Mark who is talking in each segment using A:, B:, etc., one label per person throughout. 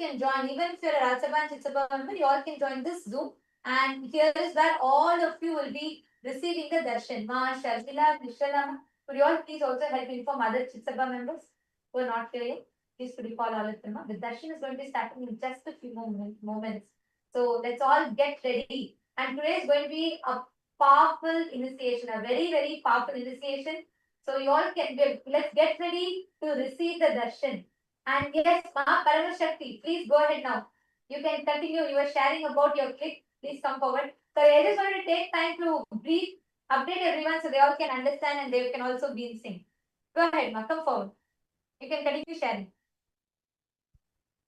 A: can join. Even if you're a Rajya Sabha and Chit Sabha member, you all can join this Zoom. And here is where all of you will be receiving the darshan. Ma, Sharmila, Nishala, could you all please also help inform other Chit Sabha members who are not here yet? Please could you call all of them? The darshan is going to be starting in just a few moments. So let's all get ready. And today is going to be a powerful initiation, a very, very powerful initiation. So you all can let's get ready to receive the darshan. And yes, Ma Paramashakti, please go ahead now. You can continue. You were sharing about your click. Please come forward. So I just want to take time to brief, update everyone so they all can understand and they can also be in sync. Go ahead, Ma. Come forward. You can continue sharing.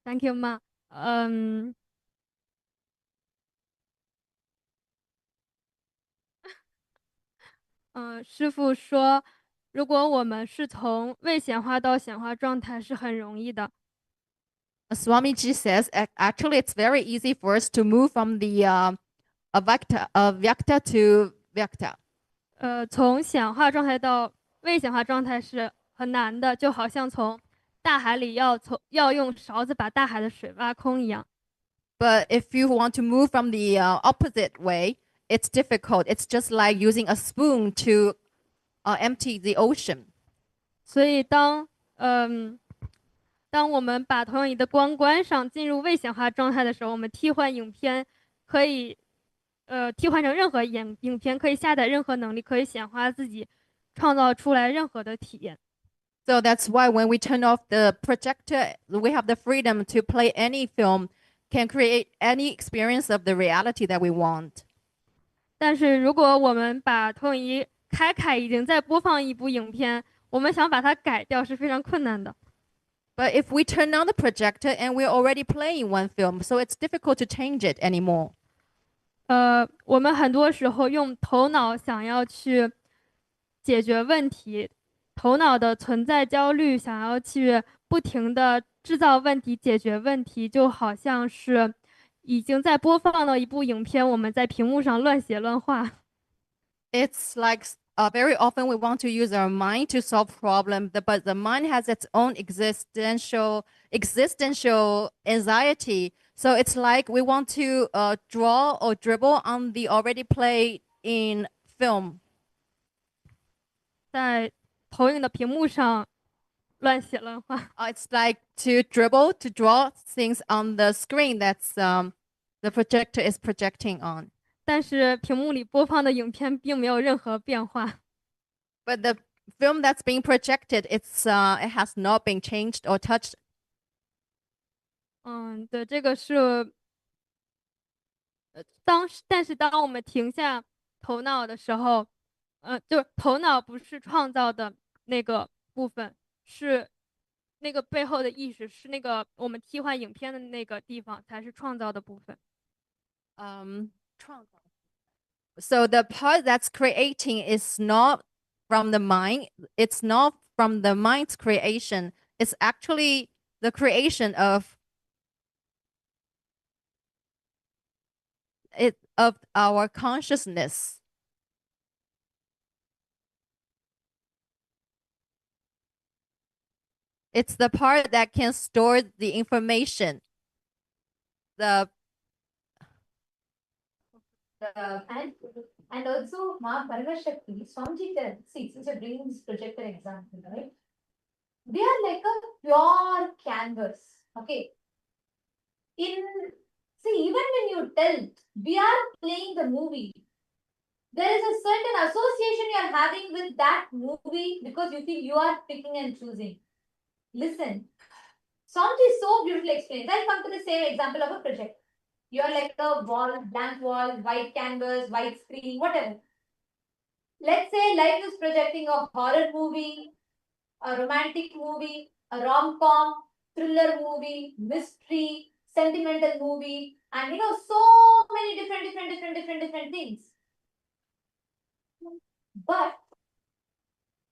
B: Thank you, Ma. 师父说，如果我们是从未显化到显化状态是很容易的。
C: Swamiji says actually it's very easy for us to move from the Vyakta to Vyakta.
B: 从显化状态到未显化状态是很难的，就好像从大海里要用勺子把大海的水挖空一样。
C: But if you want to move from the opposite way, it's difficult. It's just like using a spoon to empty the ocean.
B: 所以当我们把投影仪的光关上，进入未显化状态的时候，我们替换影片可以替换成任何影片，可以下载任何能力，可以显化自己，创造出来任何的体验。
C: So that's why when we turn off the projector, we have the freedom to play any film, can create any experience of the reality that we want.
B: 但是如果我们把投影仪开，已经在播放一部影片，我们想把它改掉是非常困难的。
C: But if we turn on the projector and we're already playing one film, so it's difficult to change it anymore.
B: 我们很多时候用头脑想要去解决问题，头脑的存在焦虑，想要去不停的制造问题、解决问题，就好像是已经在播放了一部影片，我们在屏幕上乱写乱画。
C: It's like very often we want to use our mind to solve problems, but the mind has its own existential anxiety. So it's like we want to draw or dribble on the already played in film.
B: 在投影的屏幕上乱写乱画。
C: It's like to draw things on the screen that's the projector is projecting on.
B: 但是屏幕里播放的影片并没有任何变化。
C: But the film that's being projected, it has not been changed or touched.
B: 对，这个是但是当我们停下头脑的时候，就是头脑不是创造的那个部分，是那个背后的意识，是那个我们替换影片的那个地方才是创造的部分。
C: So the part that's creating is not from the mind. It's not from the mind's creation. It's actually the creation of our consciousness. It's the part that can store the information.
A: And also, Ma Paramashakti, Swamiji, see, since you're bringing this projector example, right? They are like a pure canvas. Okay. See, even when you tell, we are playing the movie, there is a certain association you are having with that movie because you feel you are picking and choosing. Listen, Swamiji so beautifully explained. I'll come to the same example of a project. You are like a wall, blank wall, white canvas, white screen, whatever. Let's say life is projecting a horror movie, a romantic movie, a rom-com, thriller movie, mystery, sentimental movie, and so many different things. But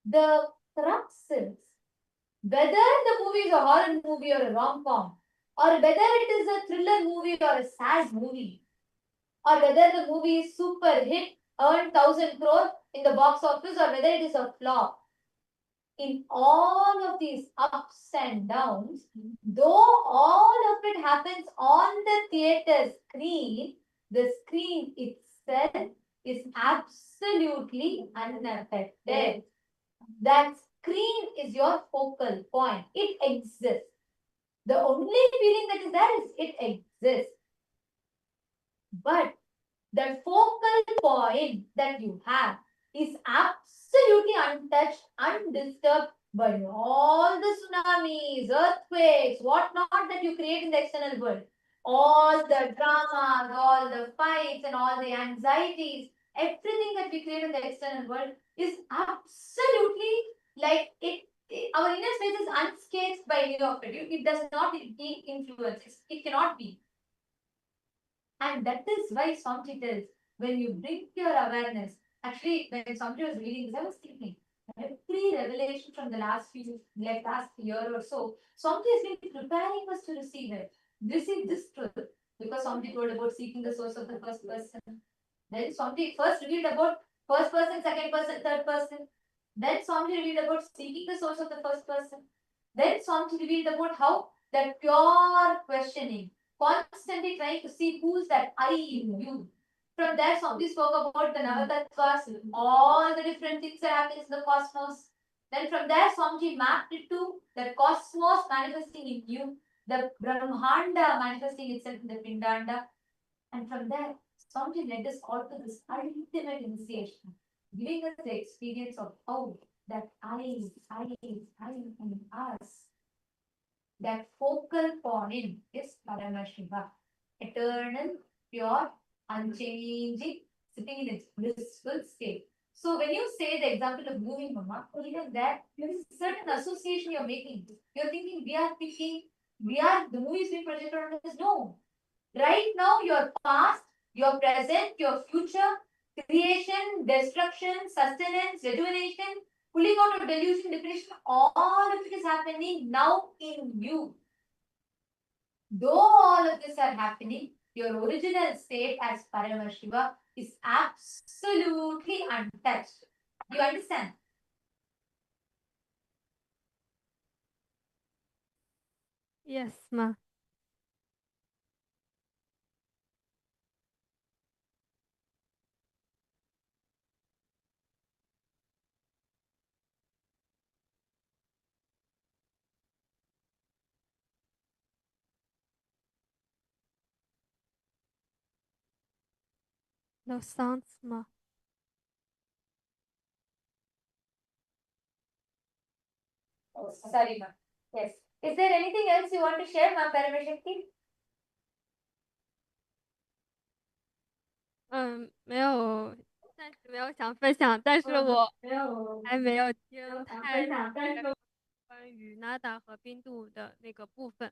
A: the crux is whether the movie is a horror movie or a rom-com, or whether it is a thriller movie or a sad movie, or whether the movie is super hit, earned 1,000 crore in the box office, or whether it is a flop. In all of these ups and downs, though all of it happens on the theater screen, the screen itself is absolutely unaffected. That screen is your focal point. It exists. The only feeling that is there is it exists. But the focal point that you have is absolutely untouched, undisturbed by all the tsunamis, earthquakes, whatnot that you create in the external world. All the dramas, all the fights, and all the anxieties, everything that we create in the external world is absolutely like our inner space is unscathed by any of it. It does not influence. It cannot be. And that is why Swamiji tells, when you bring your awareness, actually, when Swamiji was reading this, I was thinking, every revelation from the last year or so, Swamiji has been preparing us to receive this truth. Because Swamiji told about seeking the source of the first person. Then Swamiji first revealed about first person, second person, third person. Then Swamiji revealed about seeking the source of the first person. Then Swamiji revealed about how that pure questioning, constantly trying to see who's that I in you. From there, Swamiji spoke about the Navatattvas, all the different things that happen in the cosmos. Then from there, Swamiji mapped it to the cosmos manifesting in you, the Brahmanda manifesting itself in the Pindanda. And from there, Swamiji led us all to this ultimate initiation, giving us the experience of how that I in us. That focal point is Paramashiva, eternal, pure, unchanging, sitting in its blissful state. So when you say the example of moving Mama, even that there is a certain association you're making. You're thinking the movie is being projected on us. No. Right now, your past, your present, your future, creation, destruction, sustenance, rejuvenation, pulling out of delusion, depression, all of it is happening now in you. Though all of this are happening, your original state as Paramashiva is absolutely untouched. You understand?
B: Yes, ma. No sounds, ma.
A: Oh, sorry, ma'am. Yes. Is there anything else you want to share, ma'am, Paramashakti?
B: 没有，暂时没有想分享，但是我还没有听太关于 Nada 和冰度的那个部分。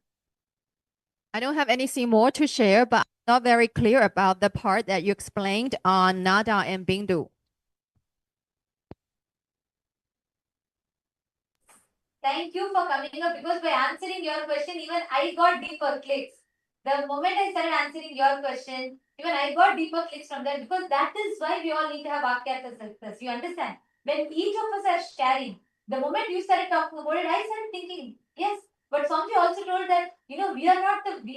C: I don't have anything more to share, but I'm not very clear about the part that you explained on Nada and Bindu.
A: Thank you for coming up, because by answering your question, even I got deeper clicks. The moment I started answering your question, even I got deeper clicks from that, because that is why we all need to have Vakyartha success. You understand? When each of us are sharing, the moment you started talking about it, I started thinking, yes, but Swamiji also told that, we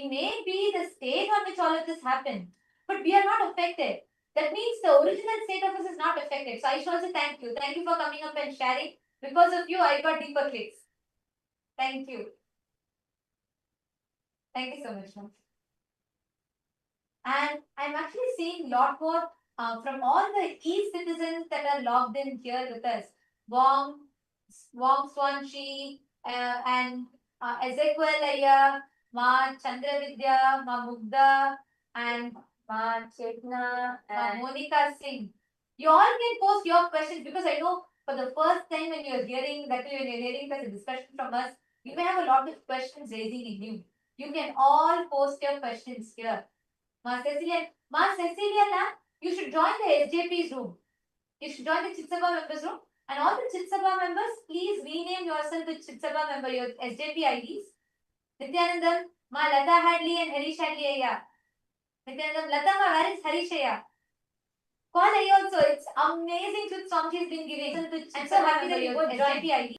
A: may be the state on which all of this happened, but we are not affected. That means the original state of us is not affected. So I should also thank you. Thank you for coming up and sharing. Because of you, I got deeper clicks. Thank you. Thank you so much, ma'am. And I'm actually seeing a lot more from all the e-citizens that are logged in here with us. Wong Swanchi, and Ezekiel Aya, Ma Chandravidya, Ma Mugda, and Ma Chetna, Ma Monica Singh. You all can post your questions, because I know for the first time when you're hearing such a discussion from us, you may have a lot of questions raising in you. You can all post your questions here. Ma Cecilia, you should join the SJP's room. You should join the Chitsabha members room. And all the Chitsabha members, please rename yourself with Chitsabha member, your SJP IDs. Nityanandam, Ma Lata Hadley and Harish Hadley Aya. Nityanandam, Lata Ma, where is Harish Aya? Call Aya also. It's amazing truth Swamiji has been giving. I'm so happy that you both SJP IDs.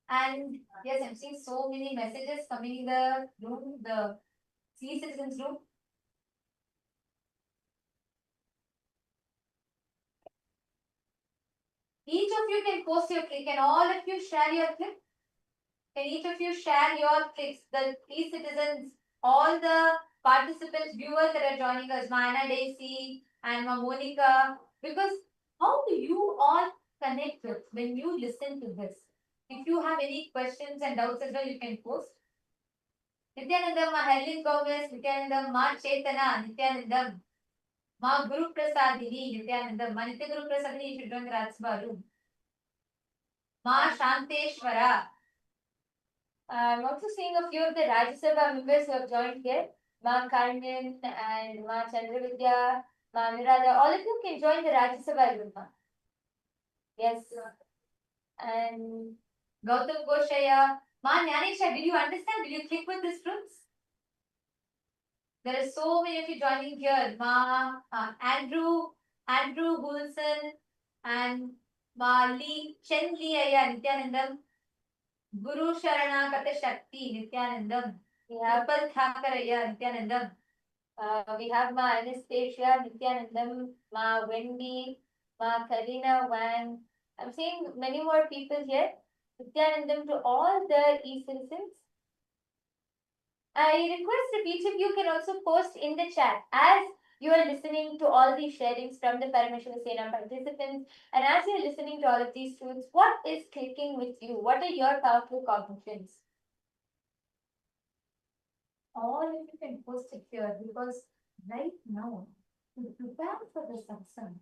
A: And yes, I'm seeing so many messages coming in the room, the C citizens room. Each of you can post your click. Can all of you share your click? Can each of you share your clicks? The e-citizens, all the participants, viewers that are joining us, Mana Daisy and Monica, because how do you all connect with when you listen to this? If you have any questions and doubts as well, you can post. Nityanandam, Ma Helen Gomez, Nityanandam, Ma Chaitana, Nityanandam, Ma Guru Prasadini, Nityanandam, Ma Nitya Guru Prasadini, you should join the Rajsabha room. Ma Shanteshwara. I'm also seeing a few of the Rajya Sabha members who have joined here. Ma Karnan and Ma Chandravidya, Ma Mirada. All of you can join the Rajya Sabha room. Yes. And Gautam Goshaya. Ma Nyanisha, did you understand? Did you click with these rooms? There are so many of you joining here. Ma Andrew Wilson and Ma Lee Chen Lee Aya Nityanandam. Guru Sharana Kata Shakti Nityanandam. We have Pal Thakaraya Nityanandam. We have Ma Anastasia Nityanandam, Ma Wendy, Ma Karina Wang. I'm seeing many more people here. Nityanandam to all the e-citizens. I request if each of you can also post in the chat as you are listening to all these sharings from the Paramashivam Sena participants, and as you are listening to all of these truths, what is clicking with you? What are your powerful cognitions? All of you can post it here, because right now, to prepare for the satsang,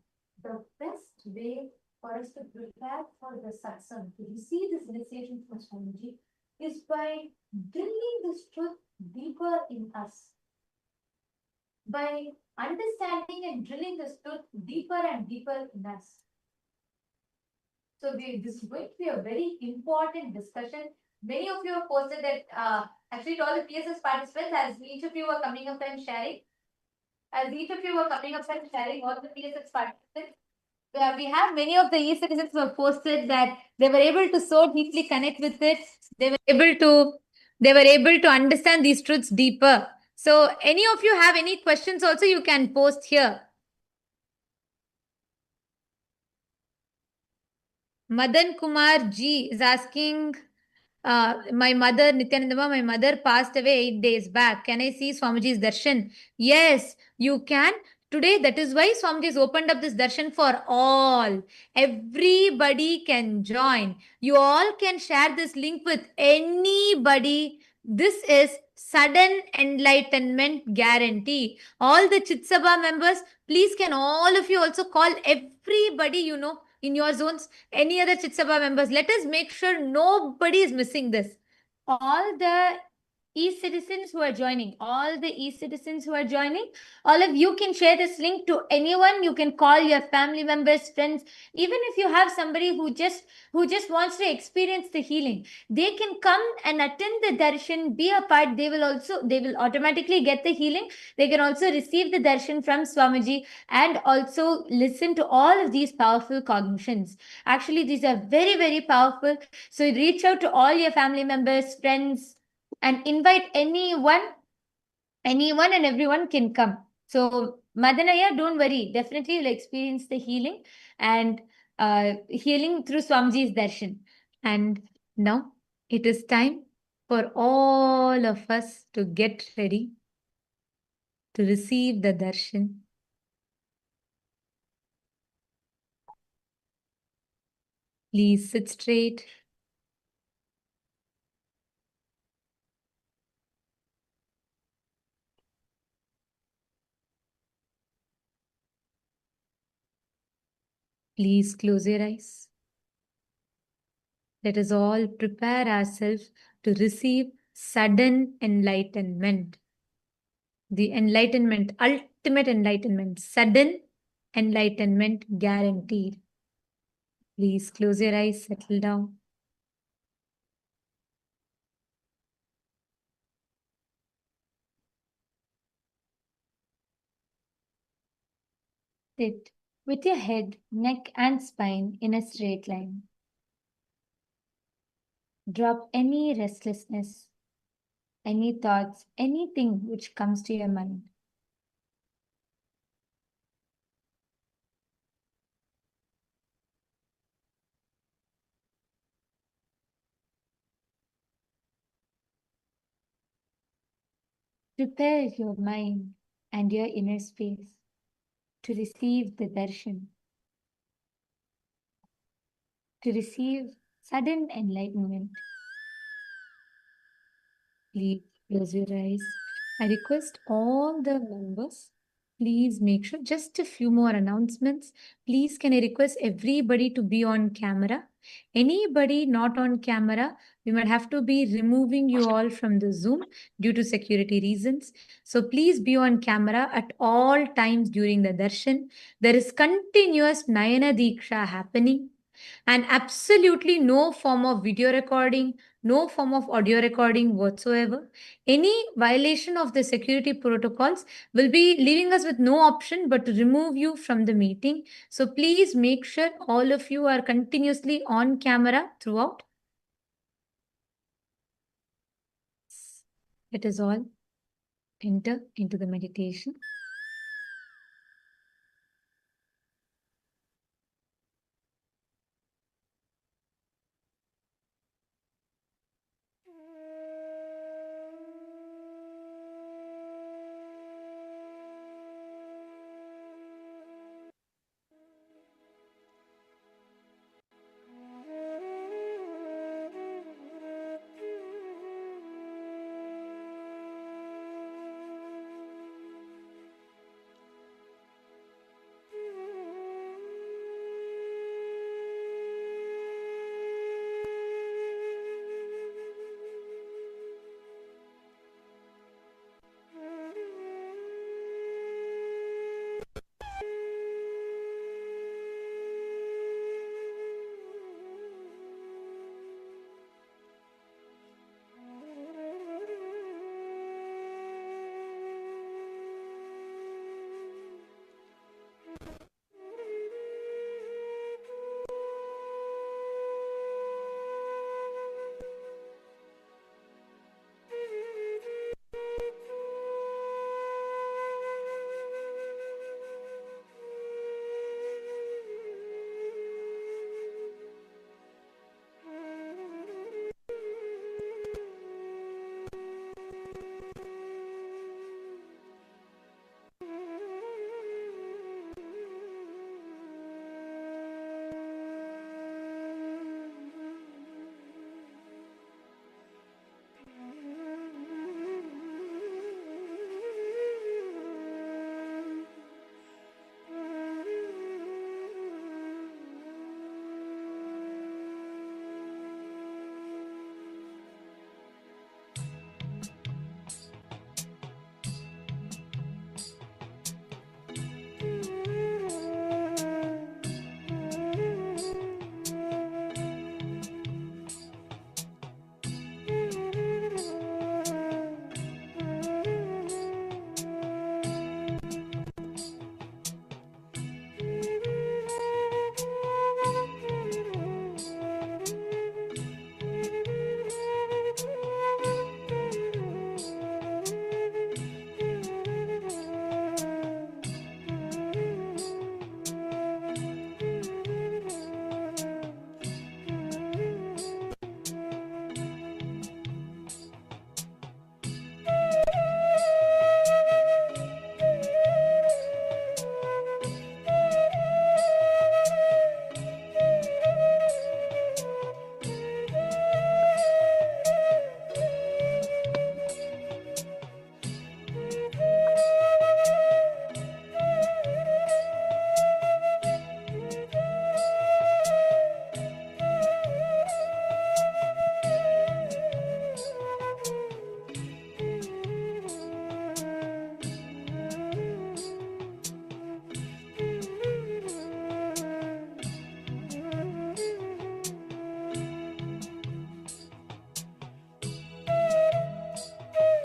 A: the best way for us to prepare for the satsang, to receive this initiation from Swamiji, is by drilling this truth deeper in us. By understanding and drilling this truth deeper and deeper in us. So this is going to be a very important discussion. Many of you have posted that actually all the PSS participants, as each of you were coming up and sharing, all the PSS participants, we have many of the e-citizens who have posted that they were able to so deeply connect with it. They were able to understand these truths deeper. So any of you have any questions also, you can post here. Madan Kumar G is asking, my mother, Nityanandama, my mother passed away 8 days back. Can I see Swamiji's darshan? Yes, you can. Today, that is why Swamiji's opened up this darshan for all. Everybody can join. You all can share this link with anybody. This is sudden enlightenment guarantee. All the Chitsabha members, please can all of you also call everybody you know in your zones, any other Chitsabha members. Let us make sure nobody is missing this. All the e-citizens who are joining, all of you can share this link to anyone. You can call your family members, friends, even if you have somebody who just wants to experience the healing, they can come and attend the darshan, be a part. They will automatically get the healing. They can also receive the darshan from Swamiji and also listen to all of these powerful cognitions. Actually, these are very, very powerful. So reach out to all your family members, friends, and invite anyone and everyone can come. So Madanaya, don't worry, definitely you'll experience the healing and healing through Swamiji's darshan. And now it is time for all of us to get ready to receive the darshan. Please sit straight. Please close your eyes. Let us all prepare ourselves to receive sudden enlightenment. The enlightenment, ultimate enlightenment, sudden enlightenment guaranteed. Please close your eyes, settle down. Sit with your head, neck, and spine in a straight line. Drop any restlessness, any thoughts, anything which comes to your mind. Prepare your mind and your inner space to receive the darshan, to receive sudden enlightenment. Please close your eyes. I request all the members, please make sure, just a few more announcements. Please, can I request everybody to be on camera? Anybody not on camera, we might have to be removing you all from the Zoom due to security reasons. So please be on camera at all times during the darshan. There is continuous Nayana Diksha happening and absolutely no form of video recording, no form of audio recording whatsoever. Any violation of the security protocols will be leaving us with no option but to remove you from the meeting. So please make sure all of you are continuously on camera throughout. Let us all enter into the meditation.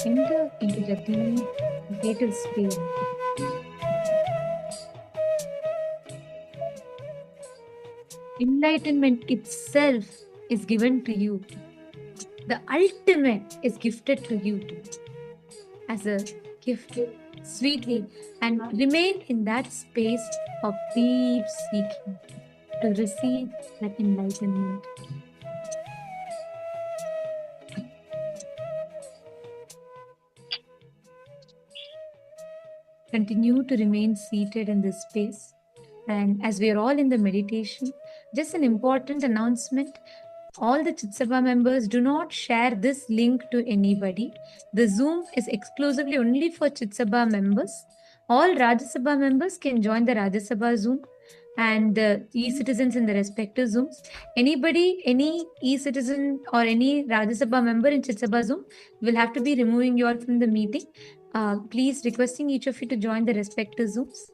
A: Enter into the deep, vital space. Enlightenment itself is given to you. The ultimate is gifted to you too, as a gift, sweetly, and remain in that space of deep seeking to receive that enlightenment. Continue to remain seated in this space. And as we are all in the meditation, just an important announcement. All the Chitsabha members, do not share this link to anybody. The Zoom is exclusively only for Chitsabha members. All Rajya Sabha members can join the Rajya Sabha Zoom, and the e-citizens in the respective Zooms. Anybody, any e-citizen or any Rajya Sabha member in Chitsabha Zoom will have to be removing you all from the meeting. Please requesting each of you to join the respective Zooms.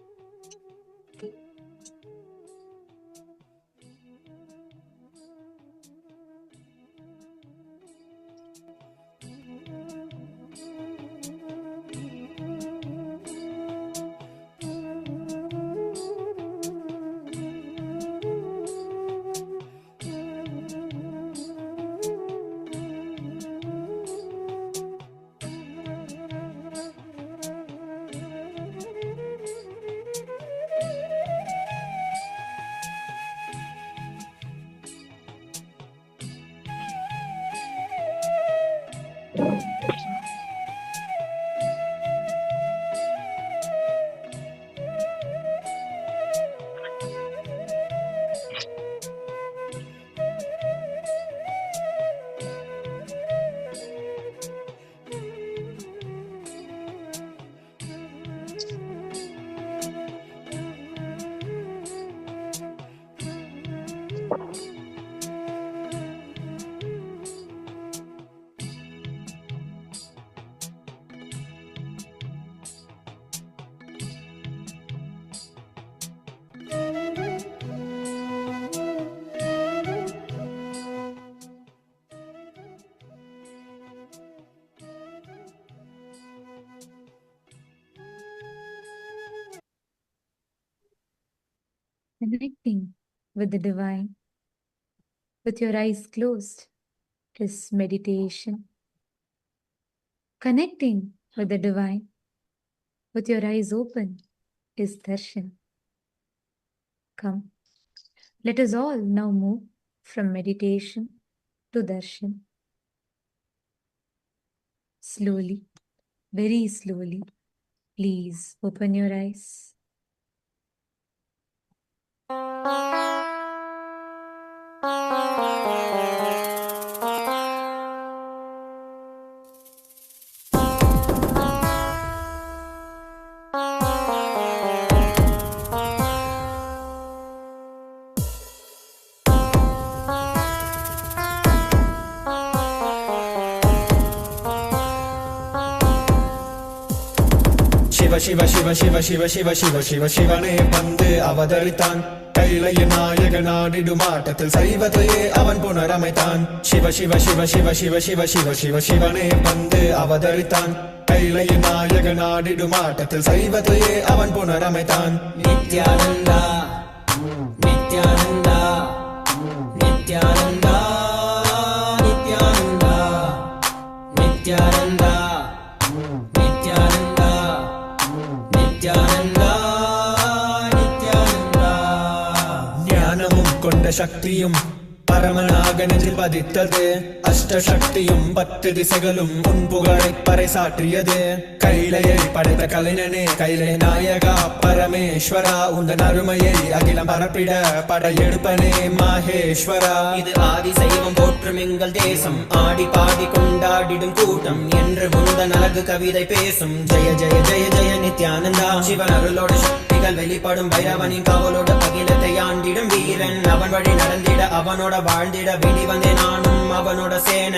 A: Connecting with the divine, with your eyes closed, is meditation. Connecting with the divine, with your eyes open, is darshan. Come, let us all now move from meditation to darshan. Slowly, very slowly, please open your eyes.
D: Shiva Shiva Shiva Shiva Shiva Shiva Shiva சிவனே வந்து அவதரித்தான் கைலைய நாயக நாடிடுமாட்டத்தில் சைவத்தையே அவன் புனரமைத்தான் சிவ சிவ சிவ சிவ சிவ சிவ சிவ சிவ சிவனே வந்து அவதரித்தான் கைலைய நாயக நாடிடுமாட்டத்தில் சைவத்தையே அவன் புனரமைத்தான் நித்யானந்தா நித்யானந்தா நித்யானந்தா நித்யானந்தா நித்யானந்தா நித்யானந்தா நித்யானந்தா நித்யானந்தா ஞானமும் கொண்ட சக்தியும் பரமனாக நெஞ்சில் பதித்தது அஷ்ட சக்தியும் 10 திசைகளும் உன் புகழை பறைசாற்றியது கைலையை படைத்த கலைஞனே கைலை நாயகா பரமேஸ்வரா உந்தன் அருமையை அகிலம் பரப்பிட படையெடுப்பனே மாஹேஸ்வரா இது ஆதி சைவம் போற்றும் எங்கள் தேசம் ஆடி பாடி கொண்டாடிடும் கூட்டம் என்று உந்தன் அழகு கவிதை பேசும் ஜெய ஜெய ஜெய ஜெய நித்யானந்தா சிவன் அருளோட சக்திகள் வெளிப்படும் பைரவனின் காவலோடு அகிலத்தை ஆண்டிடும் வீரன் அவன் வழி நடந்திட அவனோட வாழ்ந்திட வேண்டி வந்தேன் நானும் அவனோட சேன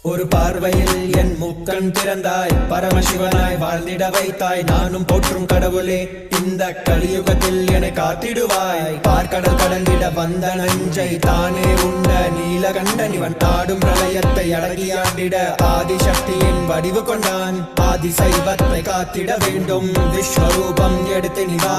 D: ஒரு பார்வையில் என் முக்கண் திறந்தாய், பரமசிவனாய் வாழ்ந்திட வைத்தாய். நானும் போற்றும் கடவுளே, இந்த கலியுகத்தில் என்னை காத்திடுவாய். பார்க்கடல் கடந்திட வந்த நஞ்சை தானே உண்ட நீலகண்டன் இவன் தாடும் பிரளயத்தை அடக்கியாண்டிட ஆதிசக்தியின் வடிவு கொண்டான். ஆதி சைவத்தை காத்திட வேண்டும், விஸ்வரூபம் எடுத்து நிவா.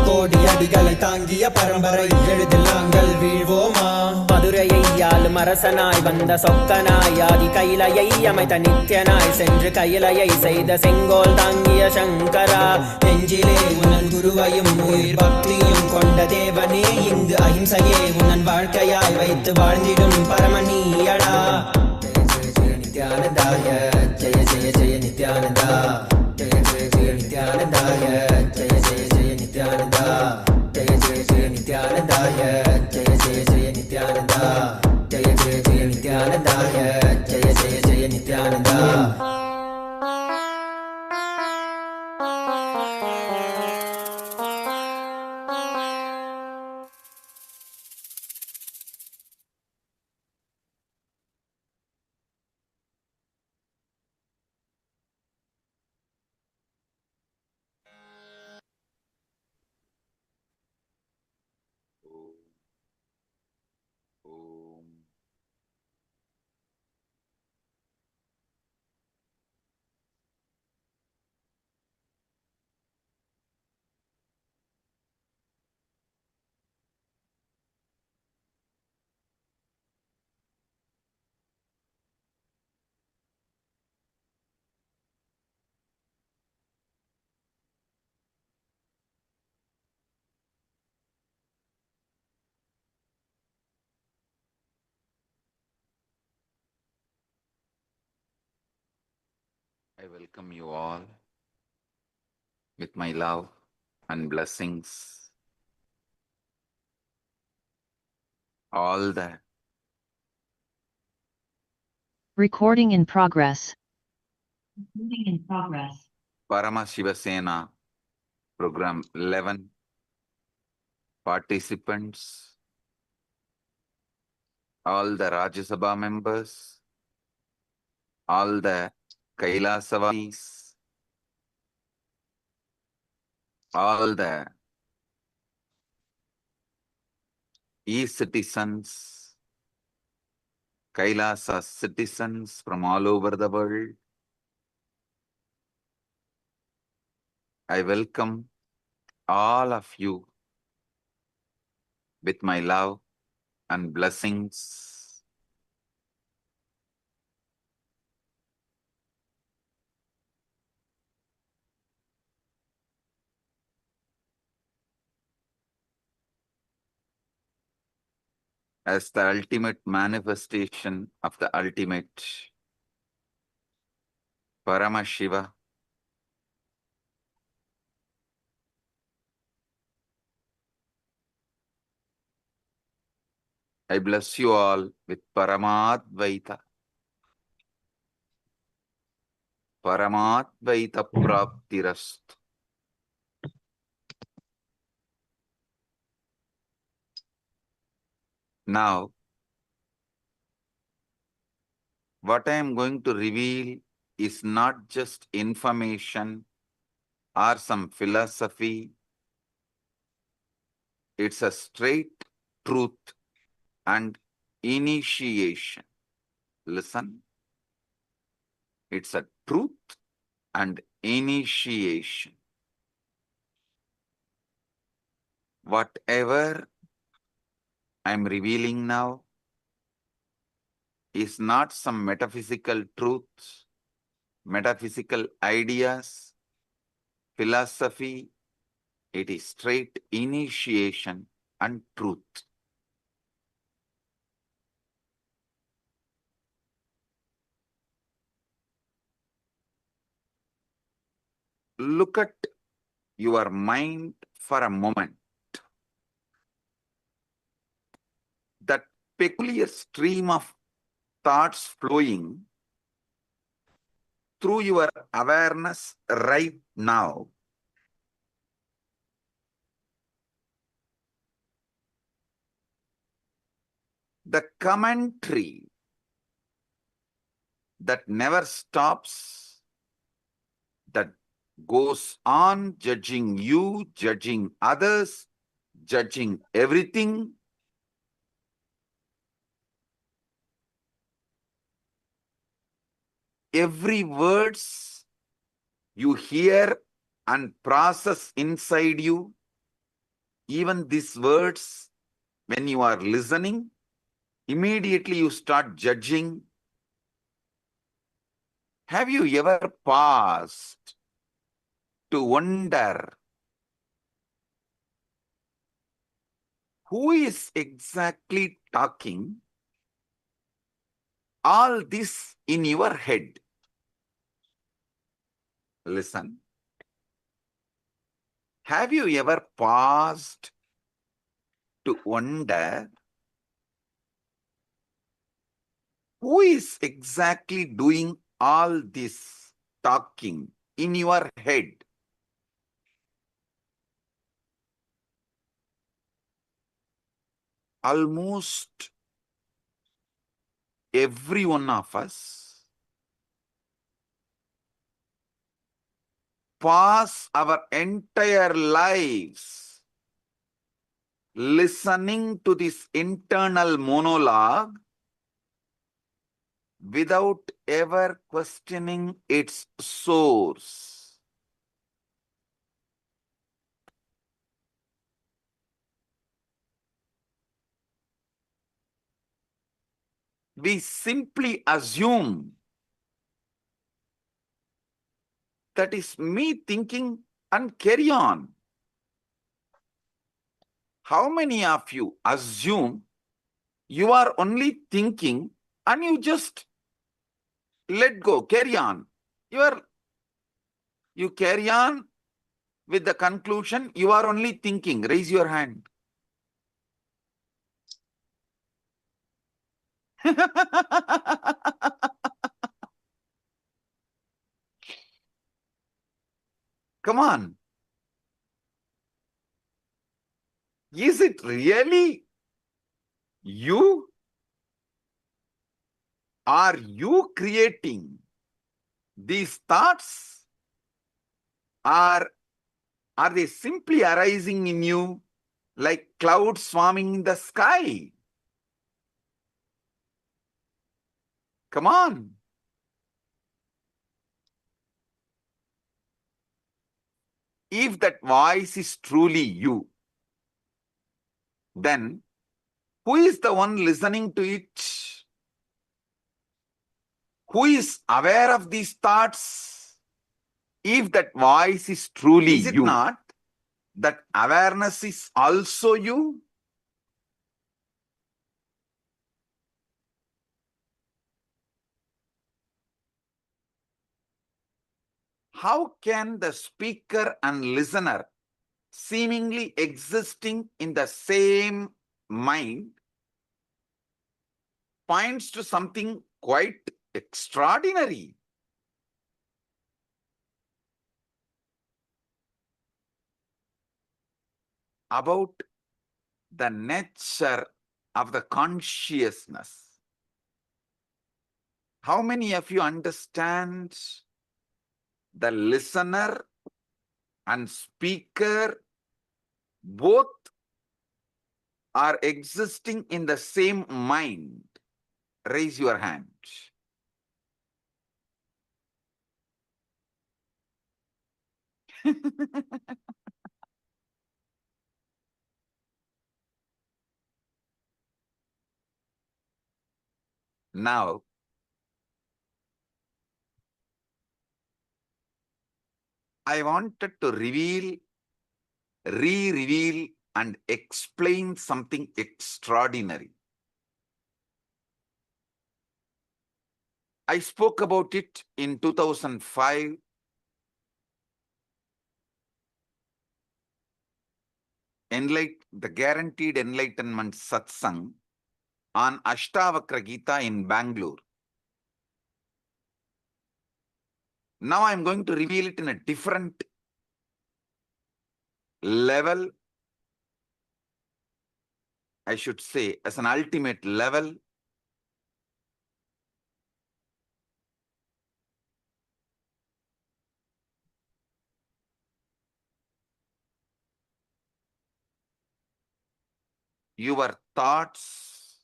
D: கோடி அடிகளை தாங்கிய பரம்பரை எழுதில் நாங்கள் வீழ்வோமா?
E: மதுரையை ஆளும் அரசனாய் வந்த சொக்கனாய், ஆதி கைலையை அமைத்த நித்யனாய், சென்று கைலையை செய்த செங்கோல் தாங்கிய சங்கரா.
D: நெஞ்சிலே உனன் குருவையும் உயிர் பக்தியும் கொண்ட தேவனே, இங்கு அஹிம்சையே உனன் வாழ்க்கையாய் வைத்து வாழ்ந்திடும் பரமநீயடா. Jaya Jaya நித்யானந்தாய, Jaya Jaya Jaya Nithyananda. Jaya Jaya Jaya நித்யானந்தாய, Jaya Jaya Jaya Nithyananda. Jaya Jaya Jaya நித்யானந்தாய, Jaya Jaya Jaya Nithyananda. Jaya Jaya Jaya நித்யானந்தாய, Jaya Jaya Jaya Nithyananda.
F: I welcome you all with my love and blessings. All the
G: Recording in progress.
F: Paramashivasena Program 11 participants, all the Rajya Sabha members, all the Kailasavadis, all the e-citizens, Kailasa citizens from all over the world. I welcome all of you with my love and blessings. As the ultimate manifestation of the ultimate, Paramashiva, I bless you all with Paramadvaita. Paramadvaita Praptirastu. Now, what I am going to reveal is not just information or some philosophy. It's a straight truth and initiation. Listen. It's a truth and initiation. Whatever I'm revealing now is not some metaphysical truths, metaphysical ideas, philosophy. It is straight initiation and truth. Look at your mind for a moment. That peculiar stream of thoughts flowing through your awareness right now. The commentary that never stops, that goes on judging you, judging others, judging everything. Every words you hear and process inside you, even these words, when you are listening, immediately you start judging. Have you ever paused to wonder who is exactly talking all this in your head? Listen. Have you ever paused to wonder who is exactly doing all this talking in your head? Almost every one of us pass our entire lives listening to this internal monologue without ever questioning its source. We simply assume that is me thinking and carry on. How many of you assume you are only thinking and you just let go, carry on? You carry on with the conclusion you are only thinking. Raise your hand. Come on. Is it really you? Are you creating these thoughts? Or are they simply arising in you like clouds swarming in the sky? Come on. If that voice is truly you, then who is the one listening to it? Who is aware of these thoughts? If that voice is truly you, is it not that awareness is also you? How can the speaker and listener seemingly existing in the same mind points to something quite extraordinary? About the nature of the consciousness. How many of you understand the listener and speaker both are existing in the same mind? Raise your hand. Now, I wanted to reveal, re-reveal and explain something extraordinary. I spoke about it in 2005. The Guaranteed Enlightenment Satsang on Ashtavakra Gita in Bangalore. Now I'm going to reveal it in a different level, I should say, as an ultimate level. your thoughts,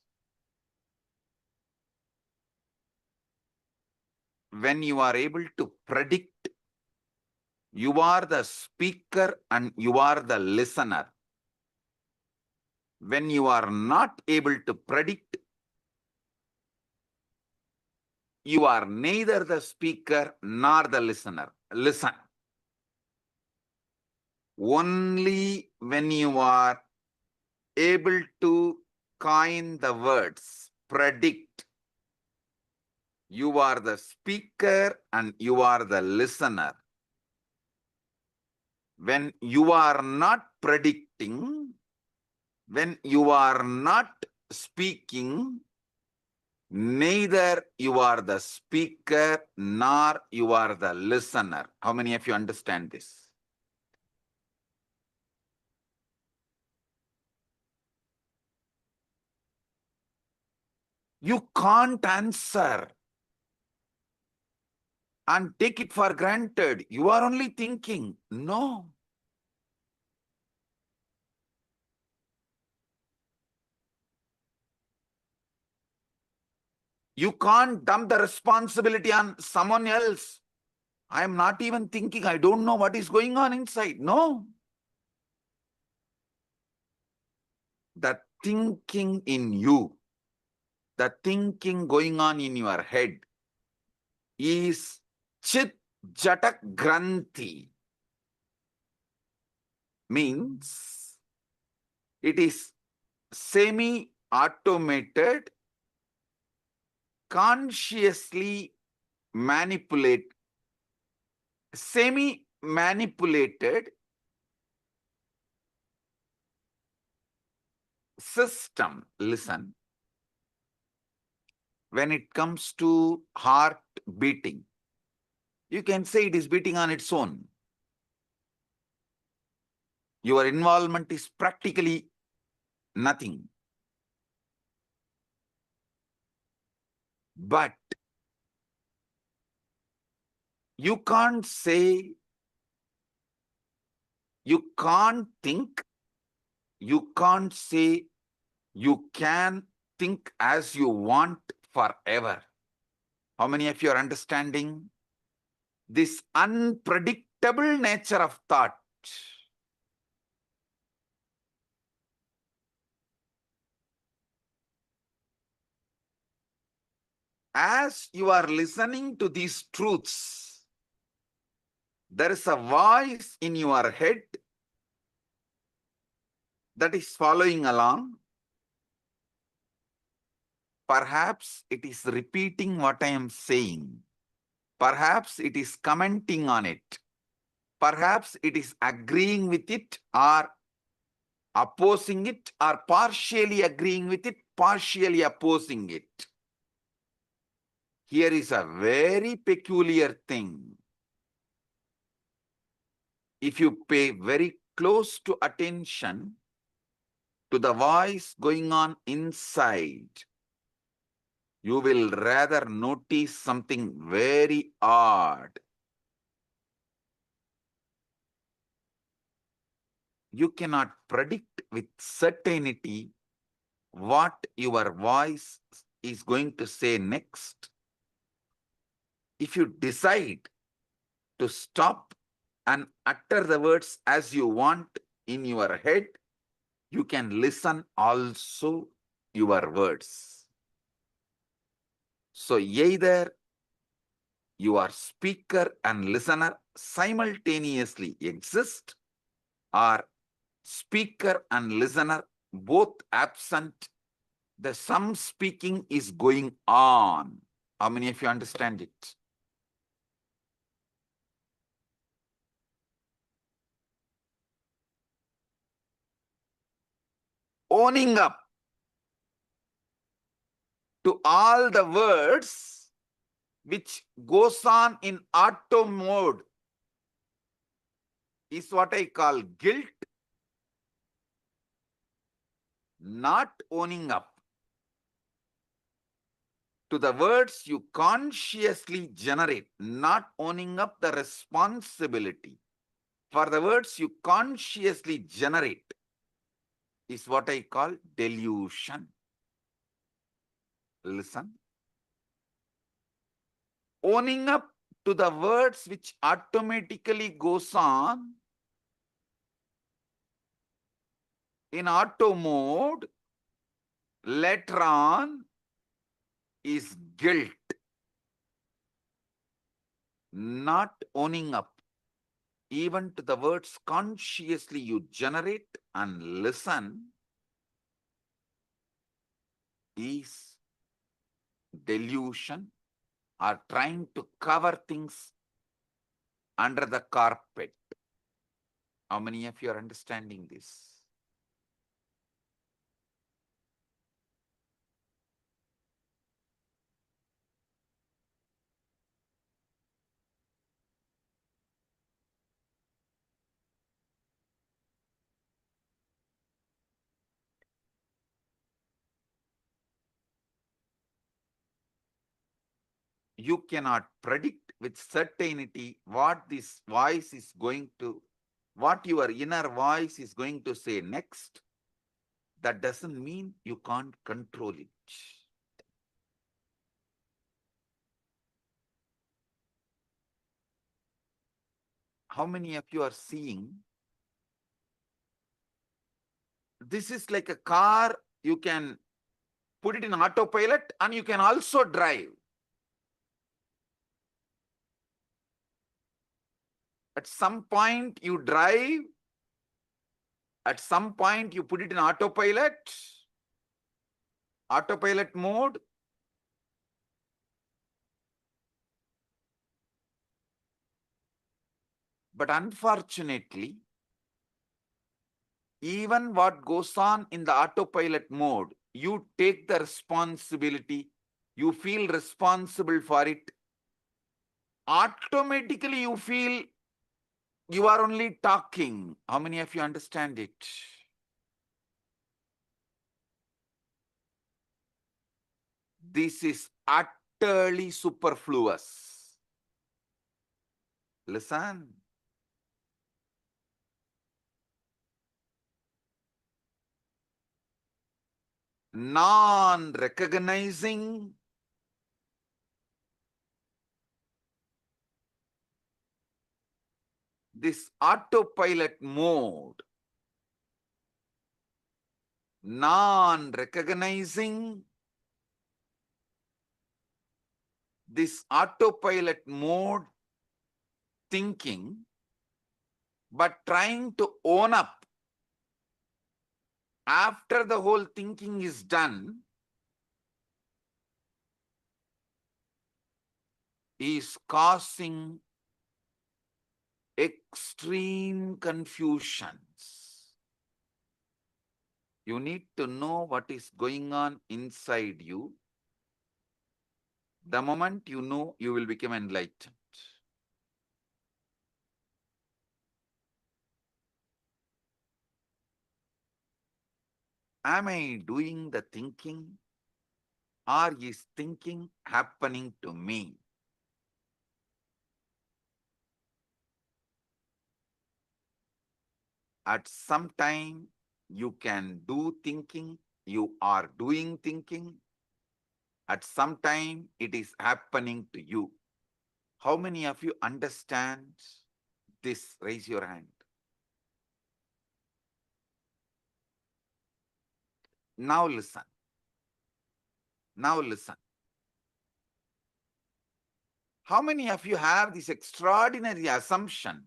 F: when you are able to predict, you are the speaker and you are the listener. When you are not able to predict, you are neither the speaker nor the listener. Listen. Only when you are able to coin the words, predict, you are the speaker and you are the listener. When you are not predicting, when you are not speaking, neither you are the speaker nor you are the listener. How many of you understand this? You can't answer and take it for granted. You are only thinking. No. You can't dump the responsibility on someone else. I am not even thinking. I don't know what is going on inside. No. The thinking in you, the thinking going on in your head is Chit Jatak Granthi. Means it is semi-automated, consciously semi-manipulated system. Listen. When it comes to heart beating, you can say it is beating on its own. Your involvement is practically nothing. But you can't say, you can't think, you can't say you can think as you want forever. How many of you are understanding this unpredictable nature of thought? As you are listening to these truths, there is a voice in your head that is following along. Perhaps it is repeating what I am saying. Perhaps it is commenting on it. Perhaps it is agreeing with it or opposing it, or partially agreeing with it, partially opposing it. Here is a very peculiar thing. If you pay very close to attention to the voice going on inside, you will rather notice something very odd. You cannot predict with certainty what your voice is going to say next. If you decide to stop and utter the words as you want in your head, you can listen also your words. So either your speaker and listener simultaneously exist, or speaker and listener both absent, some speaking is going on. How many of you understand it? Owning up to all the words which goes on in auto mode is what I call guilt. Not owning up to the words you consciously generate, not owning up the responsibility for the words you consciously generate, is what I call delusion. Listen. Owning up to the words which automatically goes on in auto mode later on is guilt. Not owning up even to the words consciously you generate and listen is delusion, or trying to cover things under the carpet. How many of you are understanding this? You cannot predict with certainty what this voice is going to, what your inner voice is going to say next. That doesn't mean you can't control it. How many of you are seeing? This is like a car, you can put it in autopilot and you can also drive. At some point you drive, at some point you put it in autopilot mode. But unfortunately, even what goes on in the autopilot mode, you take the responsibility, you feel responsible for it. Automatically you feel you are only talking. How many of you understand it? This is utterly superfluous. Listen. Non-recognizing this autopilot mode, non-recognizing this autopilot mode thinking, but trying to own up after the whole thinking is done, is causing extreme confusions. You need to know what is going on inside you. The moment you know, you will become enlightened. Am I doing the thinking, or is thinking happening to me? At some time, you can do thinking, you are doing thinking. At some time, it is happening to you. How many of you understand this? Raise your hand. Now listen. Now listen. How many of you have this extraordinary assumption?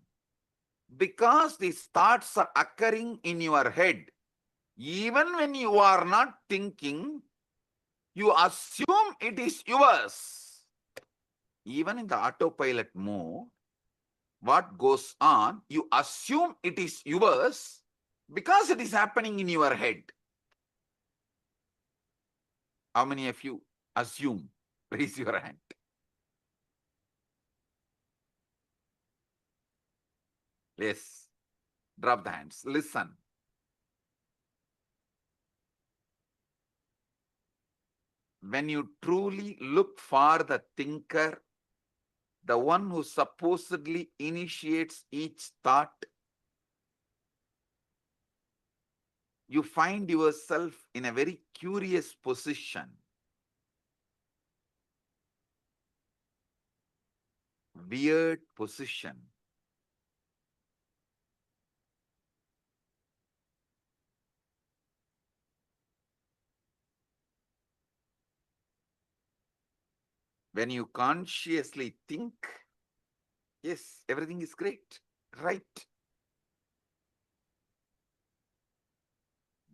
F: Because these thoughts are occurring in your head, even when you are not thinking, you assume it is yours. Even in the autopilot mode, what goes on, you assume it is yours because it is happening in your head. How many of you assume? Raise your hand. Yes. Drop the hands. Listen. When you truly look for the thinker, the one who supposedly initiates each thought, you find yourself in a very curious position. Weird position. When you consciously think, yes, everything is great, right.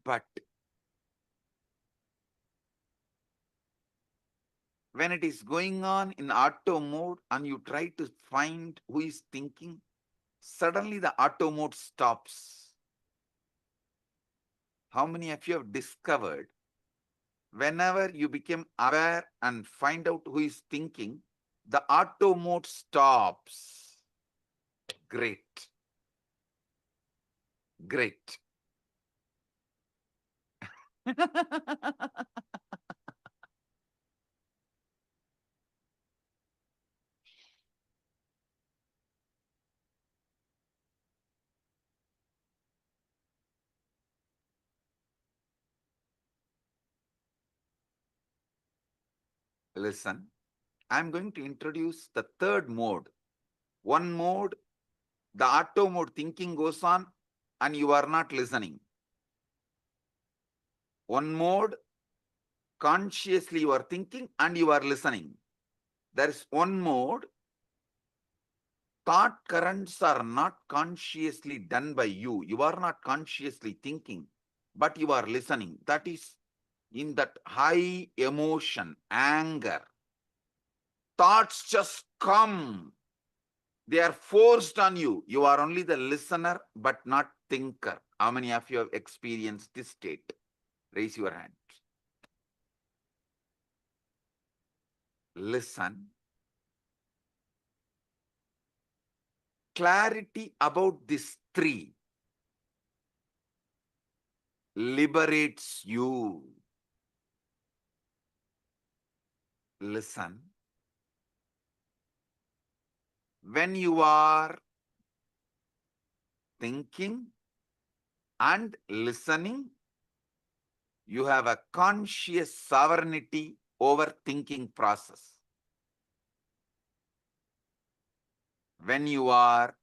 F: But when it is going on in auto mode and you try to find who is thinking, suddenly the auto mode stops. How many of you have discovered whenever you become aware and find out who is thinking, the auto mode stops? Great. Great. Listen, I'm going to introduce the third mode. One mode, the auto mode thinking goes on and you are not listening. One mode, consciously you are thinking and you are listening. There is one mode, thought currents are not consciously done by you. You are not consciously thinking, but you are listening. That is in that high emotion, anger. Thoughts just come. They are forced on you. You are only the listener, but not thinker. How many of you have experienced this state? Raise your hand. Listen. Clarity about these three liberates you. Listen. When you are thinking and listening, you have a conscious sovereignty over thinking process. When you are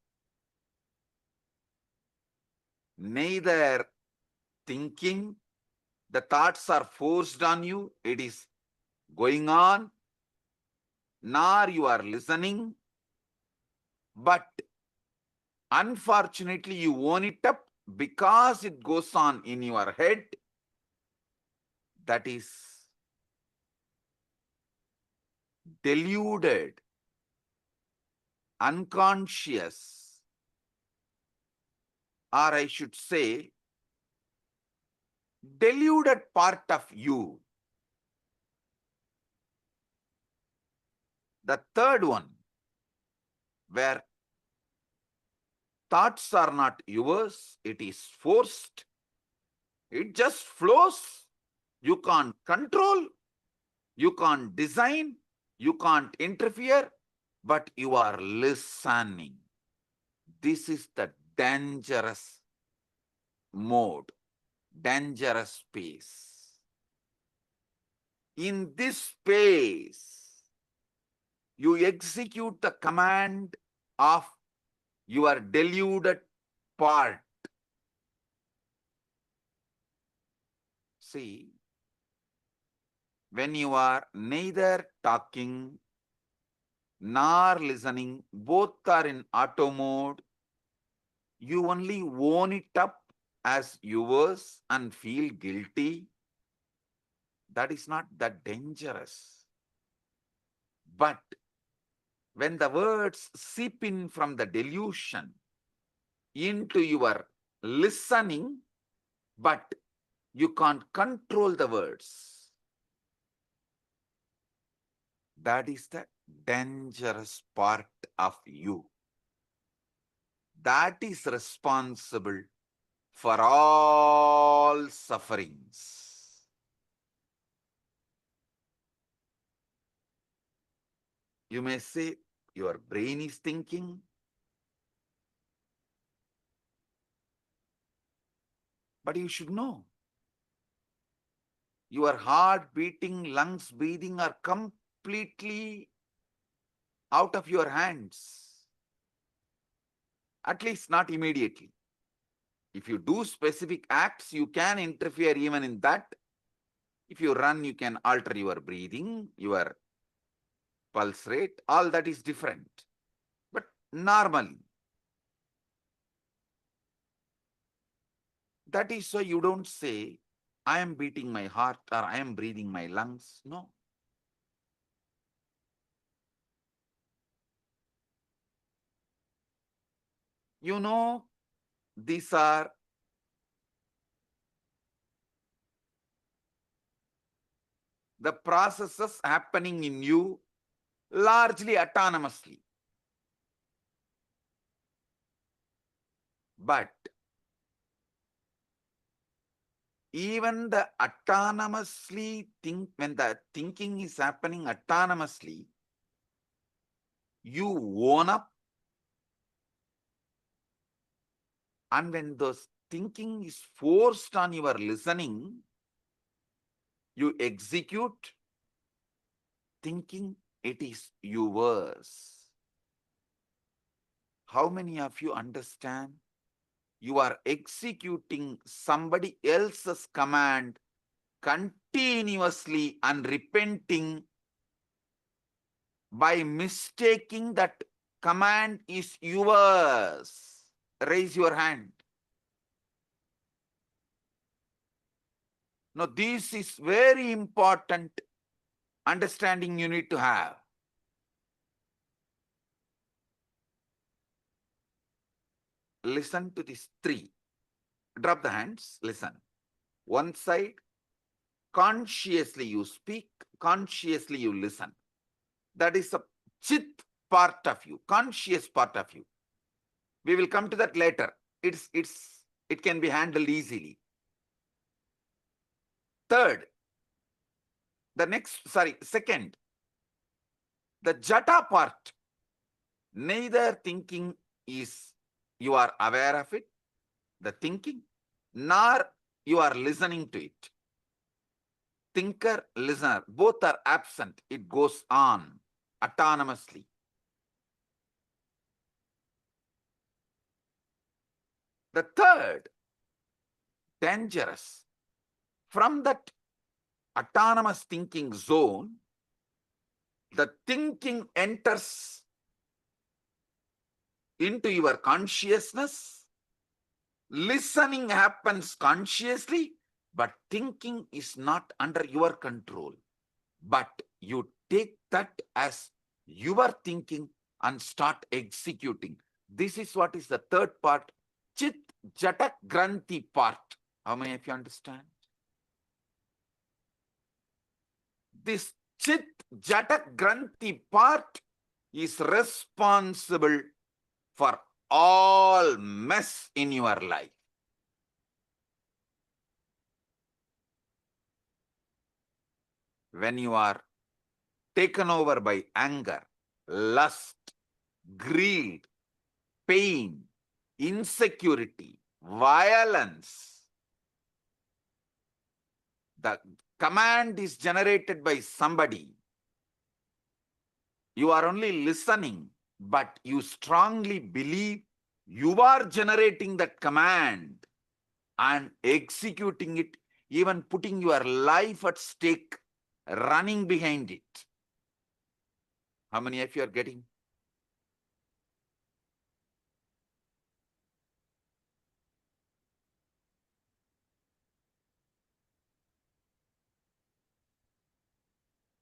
F: neither thinking, the thoughts are forced on you, it is going on, nor you are listening, but unfortunately you own it up because it goes on in your head. That is deluded, unconscious, or I should say, deluded part of you. The third one, where thoughts are not yours, it is forced. It just flows. You can't control, you can't design, you can't interfere, but you are listening. This is the dangerous mode, dangerous space. In this space, you execute the command of your deluded part. See, when you are neither talking nor listening, both are in auto mode, you only own it up as yours and feel guilty. That is not that dangerous. But when the words seep in from the delusion into your listening, but you can't control the words, that is the dangerous part of you. That is responsible for all sufferings. You may say, your brain is thinking, But you should know. Your heart beating, lungs breathing are completely out of your hands. At least not immediately. If you do specific acts, you can interfere even in that. If you run, you can alter your breathing, your pulse rate, all that is different. But normally, that is why you don't say, I am beating my heart or I am breathing my lungs. No. You know, these are the processes happening in you largely autonomously. But even the autonomously when the thinking is happening autonomously, you own up, and when those thinking is forced on your listening, you execute thinking it is yours. How many of you understand? You are executing somebody else's command continuously and repenting by mistaking that command is yours. Raise your hand. Now, this is very important understanding you need to have. Listen to these three. Drop the hands. Listen. One side, consciously you speak, consciously you listen. That is a chit part of you, conscious part of you. We will come to that later. It can be handled easily. Second, the jata part. Neither thinking is you are aware of it, the thinking, nor you are listening to it. Thinker, listener, both are absent. It goes on autonomously. The third, dangerous. From that autonomous thinking zone, the thinking enters into your consciousness. Listening happens consciously, but thinking is not under your control. But you take that as your thinking and start executing. This is what is the third part, Chit Jata Granthi part. How many of you understand? This Chit Jata Granthi part is responsible for all mess in your life. When you are taken over by anger, lust, greed, pain, insecurity, violence, the command is generated by somebody. You are only listening, but you strongly believe you are generating that command and executing it, even putting your life at stake, running behind it. How many of you are getting?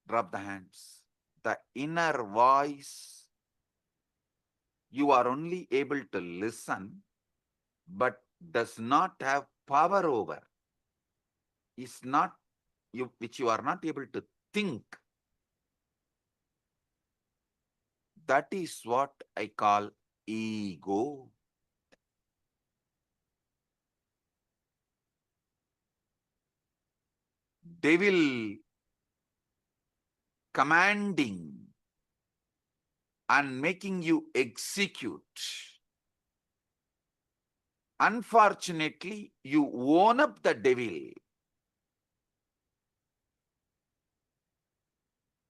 F: Drop the hands. The inner voice, you are only able to listen, but does not have power over, is not you, which you are not able to think. That is what I call ego. Devil commanding and making you execute. unfortunately, you own up the devil.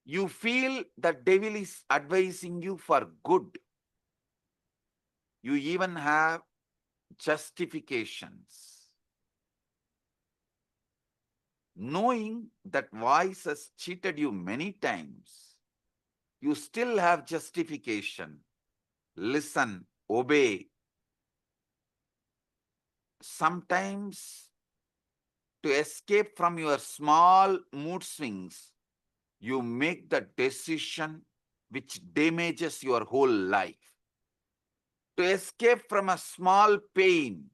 F: You feel the devil is advising you for good. You even have justifications. Knowing that voice has cheated you many times, you still have justification. Listen, obey. Sometimes, to escape from your small mood swings, you make the decision which damages your whole life. To escape from a small pain,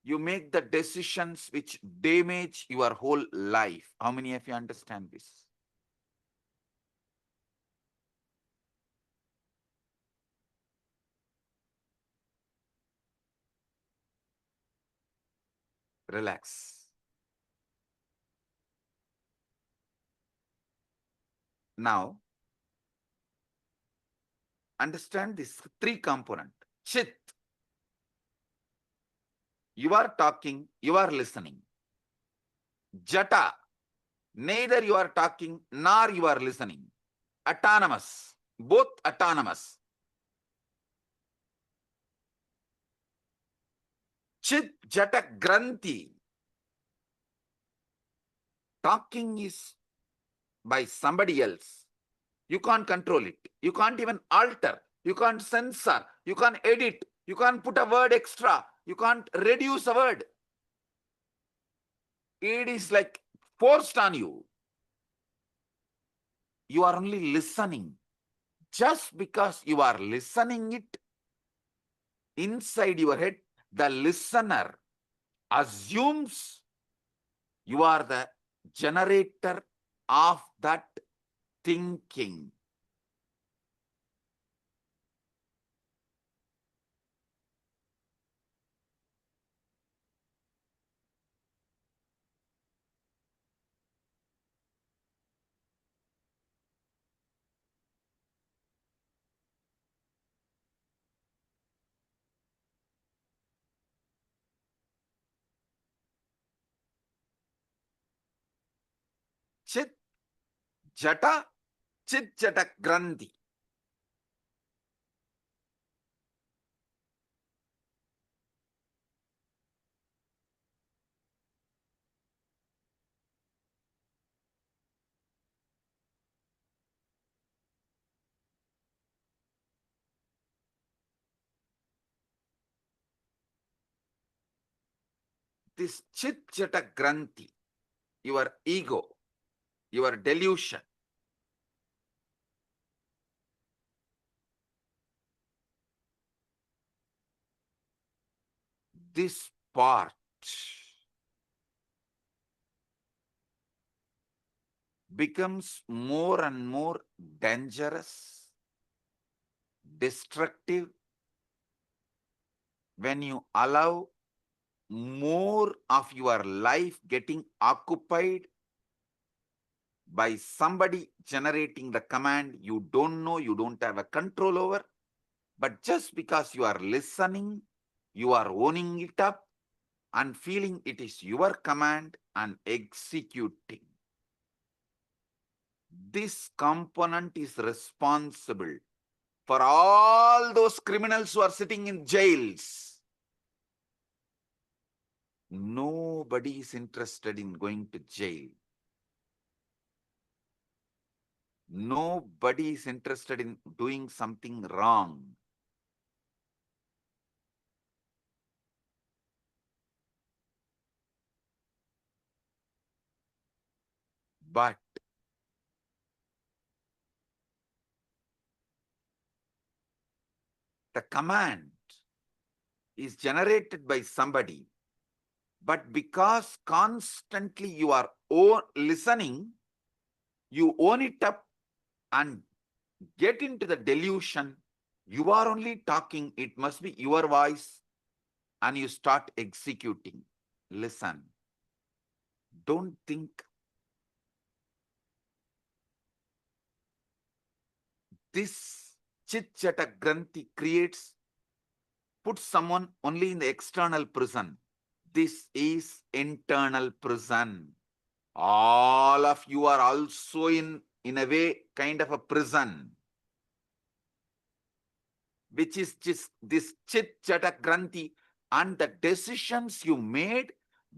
F: you make the decisions which damage your whole life. How many of you understand this? Relax. Now, understand this three component. Chit. You are talking, you are listening. Jata. Neither you are talking nor you are listening. Autonomous. Both autonomous. Chit Jata Granthi. Talking is by somebody else. You can't control it. You can't even alter. You can't censor. You can't edit. You can't put a word extra. You can't reduce a word. It is like forced on you. You are only listening. Just because you are listening it, inside your head, the listener assumes you are the generator of that thinking. Chit Jata, Chit Jata Granthi. This Chit Jata Granthi, your ego, your delusion, this part becomes more and more dangerous, destructive, when you allow more of your life getting occupied by somebody generating the command you don't know, you don't have a control over, but just because you are listening, you are owning it up and feeling it is your command and executing. This component is responsible for all those criminals who are sitting in jails. Nobody is interested in going to jail. Nobody is interested in doing something wrong. But the command is generated by somebody, but because constantly you are listening, you own it up and get into the delusion. You are only talking, it must be your voice, and you start executing. Listen. Don't think. This Chit Jata Granthi creates put someone only in the external prison. This is internal prison. All of you are also in a way, kind of a prison, which is just this chit chata granthi, and the decisions you made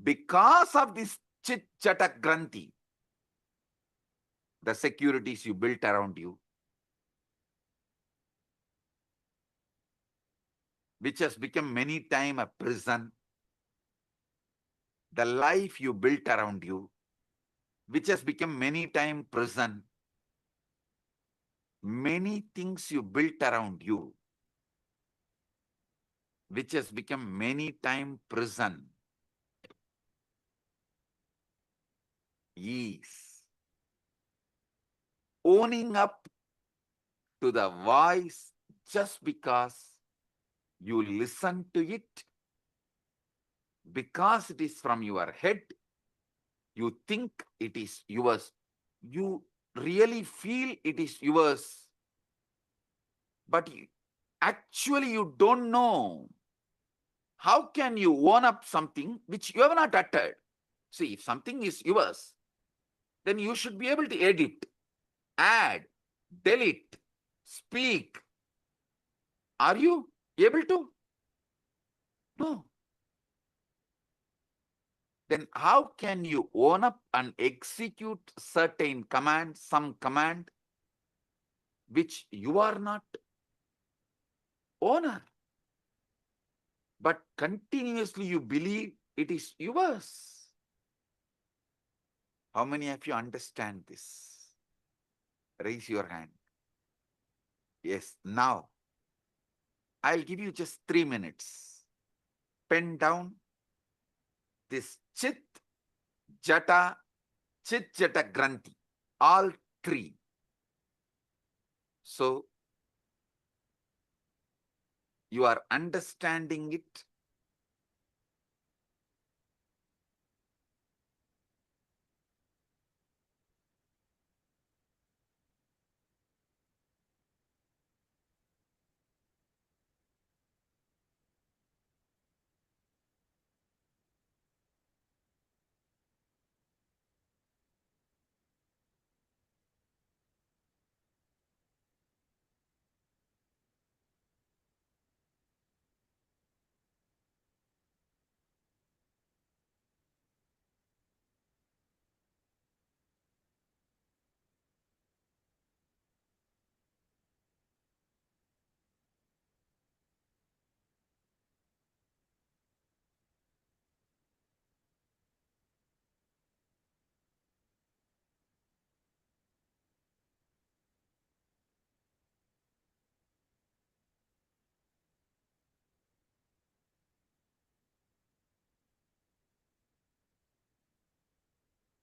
F: because of this chit chata granthi, the securities you built around you, which has become many times a prison, the life you built around you, which has become many times prison, many things you built around you, which has become many times prison, is owning up to the voice just because you listen to it, because it is from your head, you think it is yours, you really feel it is yours, but actually you don't know. How can you own up something which you have not uttered? See, if something is yours, then you should be able to edit, add, delete, speak. Are you able to? No. Then how can you own up and execute certain command, some command, which you are not owner, but continuously you believe it is yours? How many of you understand this? Raise your hand. Yes, now I'll give you just 3 minutes. Pen down this chit, jata, chit jata granthi, all three. So you are understanding it.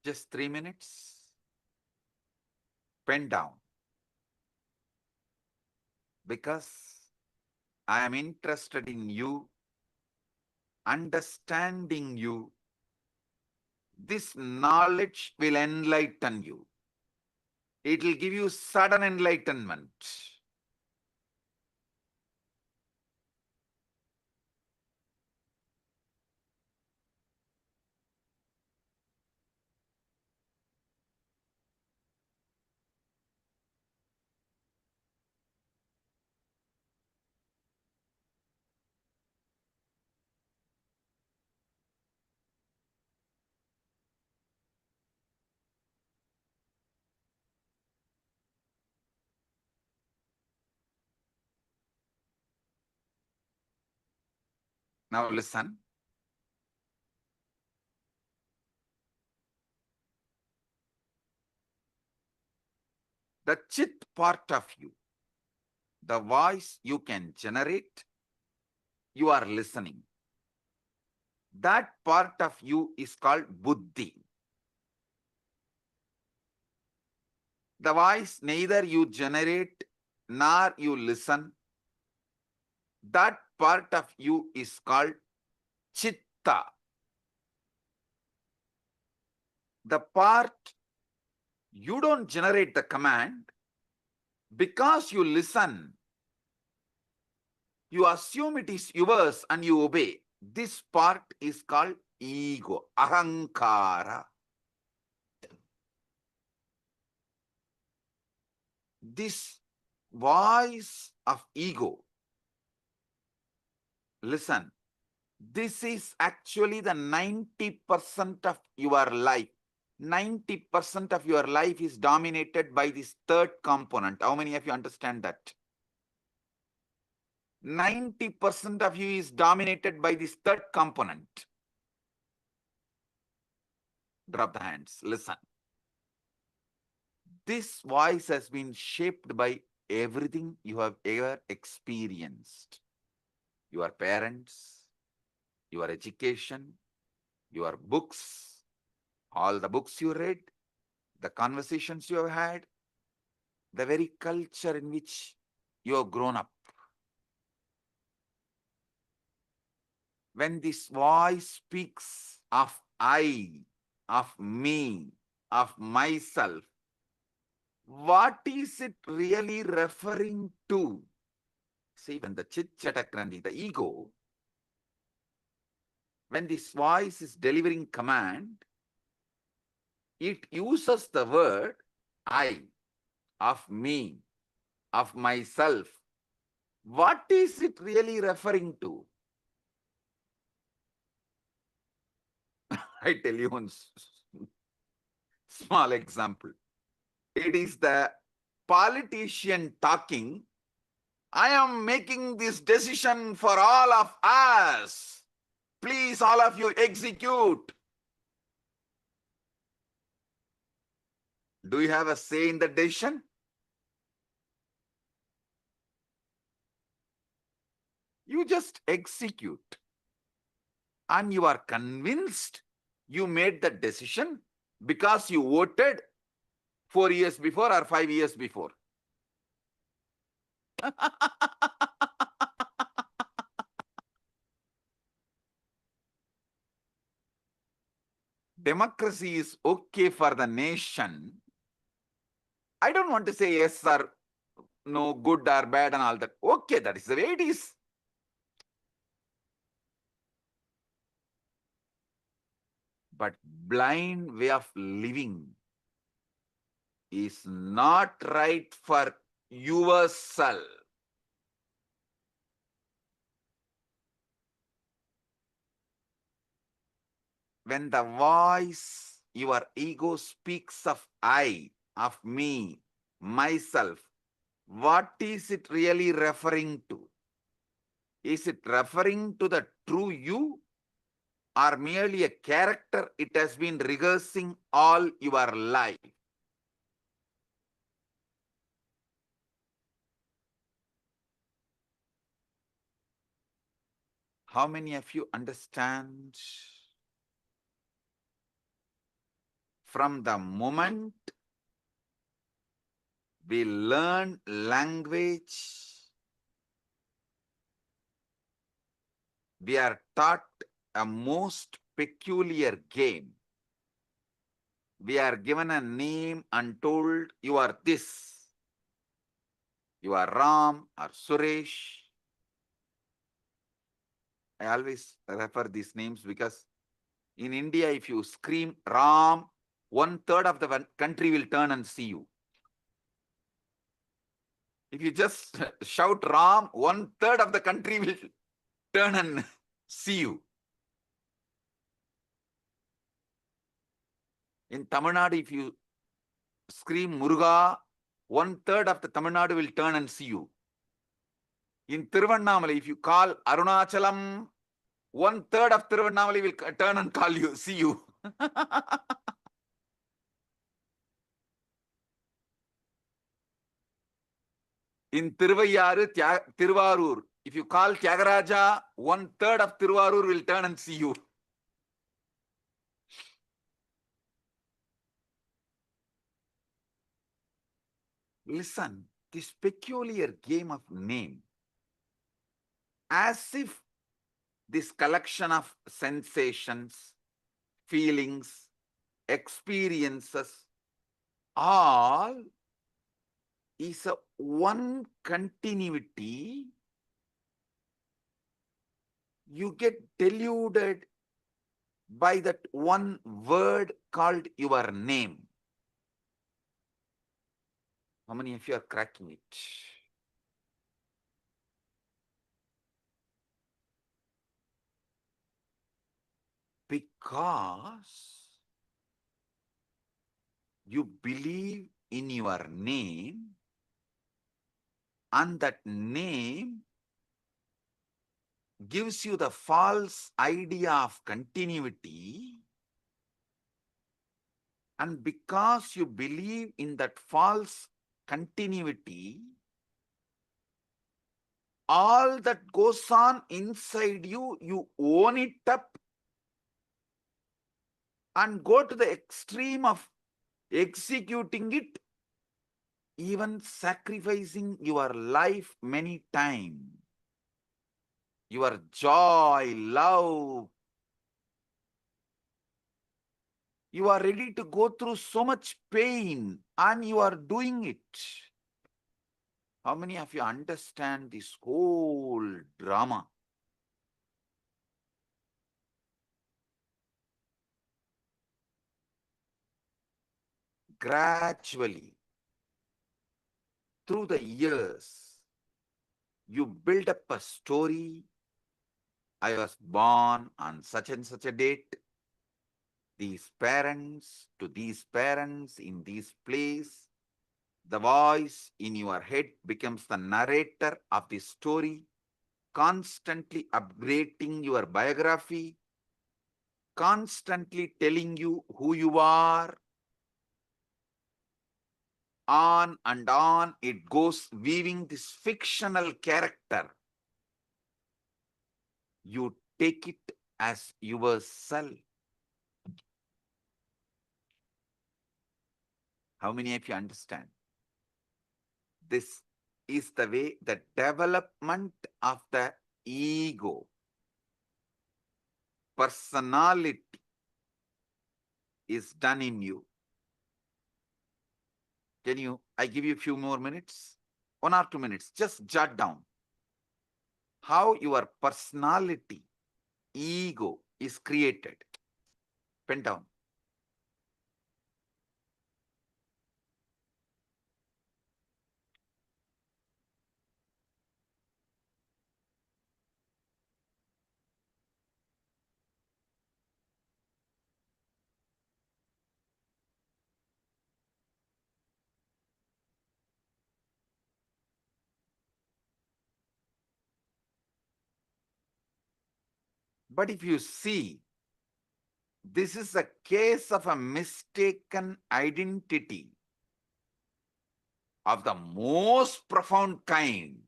F: Just 3 minutes. Pen down. Because I am interested in you, understanding you. This knowledge will enlighten you. It will give you sudden enlightenment. Now listen. The chit part of you, the voice you can generate, you are listening. That part of you is called buddhi. The voice neither you generate nor you listen. That part of you is called chitta. The part you don't generate the command because you listen. You assume it is yours and you obey. This part is called ego, ahankara. This voice of ego, listen, this is actually the 90% of your life. 90% of your life is dominated by this third component. How many of you understand that? 90% of you is dominated by this third component. Drop the hands. Listen. This voice has been shaped by everything you have ever experienced. Your parents, your education, your books, all the books you read, the conversations you have had, the very culture in which you have grown up. When this voice speaks of I, of me, of myself, what is it really referring to? See, when the chit-chatakrandi, the ego, when this voice is delivering command, it uses the word I, of me, of myself. What is it really referring to? I tell you one small example. It is the politician talking, I am making this decision for all of us. Please, all of you, execute. Do you have a say in the decision? You just execute. And you are convinced you made the decision because you voted 4 years before or 5 years before. Democracy is okay for the nation. I don't want to say yes or no, good or bad and all that. Okay, that is the way it is. But blind way of living is not right for yourself. When the voice, your ego speaks of I, of me, myself, what is it really referring to? Is it referring to the true you or merely a character it has been rehearsing all your life? How many of you understand? From the moment we learn language, we are taught a most peculiar game. We are given a name and told, you are this. You are Ram or Suresh. I always refer these names because in India, if you scream Ram, 1/3 of the country will turn and see you. If you just shout Ram, 1/3 of the country will turn and see you. In Tamil Nadu, if you scream Muruga, 1/3 of the Tamil Nadu will turn and see you. In Tiruvannamalai, if you call Arunachalam, 1/3 of Tiruvannamalai will turn and call you, see you. In Tiruvarur, if you call Tyagaraja, 1/3 of Tiruvarur will turn and see you. Listen, this peculiar game of name, as if this collection of sensations, feelings, experiences, all is a one continuity you get deluded by that one word called your name. How many of you are cracking it? Because you believe in your name, and that name gives you the false idea of continuity, and because you believe in that false continuity, all that goes on inside you, you own it up and go to the extreme of executing it, even sacrificing your life many times. Your joy, love, you are ready to go through so much pain and you are doing it. How many of you understand this whole drama? Gradually, through the years, you build up a story. I was born on such and such a date. These parents to these parents in this place. The voice in your head becomes the narrator of the story, constantly upgrading your biography, constantly telling you who you are. On and on it goes, weaving this fictional character. You take it as yourself. How many of you understand? This is the way the development of the ego, personality is done in you. I give you a few more minutes, 1 or 2 minutes, just jot down how your personality, ego is created. Pen down. But if you see, this is a case of a mistaken identity of the most profound kind.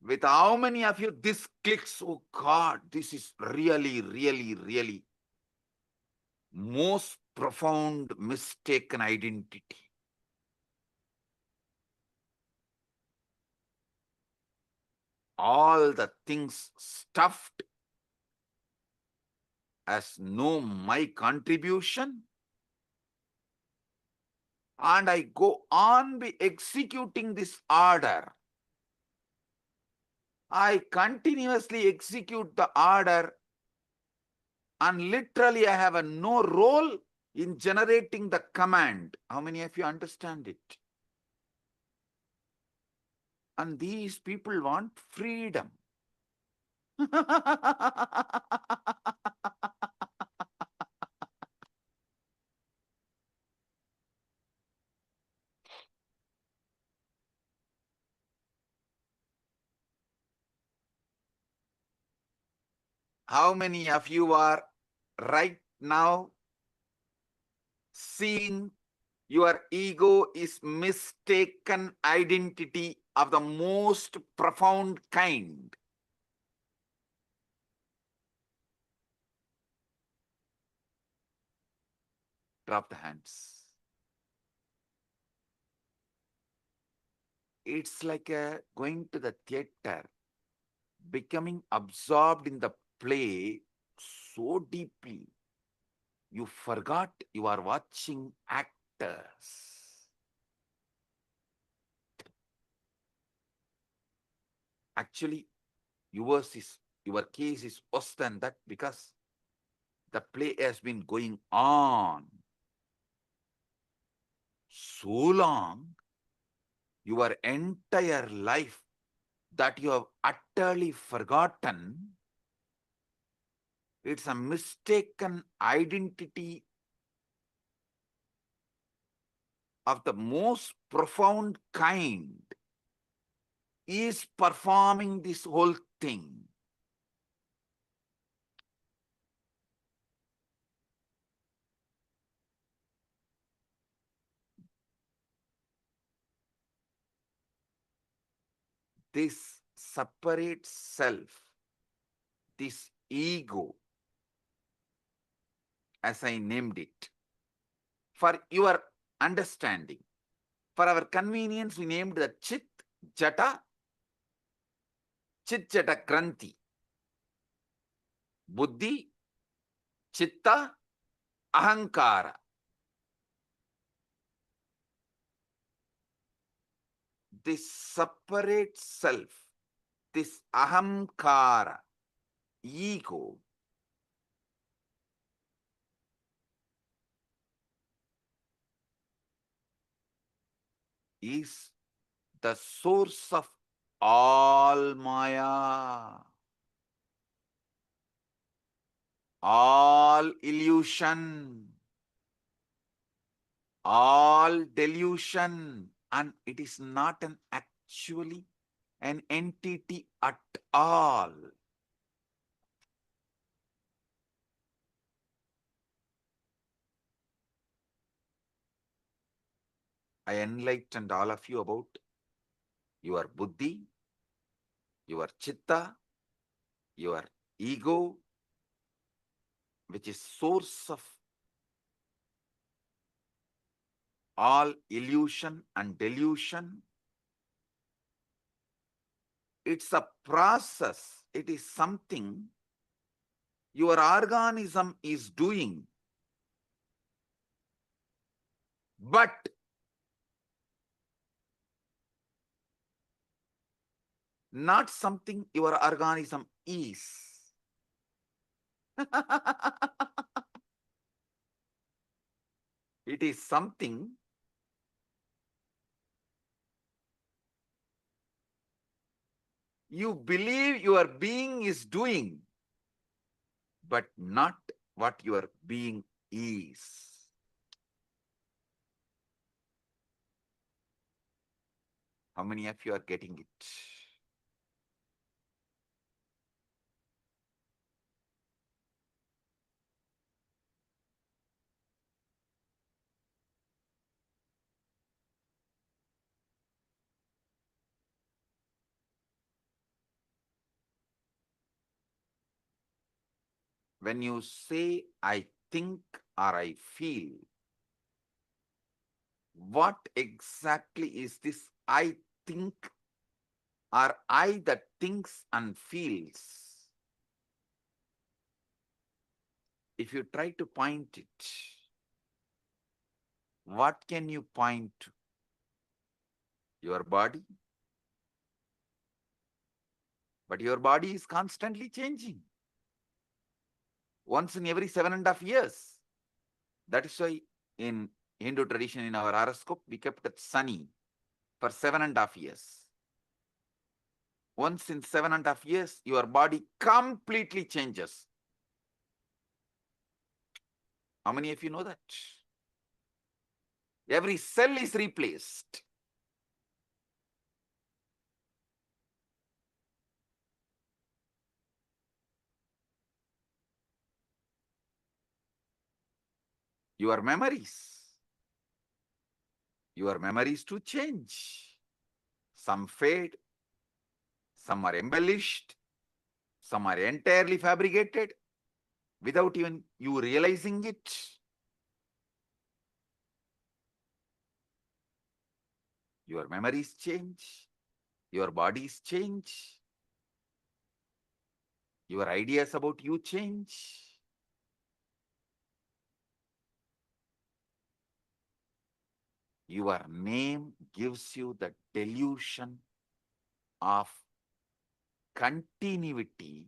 F: With how many of you this clicks? Oh God, this is really, really, really most profound mistaken identity. All the things stuffed as no my contribution, and I go on be executing this order. I continuously execute the order, and literally I have no role in generating the command. How many of you understand it? And these people want freedom. How many of you are right now seeing your ego is mistaken identity of the most profound kind? Drop the hands. It's like going to the theater, becoming absorbed in the play so deeply, you forgot you are watching actors. Actually, your case is worse than that because the play has been going on so long, your entire life, that you have utterly forgotten. It's a mistaken identity of the most profound kind is performing this whole thing. This separate self, this ego, as I named it, for your understanding, for our convenience, we named the Chit Jata Granthi. Buddhi, Chitta, Ahankara. This separate self, this Ahamkara, ego, is the source of all Maya, all illusion, all delusion, and it is not actually an entity at all. I enlightened all of you about your buddhi, your chitta, your ego, which is source of all illusion and delusion. It's a process. It is something your organism is doing. But not something your organism is. It is something you believe your being is doing, but not what your being is. How many of you are getting it? When you say, I think or I feel, what exactly is this I think or I that thinks and feels? If you try to point it, what can you point to? Your body? But your body is constantly changing. Once in every 7.5 years. That is why in Hindu tradition, in our horoscope, we kept it sunny for 7.5 years. Once in 7.5 years, your body completely changes. How many of you know that? Every cell is replaced. Your memories to change. Some fade, some are embellished, some are entirely fabricated without even you realizing it. Your memories change, your bodies change, your ideas about you change. Your name gives you the delusion of continuity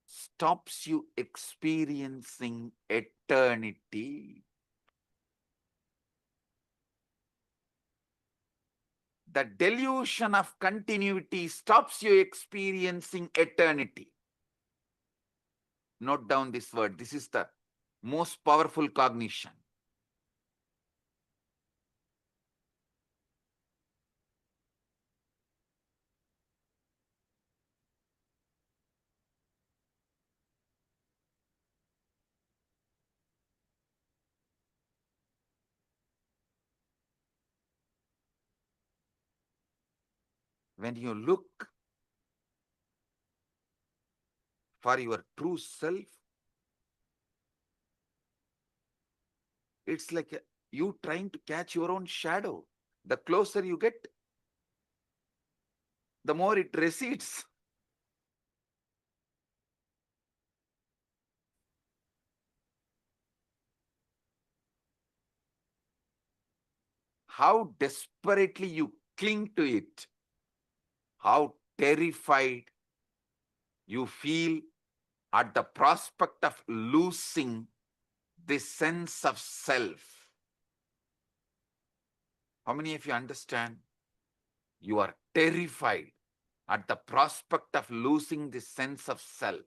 F: stops you experiencing eternity. The delusion of continuity stops you experiencing eternity. Note down this word. This is the most powerful cognition. When you look for your true self, it's like you trying to catch your own shadow. The closer you get, the more it recedes. How desperately you cling to it, how terrified you feel at the prospect of losing this sense of self. How many of you understand? You are terrified at the prospect of losing this sense of self.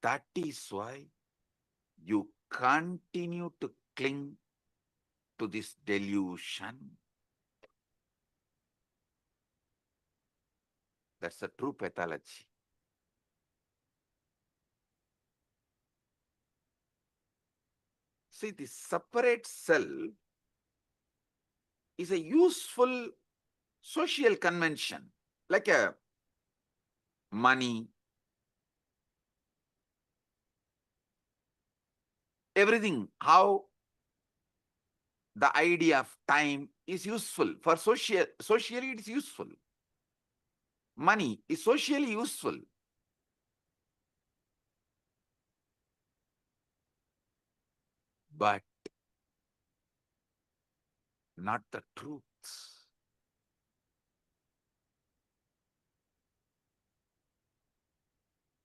F: That is why you continue to cling to this delusion. That's the true pathology. See, the separate self is a useful social convention, like a money, everything, how the idea of time is useful. For socially it is useful. Money is socially useful. But not the truth.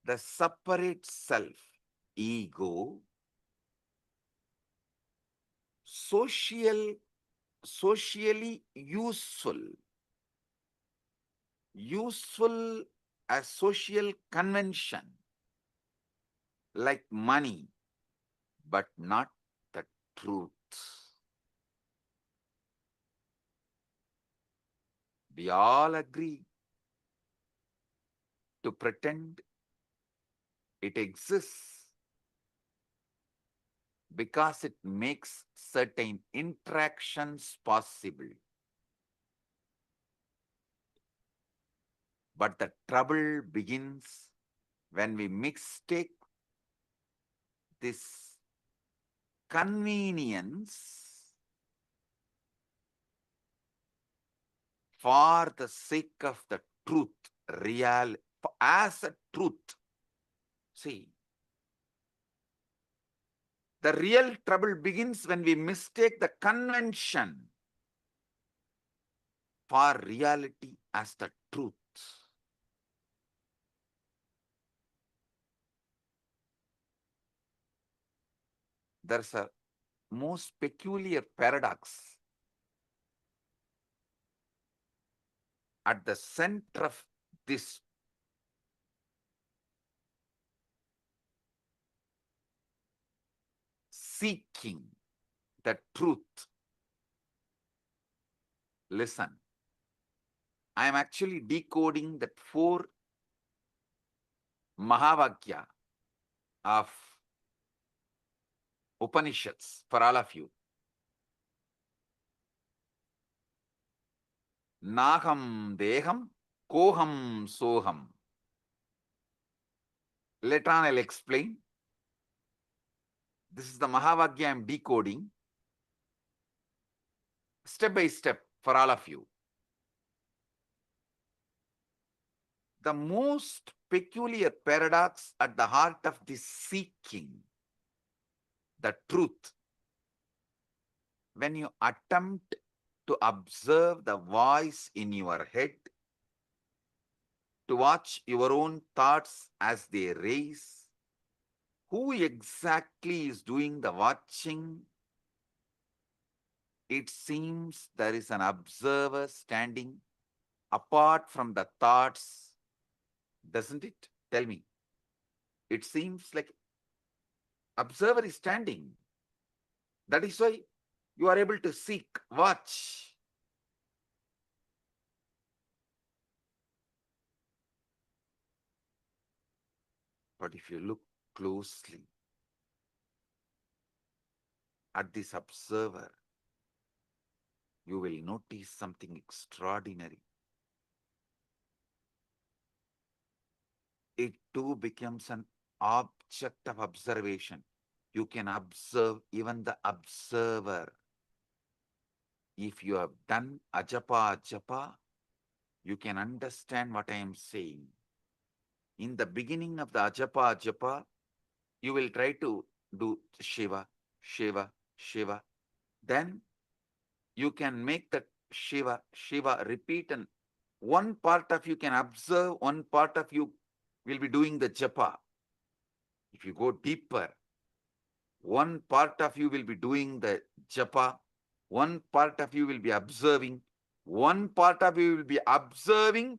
F: The separate self, ego, socially useful as social convention, like money, but not the truth. We all agree to pretend it exists because it makes certain interactions possible. But the trouble begins when we mistake this convenience for the sake of the truth, real, as a truth. See, the real trouble begins when we mistake the convention for reality as the truth. There's a most peculiar paradox at the center of this seeking the truth. Listen, I am actually decoding that 4 Mahavakya of Upanishads for all of you. Naham deham, koham soham. Later on I'll explain. This is the Mahavakya I am decoding step by step for all of you. The most peculiar paradox at the heart of this seeking the truth, when you attempt to observe the voice in your head, to watch your own thoughts as they raise. Who exactly is doing the watching? It seems there is an observer standing apart from the thoughts, doesn't it? Tell me. It seems like observer is standing. That is why you are able to seek, watch. But if you look closely at this observer, you will notice something extraordinary. It too becomes an object of observation. You can observe even the observer. If you have done ajapa, you can understand what I am saying. In the beginning of the ajapa, you will try to do Shiva, Shiva, Shiva. Then you can make that Shiva, Shiva repeat, and one part of you can observe, one part of you will be doing the japa. If you go deeper, one part of you will be doing the japa, one part of you will be observing, one part of you will be observing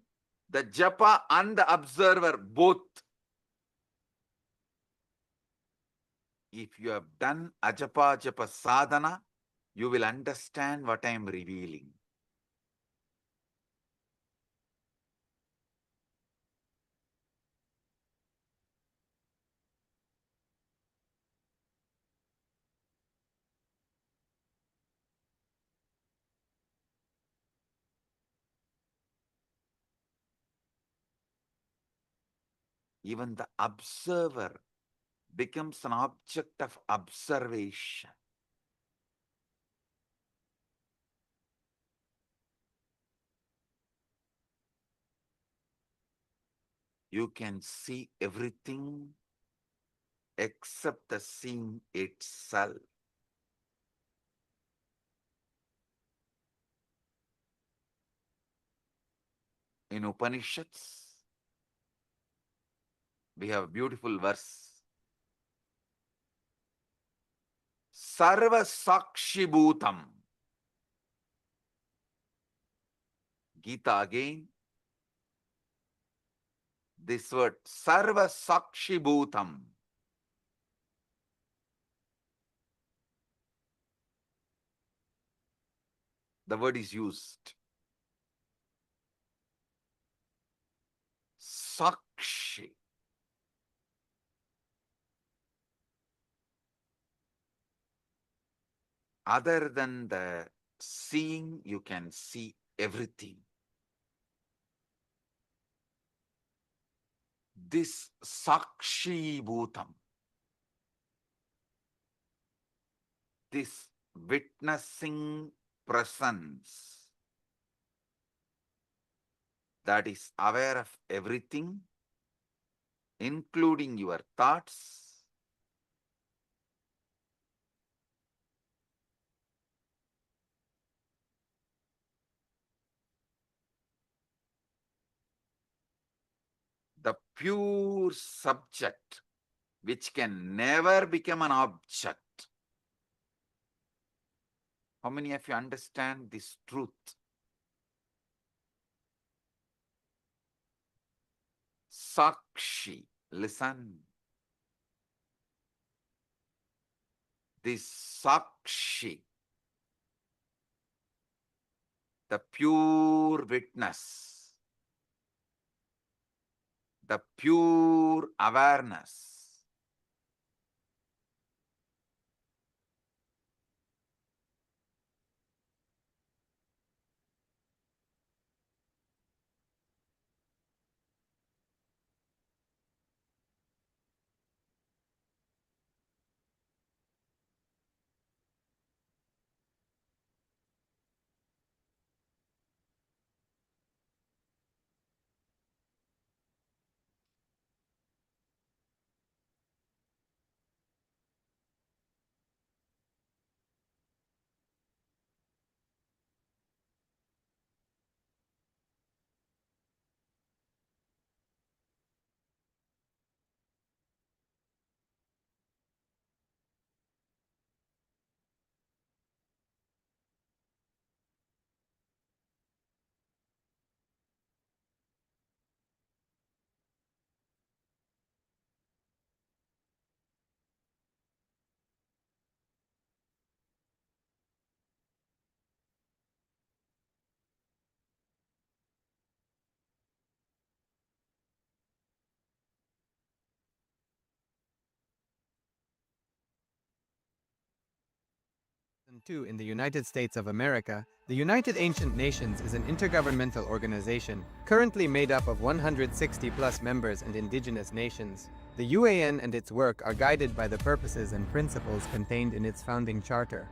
F: the japa and the observer both. If you have done ajapa japa sadhana, you will understand what I am revealing. Even the observer becomes an object of observation. You can see everything except the seeing itself. In Upanishads, we have a beautiful verse. Sarva Sakshi Bhutam. Gita again. This word, Sarva Sakshi Bhutam. The word is used. Sakshi. Other than the seeing, you can see everything. This Sakshi Bhutam, this witnessing presence that is aware of everything, including your thoughts, the pure subject, which can never become an object. How many of you understand this truth? Sakshi, listen. This Sakshi, the pure witness, the pure awareness,
H: II in the United States of America, the United Ancient Nations is an intergovernmental organization currently made up of 160 plus members and indigenous nations. The UAN and its work are guided by the purposes and principles contained in its founding charter.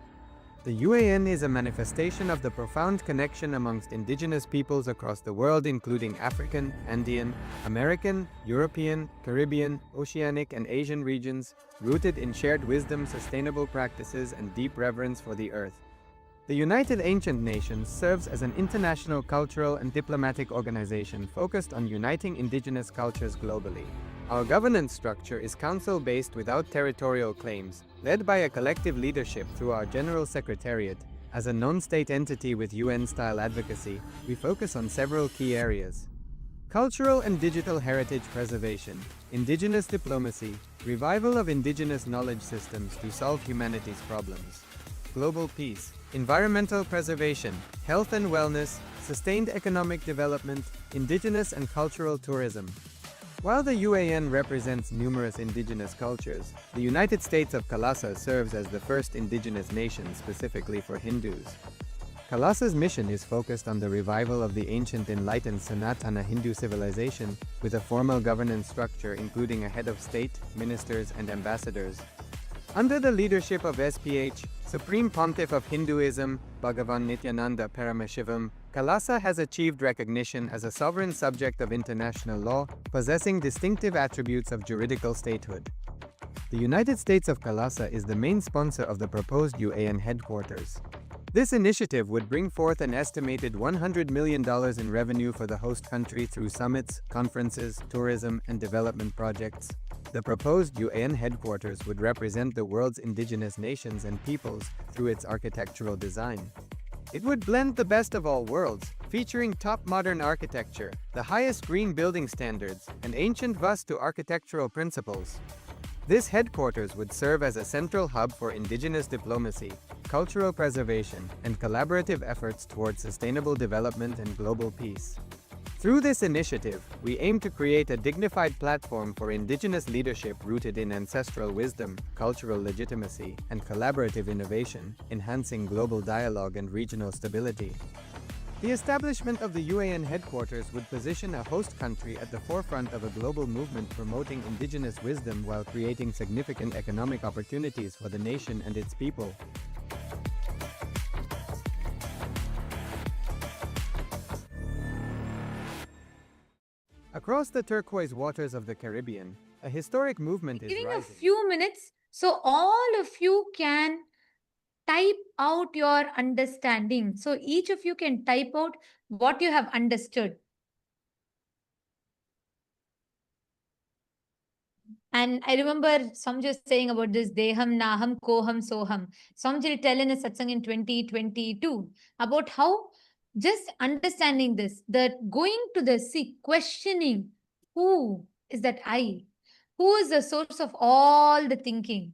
H: The UAN is a manifestation of the profound connection amongst indigenous peoples across the world, including African, Andean, American, European, Caribbean, Oceanic, and Asian regions, rooted in shared wisdom, sustainable practices, and deep reverence for the earth. The United Ancient Nations serves as an international cultural and diplomatic organization focused on uniting indigenous cultures globally. Our governance structure is council-based without territorial claims, led by a collective leadership through our General Secretariat. As a non-state entity with UN-style advocacy, we focus on several key areas: cultural and digital heritage preservation, indigenous diplomacy, revival of indigenous knowledge systems to solve humanity's problems, global peace, environmental preservation, health and wellness, sustained economic development, indigenous and cultural tourism. While the UAN represents numerous indigenous cultures, the United States of Kailasa serves as the first indigenous nation specifically for Hindus. Kailasa's mission is focused on the revival of the ancient enlightened Sanatana Hindu civilization with a formal governance structure including a head of state, ministers, and ambassadors. Under the leadership of SPH, Supreme Pontiff of Hinduism, Bhagavan Nityananda Paramashivam, Kailasa has achieved recognition as a sovereign subject of international law, possessing distinctive attributes of juridical statehood. The United States of Kailasa is the main sponsor of the proposed UAN headquarters. This initiative would bring forth an estimated $100 million in revenue for the host country through summits, conferences, tourism, and development projects. The proposed UAN headquarters would represent the world's indigenous nations and peoples through its architectural design. It would blend the best of all worlds, featuring top modern architecture, the highest green building standards, and ancient Vastu architectural principles. This headquarters would serve as a central hub for indigenous diplomacy, cultural preservation, and collaborative efforts towards sustainable development and global peace. Through this initiative, we aim to create a dignified platform for indigenous leadership rooted in ancestral wisdom, cultural legitimacy, and collaborative innovation, enhancing global dialogue and regional stability. The establishment of the UAN headquarters would position a host country at the forefront of a global movement promoting indigenous wisdom while creating significant economic opportunities for the nation and its people. Across the turquoise waters of the Caribbean, a historic movement is
A: Giving a
H: rising.
A: few minutes so all of you can type out your understanding. So each of you can type out what you have understood. And I remember Samji saying about this Deham, Naham, Koham, Soham. Samji tell in a satsang in 2022 about how just understanding this, that going to the sea, questioning who is that I? Who is the source of all the thinking?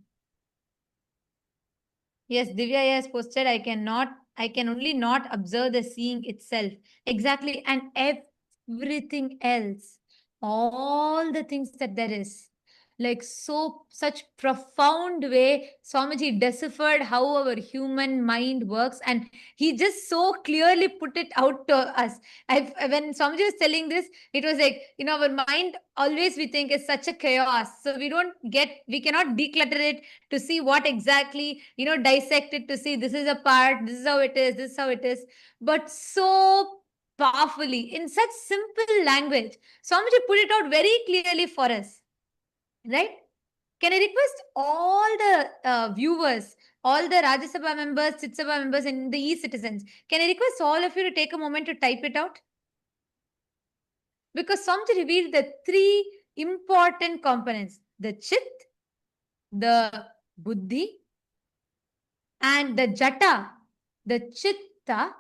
A: Yes, Divya has posted, I can only not observe the seeing itself. Exactly. And everything else, all the things that there is. Like such profound way, Swamiji deciphered how our human mind works, and he just so clearly put it out to us. When Swamiji was telling this, it was like, our mind always we think is such a chaos. So we cannot declutter it to see what exactly, dissect it to see this is a part, this is how it is, this is how it is. But so powerfully, in such simple language, Swamiji put it out very clearly for us. Right? Can I request all the viewers, all the Rajya Sabha members, Chit Sabha members, and the e-citizens, can I request all of you to take a moment to type it out? Because Swamiji revealed the three important components: the Chit, the Buddhi, and the Jata, the Chitta,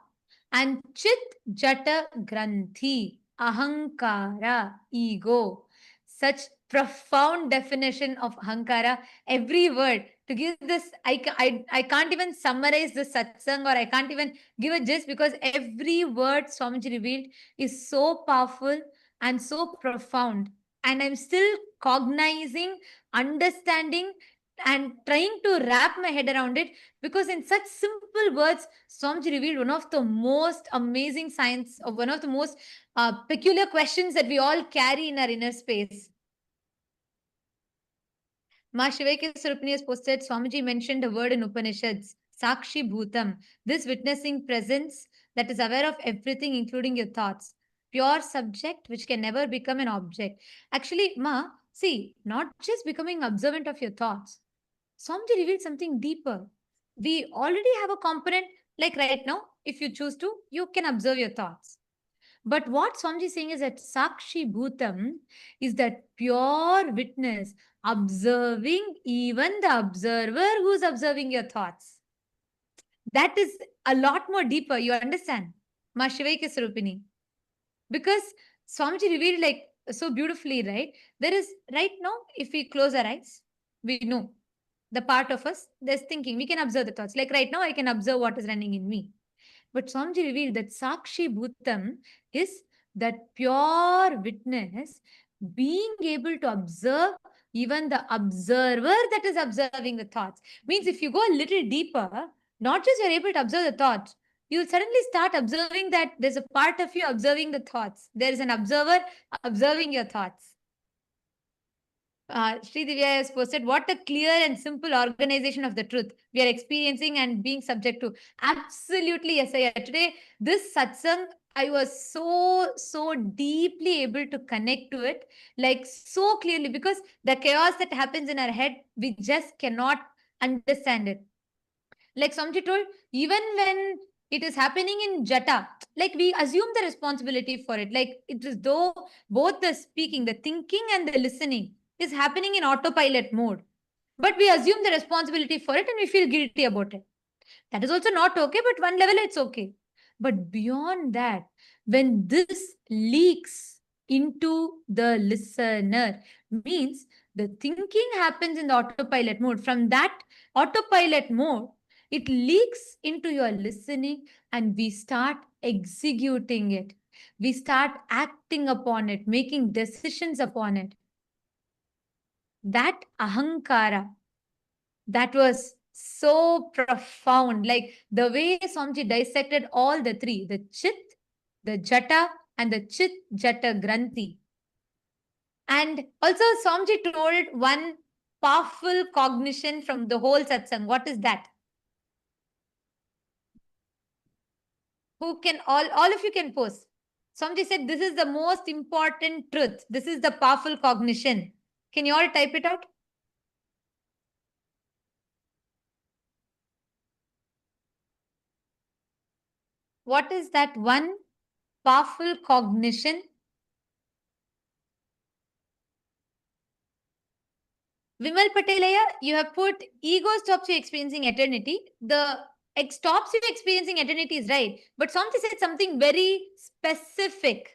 A: and Chit Jata Granthi, Ahankara, ego. Such profound definition of Ahankara, every word. To give this, I can't even summarize the satsang, or I can't even give a gist, because every word Swamiji revealed is so powerful and so profound. And I'm still cognizing, understanding, and trying to wrap my head around it, because in such simple words, Swamiji revealed one of the most amazing science, or one of the most peculiar questions that we all carry in our inner space. Ma Shivaika Sarupani has posted, Swamiji mentioned a word in Upanishads, Sakshi Bhutam, this witnessing presence that is aware of everything, including your thoughts. Pure subject which can never become an object. Actually, Ma, see, not just becoming observant of your thoughts. Swamiji revealed something deeper. We already have a component, like right now, if you choose to, you can observe your thoughts. But what Swamiji is saying is that Sakshi Bhutam is that pure witness, observing even the observer who's observing your thoughts. That is a lot more deeper, you understand? Ma Shivaika Sarupini. Because Swamiji revealed like so beautifully, right? There is, right now, if we close our eyes, we know the part of us that's thinking. We can observe the thoughts. Like right now, I can observe what is running in me. But Swamiji revealed that Sakshi Bhutam is that pure witness being able to observe even the observer that is observing the thoughts. Means if you go a little deeper, not just you're able to observe the thoughts, you'll suddenly start observing that there's a part of you observing the thoughts. There is an observer observing your thoughts. Sri Divya has posted, what a clear and simple organization of the truth we are experiencing and being subject to. Absolutely, yes, I today, this satsang, I was so deeply able to connect to it, like so clearly, because the chaos that happens in our head, we just cannot understand it. Like Swamiji told, even when it is happening in Jata, like we assume the responsibility for it. Like it is though both the speaking, the thinking and the listening is happening in autopilot mode. But we assume the responsibility for it and we feel guilty about it. That is also not okay, but one level it's okay. But beyond that, when this leaks into the listener, means the thinking happens in the autopilot mode. From that autopilot mode, it leaks into your listening and we start executing it. We start acting upon it, making decisions upon it. That ahankara, that was so profound. Like the way Swamiji dissected all the three, the Chit, the Jata, and the Chit Jata Granthi. And also Swamiji told one powerful cognition from the whole satsang. What is that? Who can, all of you can post. Swamiji said, this is the most important truth. This is the powerful cognition. Can you all type it out? What is that one powerful cognition? Vimal Patelaya, you have put ego stops you experiencing eternity. The stops you experiencing eternity is right. But Swamiji said something very specific.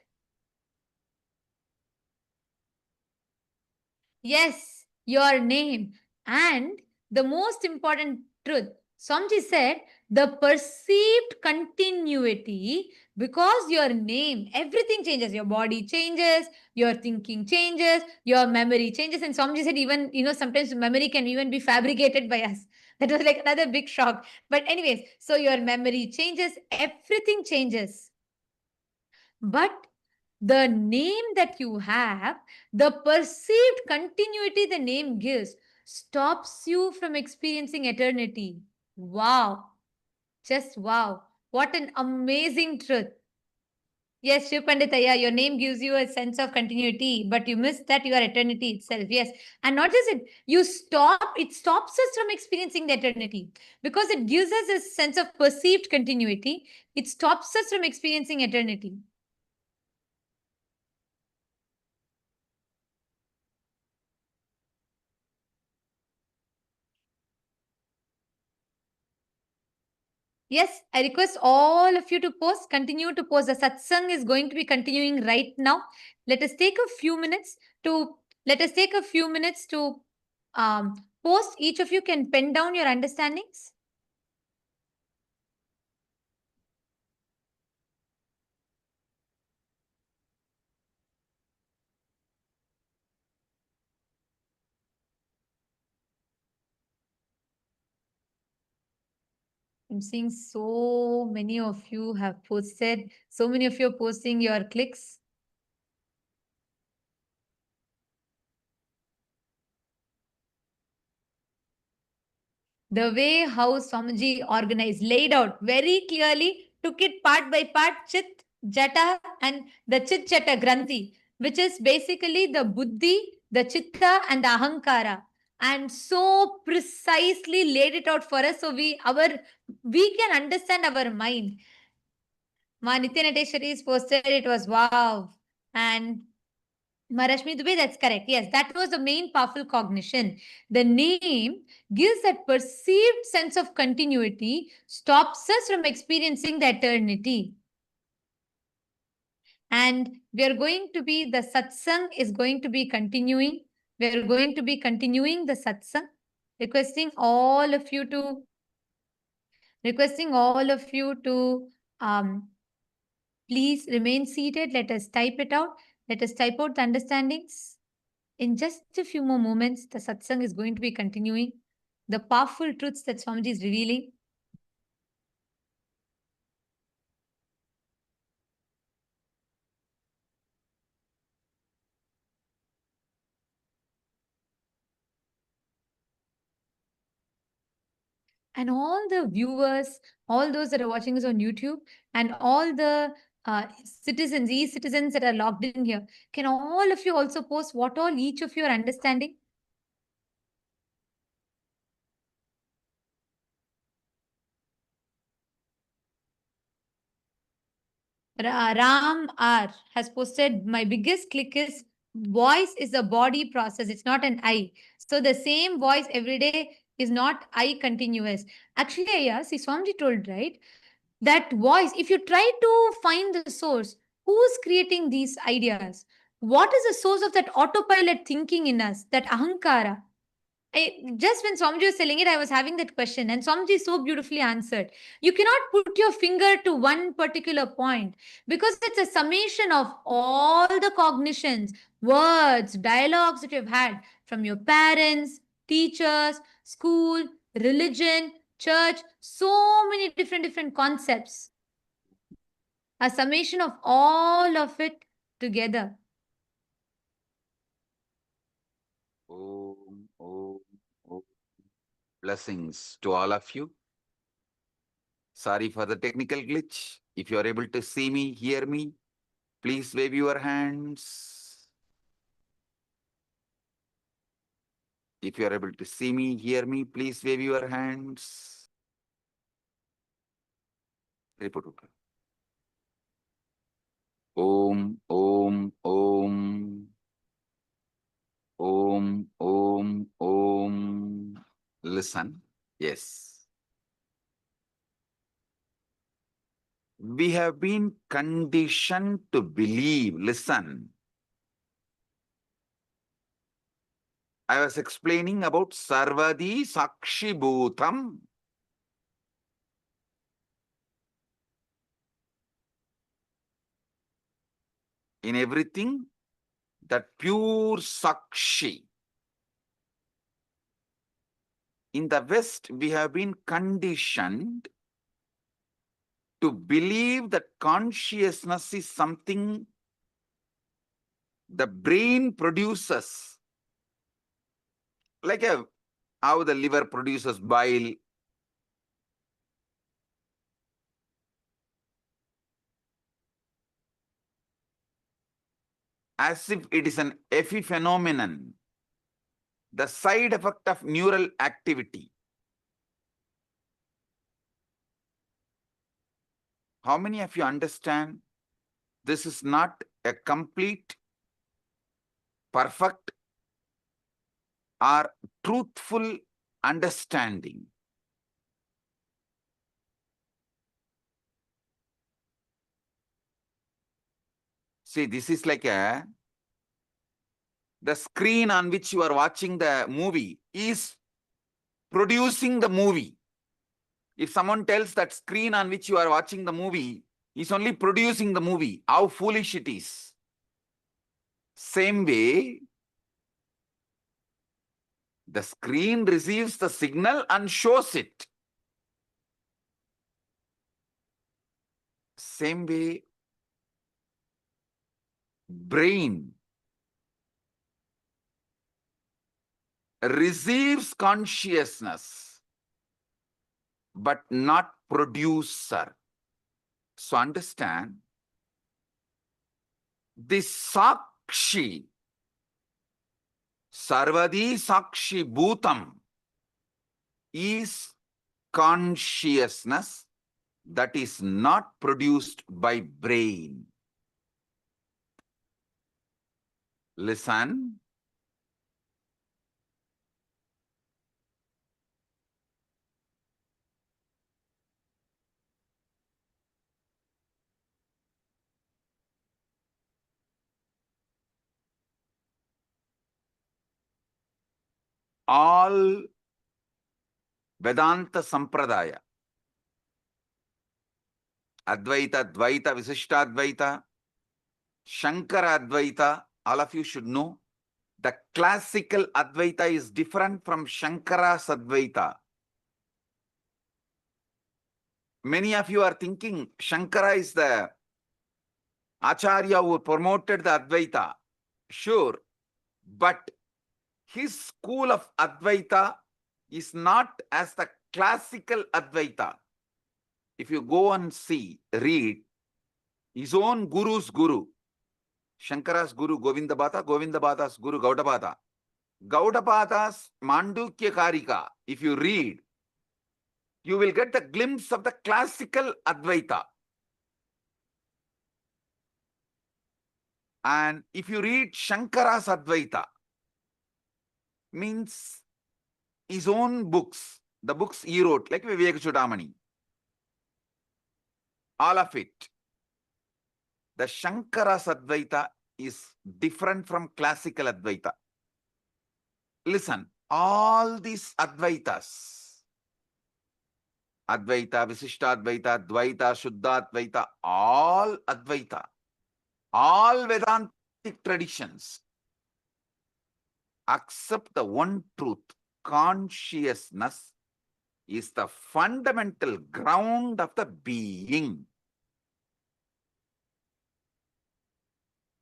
A: Yes, your name. And the most important truth, Swamiji said, the perceived continuity, because your name, everything changes. Your body changes, your thinking changes, your memory changes. And Swamiji said even, sometimes memory can even be fabricated by us. That was like another big shock. But anyways, so your memory changes, everything changes. But the name that you have, the perceived continuity the name gives, stops you from experiencing eternity. Wow. Just wow. What an amazing truth. Yes, Shiv Panditaya, your name gives you a sense of continuity, but you miss that you are eternity itself. Yes. And not just it, it stops us from experiencing the eternity because it gives us a sense of perceived continuity. It stops us from experiencing eternity. Yes, I request all of you to post, continue to post. The satsang is going to be continuing right now. Let us take a few minutes to post. Each of you can pen down your understandings. I'm seeing so many of you have posted. So many of you are posting your clicks. The way how Swamiji organized, laid out very clearly, took it part by part, Chit, Jata, and the Chit Jata Granthi, which is basically the Buddhi, the Chitta, and the Ahankara. And so precisely laid it out for us so we can understand our mind. Ma Nityanateshwari is posted, it was wow. And Marashmi Dubey, that's correct. Yes, that was the main powerful cognition. The name gives that perceived sense of continuity, stops us from experiencing the eternity. And we are going to be, the satsang is going to be continuing. We are going to be continuing the satsang, requesting all of you to please remain seated. Let us type it out. Let us type out the understandings. In just a few more moments, the satsang is going to be continuing. The powerful truths that Swamiji is revealing. And all the viewers, all those that are watching us on YouTube, and all the citizens, e-citizens that are logged in here, can all of you also post what all each of you are understanding? Ram R has posted, my biggest click is voice is a body process. It's not an I. So the same voice every day is not I continuous. Actually, yeah, see, Swamiji told, right? That voice, if you try to find the source, who's creating these ideas? What is the source of that autopilot thinking in us, that ahankara? Just when Swamiji was telling it, I was having that question, and Swamiji so beautifully answered. You cannot put your finger to one particular point because it's a summation of all the cognitions, words, dialogues that you've had from your parents, teachers, school, religion, church, so many different concepts. A summation of all of it together.
F: Om, om, om. Blessings to all of you. Sorry for the technical glitch. If you are able to see me, hear me, please wave your hands. If you are able to see me, hear me, please wave your hands. Report. Om, om, om. Om, om, om. Listen. Yes. We have been conditioned to believe. Listen. I was explaining about Sarvadi Sakshi Bhutam. In everything, that pure Sakshi. In the West, we have been conditioned to believe that consciousness is something the brain produces. Like how the liver produces bile. As if it is an epiphenomenon, the side effect of neural activity. How many of you understand this is not a complete, perfect, or truthful understanding? See, this is like the screen on which you are watching the movie is producing the movie. If someone tells that screen on which you are watching the movie is only producing the movie, how foolish it is. Same way, the screen receives the signal and shows it. Same way, brain receives consciousness, but not producer. So understand, this Sakshi, Sarvadi Sakshi Bhutam, is consciousness that is not produced by brain. Listen. All Vedanta Sampradaya, Advaita, Dvaita, Visishtadvaita, Shankara Advaita, all of you should know, the classical Advaita is different from Shankara's Advaita. Many of you are thinking Shankara is the Acharya who promoted the Advaita. Sure, but his school of Advaita is not as the classical Advaita. If you go and see, read, his own guru's guru, Shankara's guru Govindabhata, Govindabhata's guru Gaudabhata. Gaudabhata's Mandukya Karika, if you read, you will get the glimpse of the classical Advaita. And if you read Shankara's Advaita, means his own books, the books he wrote, like Vivek Chudamani, all of it. The Shankara's Advaita is different from classical Advaita. Listen, all these Advaitas, Advaita, Visishtadvaita, Dvaita, Shuddhadvaita, all Advaita, all Vedantic traditions accept the one truth. Consciousness is the fundamental ground of the being.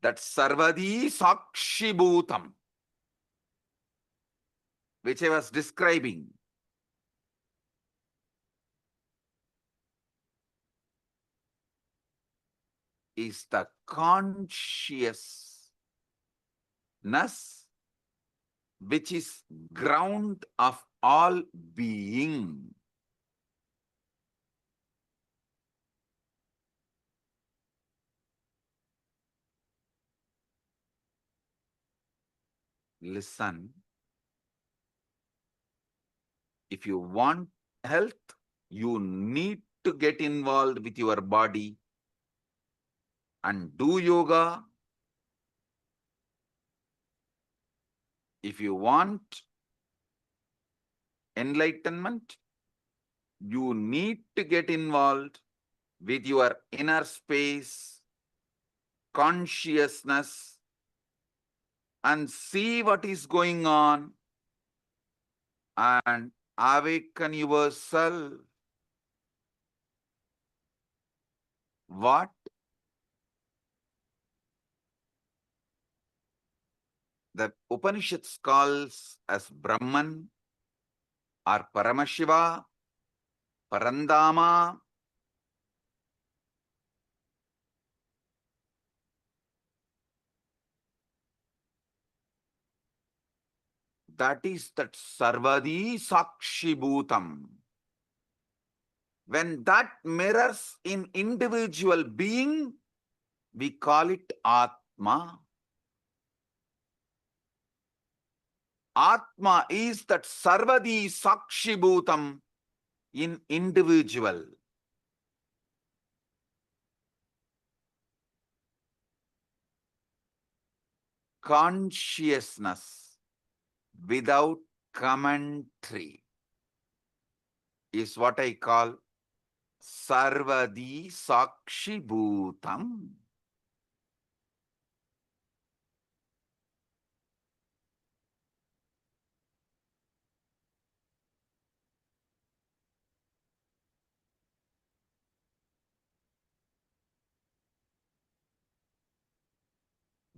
F: That Sarvadi Sakshi Bhutam, which I was describing, is the consciousness which is ground of all being. Listen, if you want health, you need to get involved with your body and do yoga. If you want enlightenment, you need to get involved with your inner space, consciousness, and see what is going on and awaken yourself. What? The Upanishads calls as Brahman or Paramashiva, Parandama, that is that Sarvadi Sakshi Bhutam. When that mirrors in individual being, we call it Atma. Atma is that Sarvadi Sakshi Bhutam in individual. Consciousness without commentary is what I call Sarvadi Sakshi Bhutam.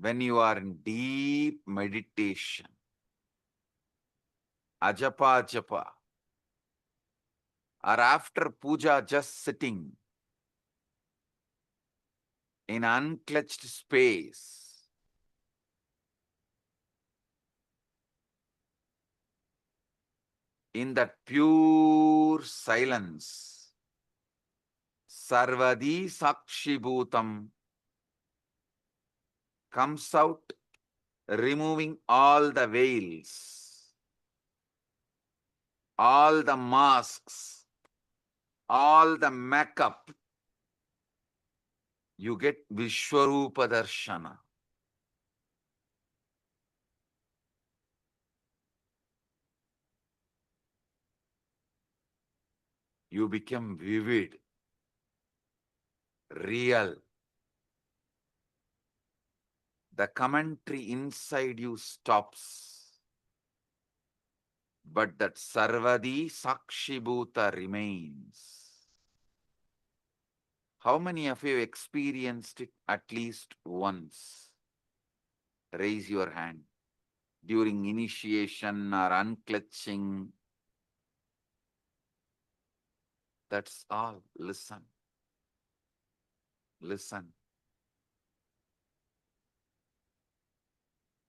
F: when you are in deep meditation, ajapa japa, or after puja just sitting in unclutched space, in that pure silence, sarvadi sakshibhutam comes out, removing all the veils, all the masks, all the makeup. You get Vishwarupa Darshana. You become vivid, real. The commentary inside you stops, but that Sarvadi Sakshibhuta remains. How many of you experienced it at least once? Raise your hand. During initiation or unclutching. That's all. Listen. Listen.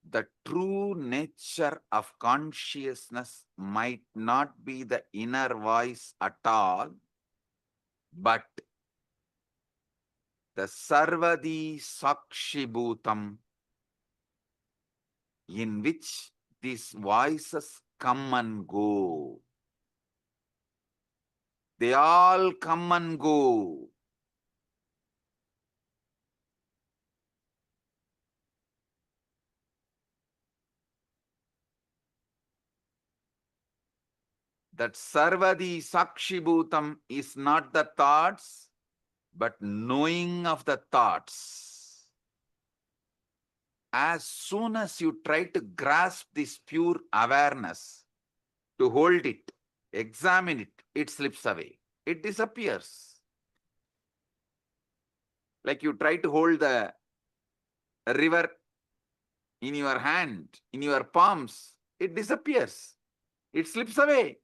F: The true nature of consciousness might not be the inner voice at all, but the Sarvadi Sakshibhutam, in which these voices come and go. They all come and go. That Sarvadi Sakshibhutam is not the thoughts, but knowing of the thoughts. As soon as you try to grasp this pure awareness, to hold it, examine it, it slips away. It disappears. Like you try to hold the river in your hand, in your palms, it disappears. It slips away.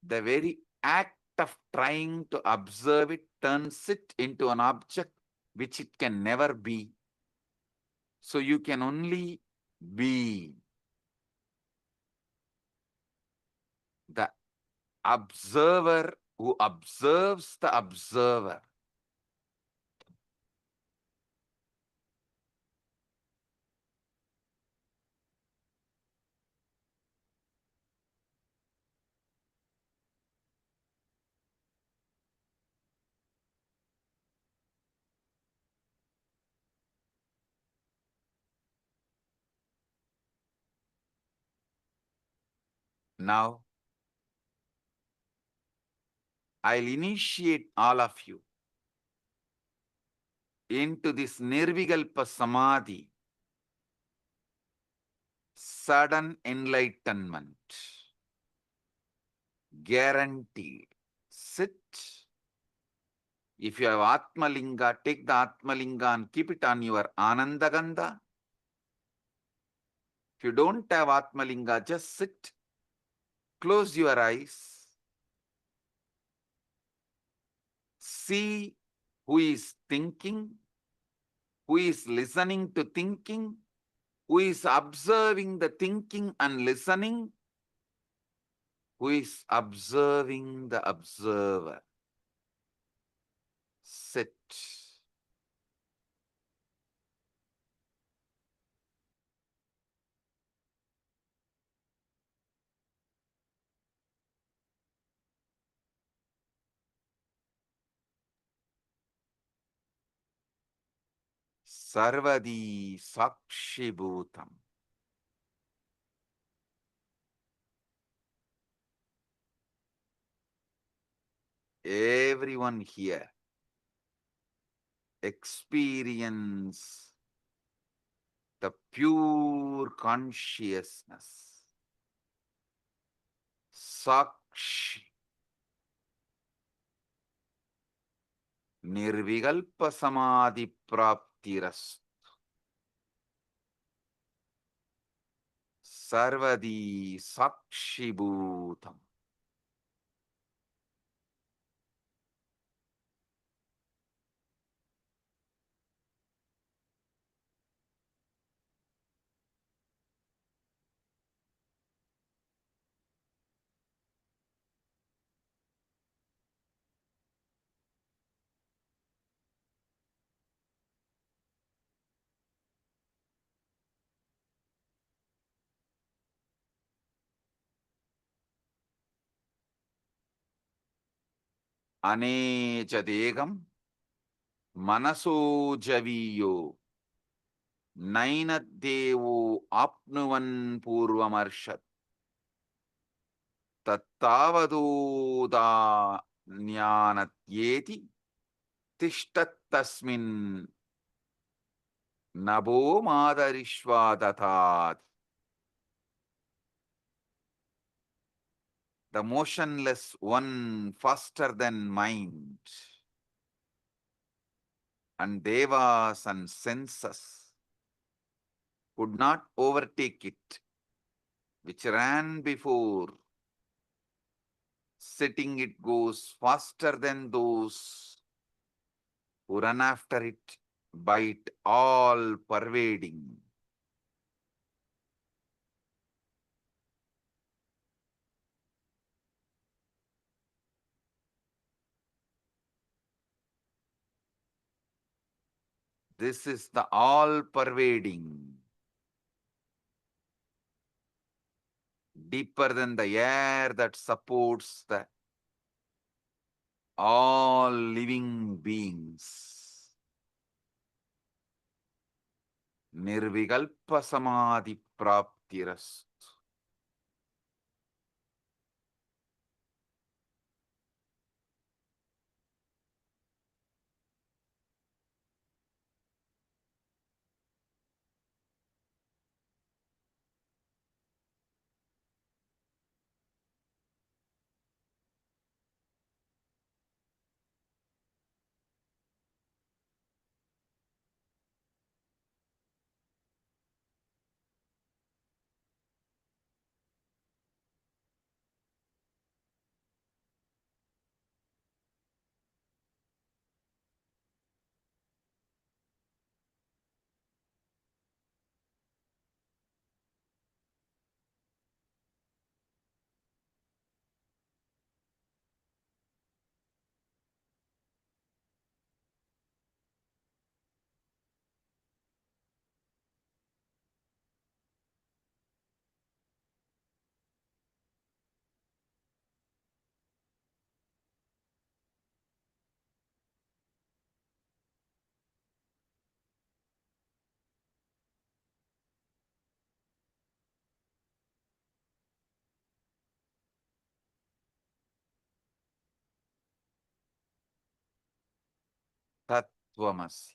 F: The very act of trying to observe it turns it into an object which it can never be. So you can only be. The observer who observes the observer. Now, I'll initiate all of you into this Nirvikalpa Samadhi, sudden enlightenment, guaranteed. Sit. If you have Atmalinga, take the Atmalinga and keep it on your Anandagandha. If you don't have Atmalinga, just sit. Close your eyes. See who is thinking, who is listening to thinking, who is observing the thinking and listening, who is observing the observer. Sit. Sarvadi Sakshibhutam. Everyone here experience the pure consciousness. Sakshi. Nirvikalpa samadhi praptiras. Sarvadi sakshibhutam. Anecha degam manaso javiyo nainaddevo apnuvan purvamarshat tattavadoda jnanatyeti tishtattasmin nabo madarishvadatat. The motionless one faster than mind, and devas and senses could not overtake it, which ran before. Setting it goes faster than those who run after it, by it all pervading. This is the all pervading, deeper than the air that supports the all living beings. Nirvikalpa samadhi praptiras. Tattvamasi.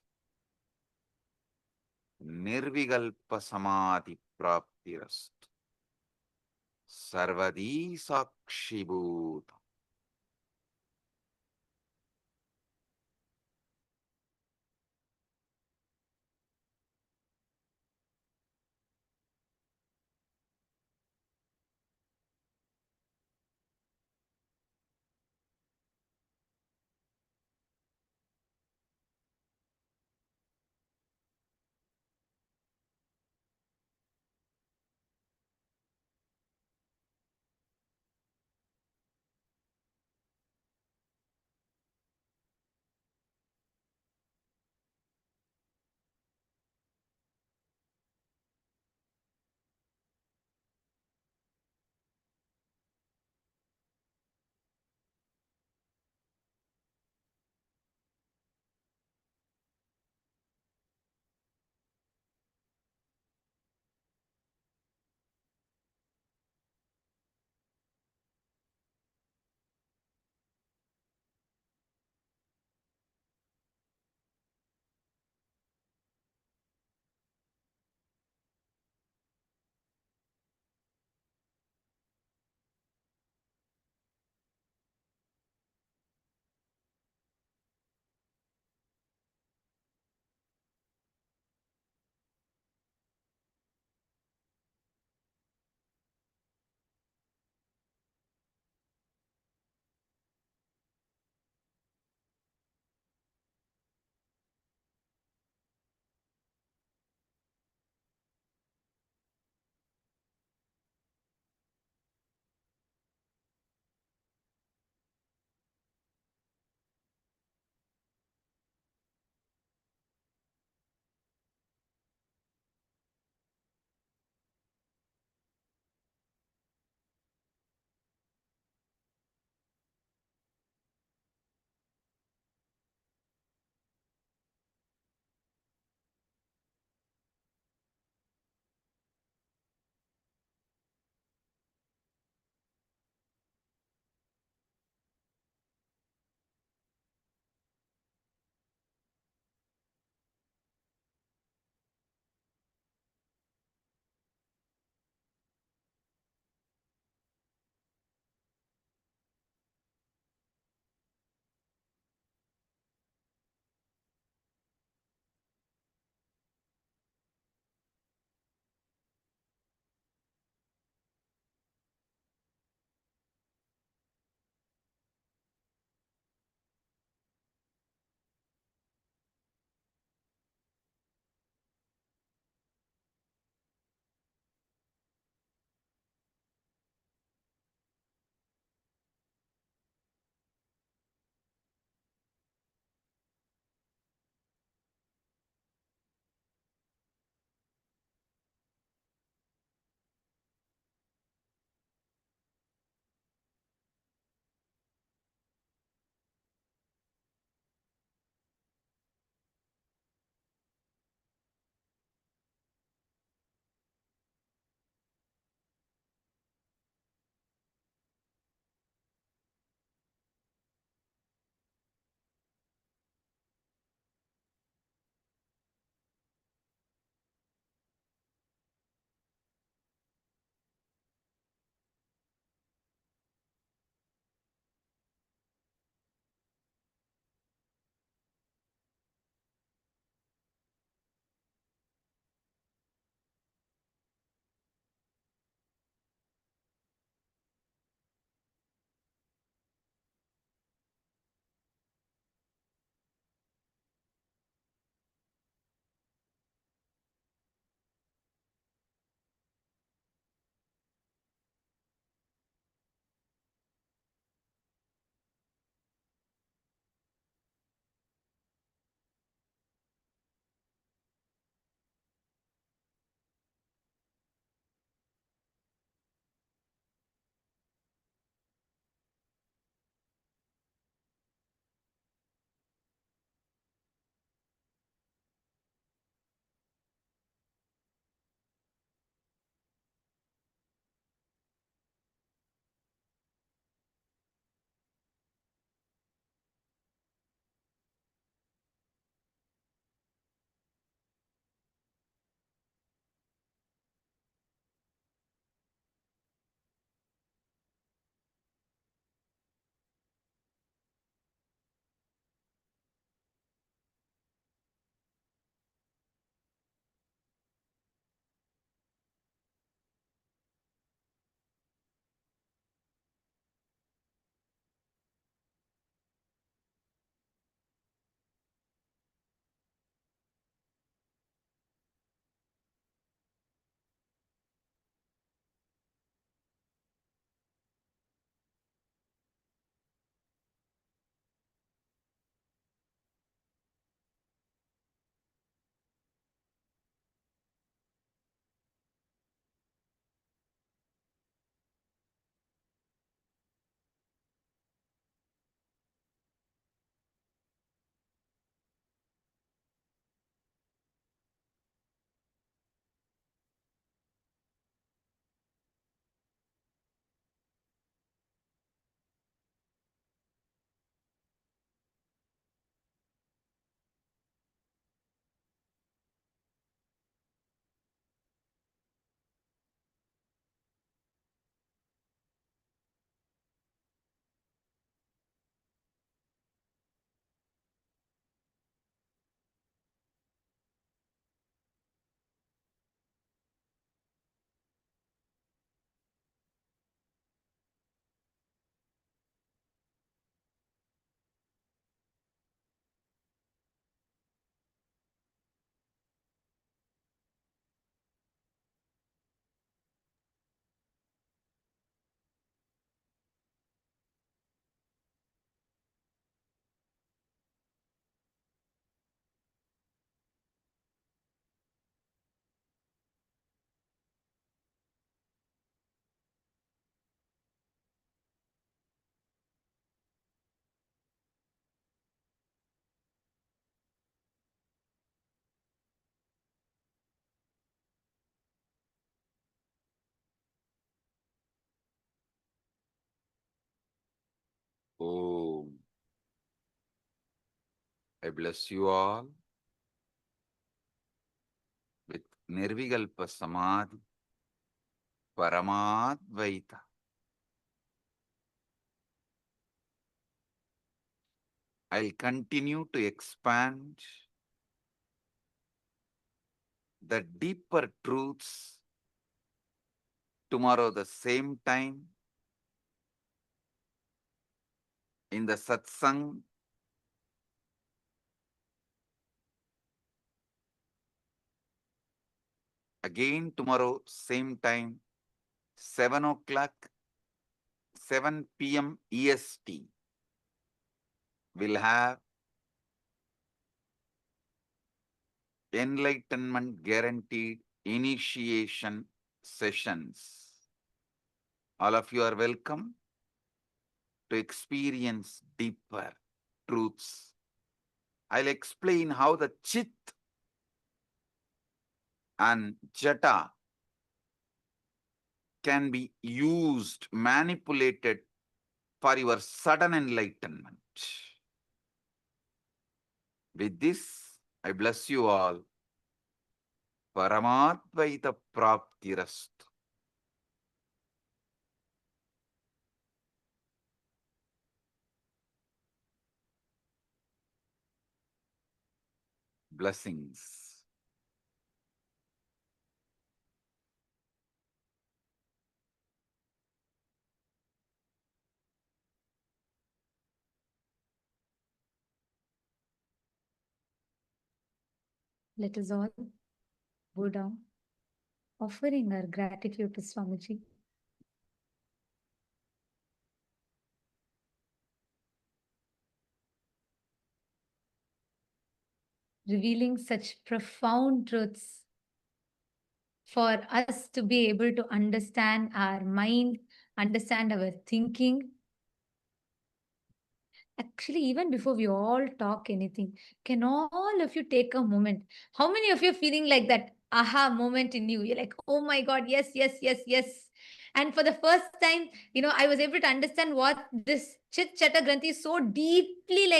F: Nirvikalpa samadhi praptiras. Sarvadi sakshibhutam. Om. I bless you all with Nirvikalpa Samadhi, Paramadvaita. I'll continue to expand the deeper truths tomorrow the same time in the satsang. Again tomorrow same time, 7 o'clock, 7 p.m. EST. We'll have enlightenment guaranteed initiation sessions. All of you are welcome to experience deeper truths. I'll explain how the chit and jata can be used, manipulated for your sudden enlightenment. With this, I bless you all. Paramadvaita praptirastu. Blessings.
A: Let us all bow down, offering our gratitude to Swamiji. Revealing such profound truths for us to be able to understand our mind, understand our thinking. Actually, even before we all talk anything, can all of you take a moment? How many of you are feeling like that aha moment in you? You're like, oh my God, yes, yes, yes, yes. And for the first time, I was able to understand what this Chit Chata Granthi is so deeply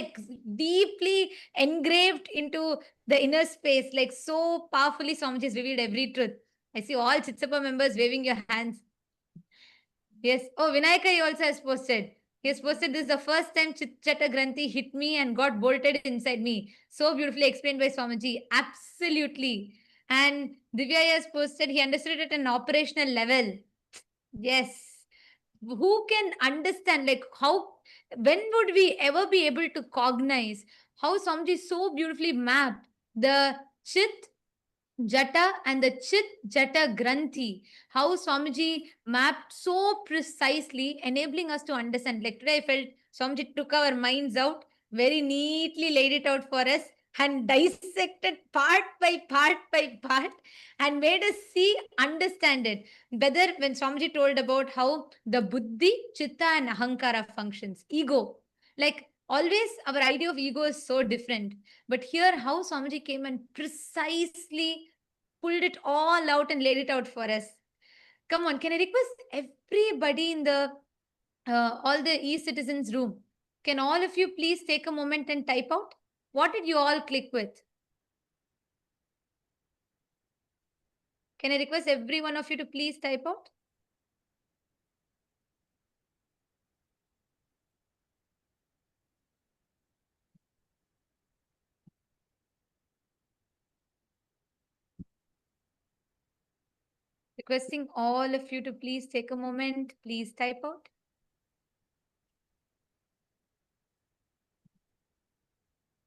A: engraved into the inner space, like so powerfully Swamiji has revealed every truth. I see all Chitsapa members waving your hands. Yes. Oh, Vinayaka he also has posted. He has posted, this is the first time Chit-Chata Granthi hit me and got bolted inside me. So beautifully explained by Swamiji. Absolutely. And Divya has posted, he understood it at an operational level. Yes. Who can understand, like, when would we ever be able to cognize how Swamiji so beautifully mapped the Chit Jata and the Chit Jata Granthi, how Swamiji mapped so precisely, enabling us to understand. Like today, I felt Swamiji took our minds out, very neatly laid it out for us, and dissected part by part, and made us see, understand it. Whether when Swamiji told about how the Buddhi, Chitta, and Ahankara functions, ego, like always, our idea of ego is so different. But here, how Swamiji came and precisely pulled it all out and laid it out for us. Come on, can I request everybody in the all the e-citizens room? Can all of you please take a moment and type out? What did you all click with? Can I request every one of you to please type out? Requesting all of you to please take a moment, please type out.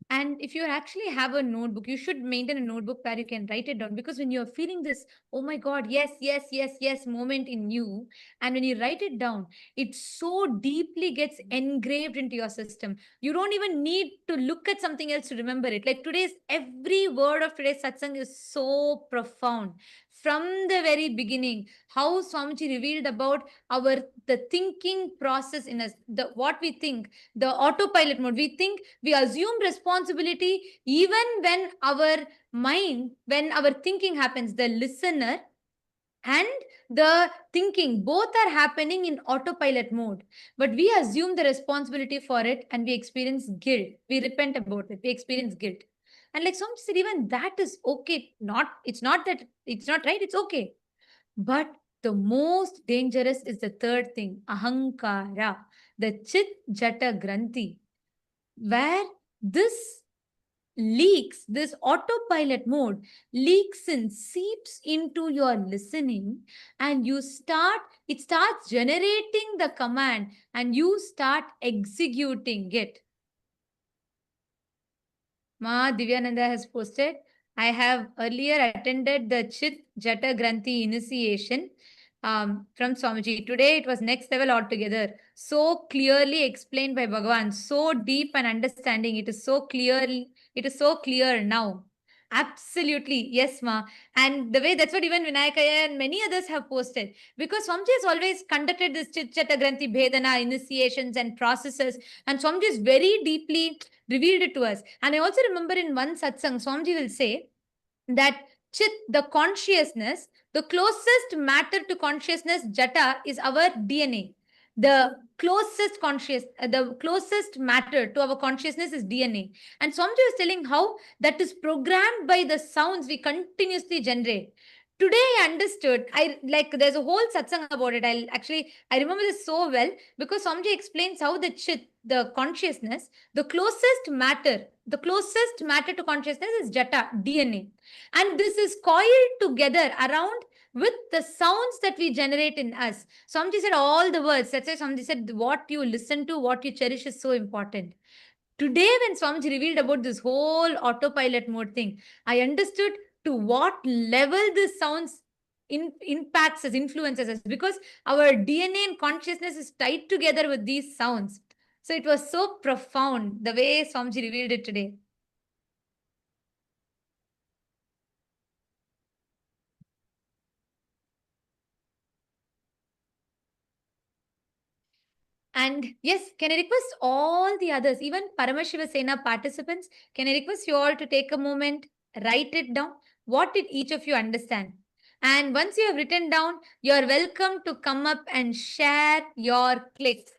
A: And if you actually have a notebook, you should maintain a notebook where you can write it down, because when you're feeling this, oh my God, yes, yes, yes, yes moment in you, and when you write it down, it so deeply gets engraved into your system. You don't even need to look at something else to remember it. Like every word of today's satsang is so profound. From the very beginning, how Swamiji revealed about the thinking process in us, what we think, the autopilot mode. We think, we assume responsibility even when our mind, when our thinking happens. The listener and the thinking, both are happening in autopilot mode. But we assume the responsibility for it and we experience guilt. We repent about it. We experience guilt. And like some said, even that is okay. It's not that it's not right, it's okay. But the most dangerous is the third thing, ahankara, the chit jata granthi, where this leaks, this autopilot mode leaks and seeps into your listening, and it starts generating the command and you start executing it. Ma Divyananda has posted, I have earlier attended the Chit Jata Granthi initiation from Swamiji. Today it was next level altogether. So clearly explained by Bhagavan. So deep and understanding. It is so clear now. Absolutely. Yes, Ma. And the way that's what even Vinayakaya and many others have posted. Because Swamiji has always conducted this Chit Jata Granthi Bhedana initiations and processes. And Swamiji is very deeply revealed it to us. And I also remember in one satsang, Swamiji will say that Chit, the consciousness, the closest matter to consciousness, Jata, is our DNA. The closest matter to our consciousness is DNA. And Swamiji was telling how that is programmed by the sounds we continuously generate. Today I understood, there's a whole satsang about it. I remember this so well because Swamiji explains how the Chit, the consciousness, the closest matter to consciousness is Jata, DNA. And this is coiled together around with the sounds that we generate in us. Swamiji said all the words. That's why Swamiji said what you listen to, what you cherish is so important. Today, when Swamiji revealed about this whole autopilot mode thing, I understood to what level this sounds impacts us, influences us, because our DNA and consciousness is tied together with these sounds. So it was so profound the way Swamiji revealed it today. And yes, can I request all the others, even Paramashiva Sena participants, can I request you all to take a moment, write it down? What did each of you understand? And once you have written down, you're welcome to come up and share your clicks.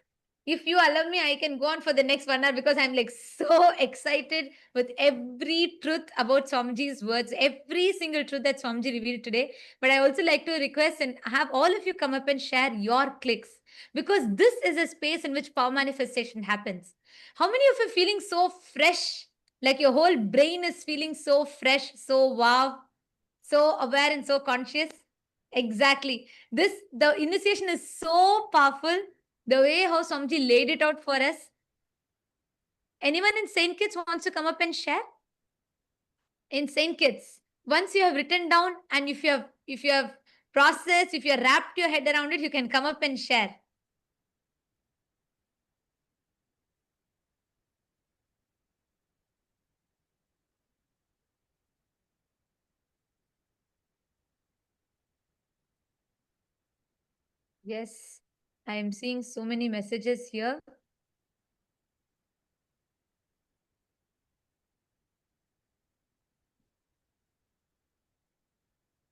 A: If you allow me, I can go on for the next 1 hour because I'm like so excited with every truth about Swamiji's words, every single truth that Swamiji revealed today. But I also like to request and have all of you come up and share your clicks, because this is a space in which power manifestation happens. How many of you are feeling so fresh? Like your whole brain is feeling so fresh, so wow, so aware and so conscious? Exactly. The initiation is so powerful. The way how Swamiji laid it out for us. Anyone in Saint Kitts wants to come up and share? In Saint Kitts, once you have written down and if you have processed, if you have wrapped your head around it, you can come up and share. Yes, I am seeing so many messages here.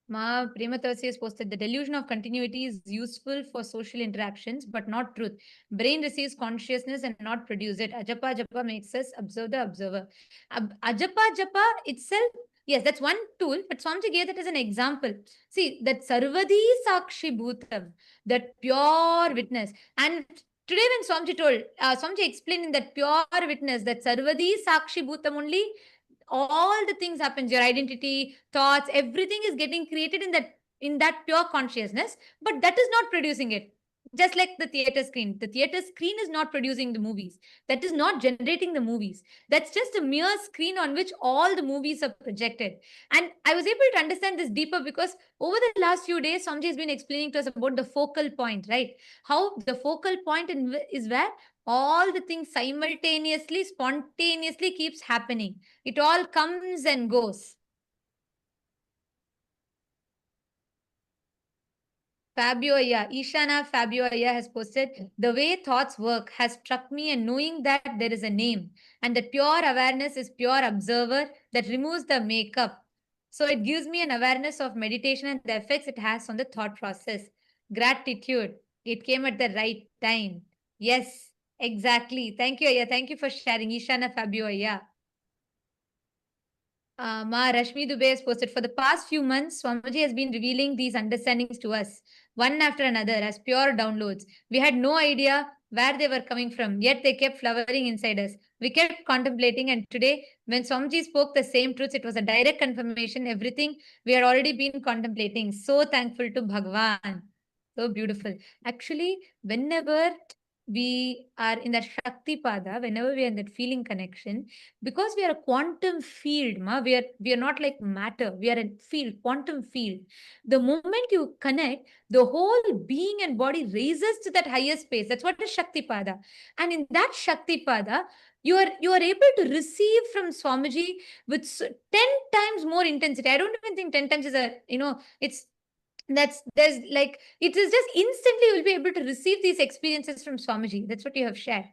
A: Ma Prematavasi has posted, the delusion of continuity is useful for social interactions, but not truth. Brain receives consciousness and not produce it. Ajapa Japa makes us observe the observer. Ajapa Japa itself, yes, that's one tool, but Swamiji gave that as an example. See, that Sarvadi Sakshi Bhutam, that pure witness. And today when Swamiji told, Swamiji explained in that pure witness, that Sarvadi Sakshi Bhutam only, all the things happens, your identity, thoughts, everything is getting created in that pure consciousness, but that is not producing it. Just like the theater screen is not producing the movies, that is not generating the movies, that's just a mere screen on which all the movies are projected. And I was able to understand this deeper because over the last few days Somji has been explaining to us about the focal point, right? How the focal point is where all the things simultaneously, spontaneously keeps happening. It all comes and goes. Fabio Aya, Ishana Fabio Aya has posted, the way thoughts work has struck me, and knowing that there is a name and that pure awareness is pure observer that removes the makeup. So it gives me an awareness of meditation and the effects it has on the thought process. Gratitude. It came at the right time. Yes, exactly. Thank you, Aya. Thank you for sharing. Ishana Fabio, Aya. Ma Rashmi Dubey has posted, for the past few months, Swamiji has been revealing these understandings to us, one after another, as pure downloads. We had no idea where they were coming from, yet they kept flowering inside us. We kept contemplating, and today, when Swamiji spoke the same truths, it was a direct confirmation, everything we had already been contemplating. So thankful to Bhagavan. So beautiful. Actually, whenever we are in that Shakti Pada, whenever we are in that feeling connection, because we are a quantum field, we are not like matter, we are a field, quantum field. The moment you connect, the whole being and body raises to that higher space. That's what is Shakti Pada. And in that Shakti Pada, you are able to receive from Swamiji with 10 times more intensity. I don't even think 10 times is it's there's like, it is just instantly you'll be able to receive these experiences from Swamiji. That's what you have shared.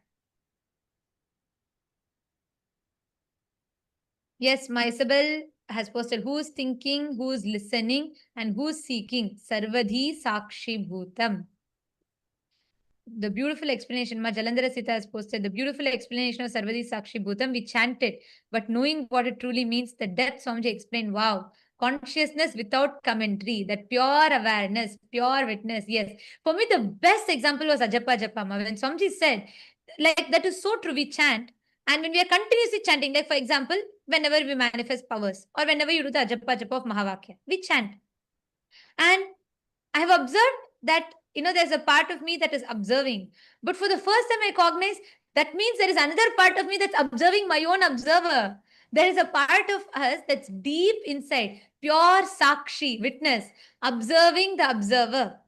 A: Yes, my Isabel has posted, who's thinking, who's listening, and who's seeking. Sarvadhi Sakshi Bhutam. The beautiful explanation, Ma Jalandhara Sita has posted, the beautiful explanation of Sarvadhi Sakshi Bhutam. We chanted, but knowing what it truly means, the depth Swamiji explained. Wow. Consciousness without commentary, that pure awareness, pure witness. Yes. For me, the best example was Ajapa Japama. When Swamiji said, like, that is so true, we chant. And when we are continuously chanting, like for example, whenever we manifest powers or whenever you do the Ajapa Japa of Mahavakya, we chant. And I have observed that, there's a part of me that is observing. But for the first time, I cognize that means there is another part of me that's observing my own observer. There is a part of us that's deep inside, pure Sakshi, witness, observing the observer.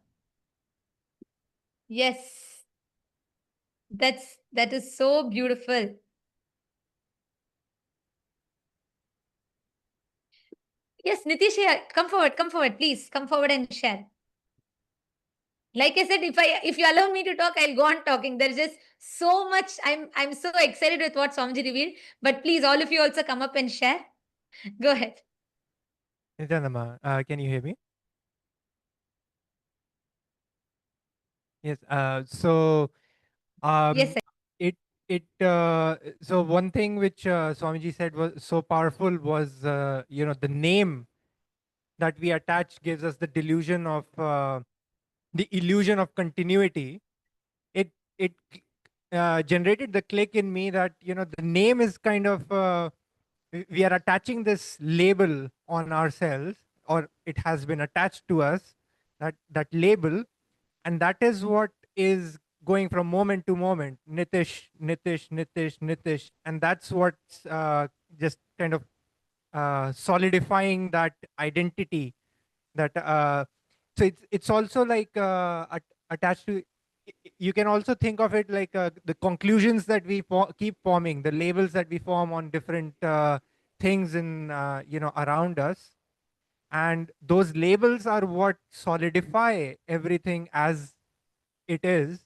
A: Yes, that is so beautiful. Yes, Nitish, come forward, please. Come forward and share. Like I said, if you allow me to talk, I'll go on talking. There's just so much. I'm so excited with what Swamiji revealed. But please, all of you also come up and share. Go ahead.
I: Nityananda, can you hear me? Yes.
A: Yes, sir.
I: So one thing which Swamiji said was so powerful was the name that we attach gives us the delusion of the illusion of continuity. It generated the click in me that the name is kind of we are attaching this label on ourselves, or it has been attached to us, that label, and that is what is going from moment to moment, Nitish, Nitish, Nitish, Nitish, and that's what's just kind of solidifying that identity. That so it's also like attached to. You can also think of it like the conclusions that we keep forming, the labels that we form on different things in around us, and those labels are what solidify everything as it is.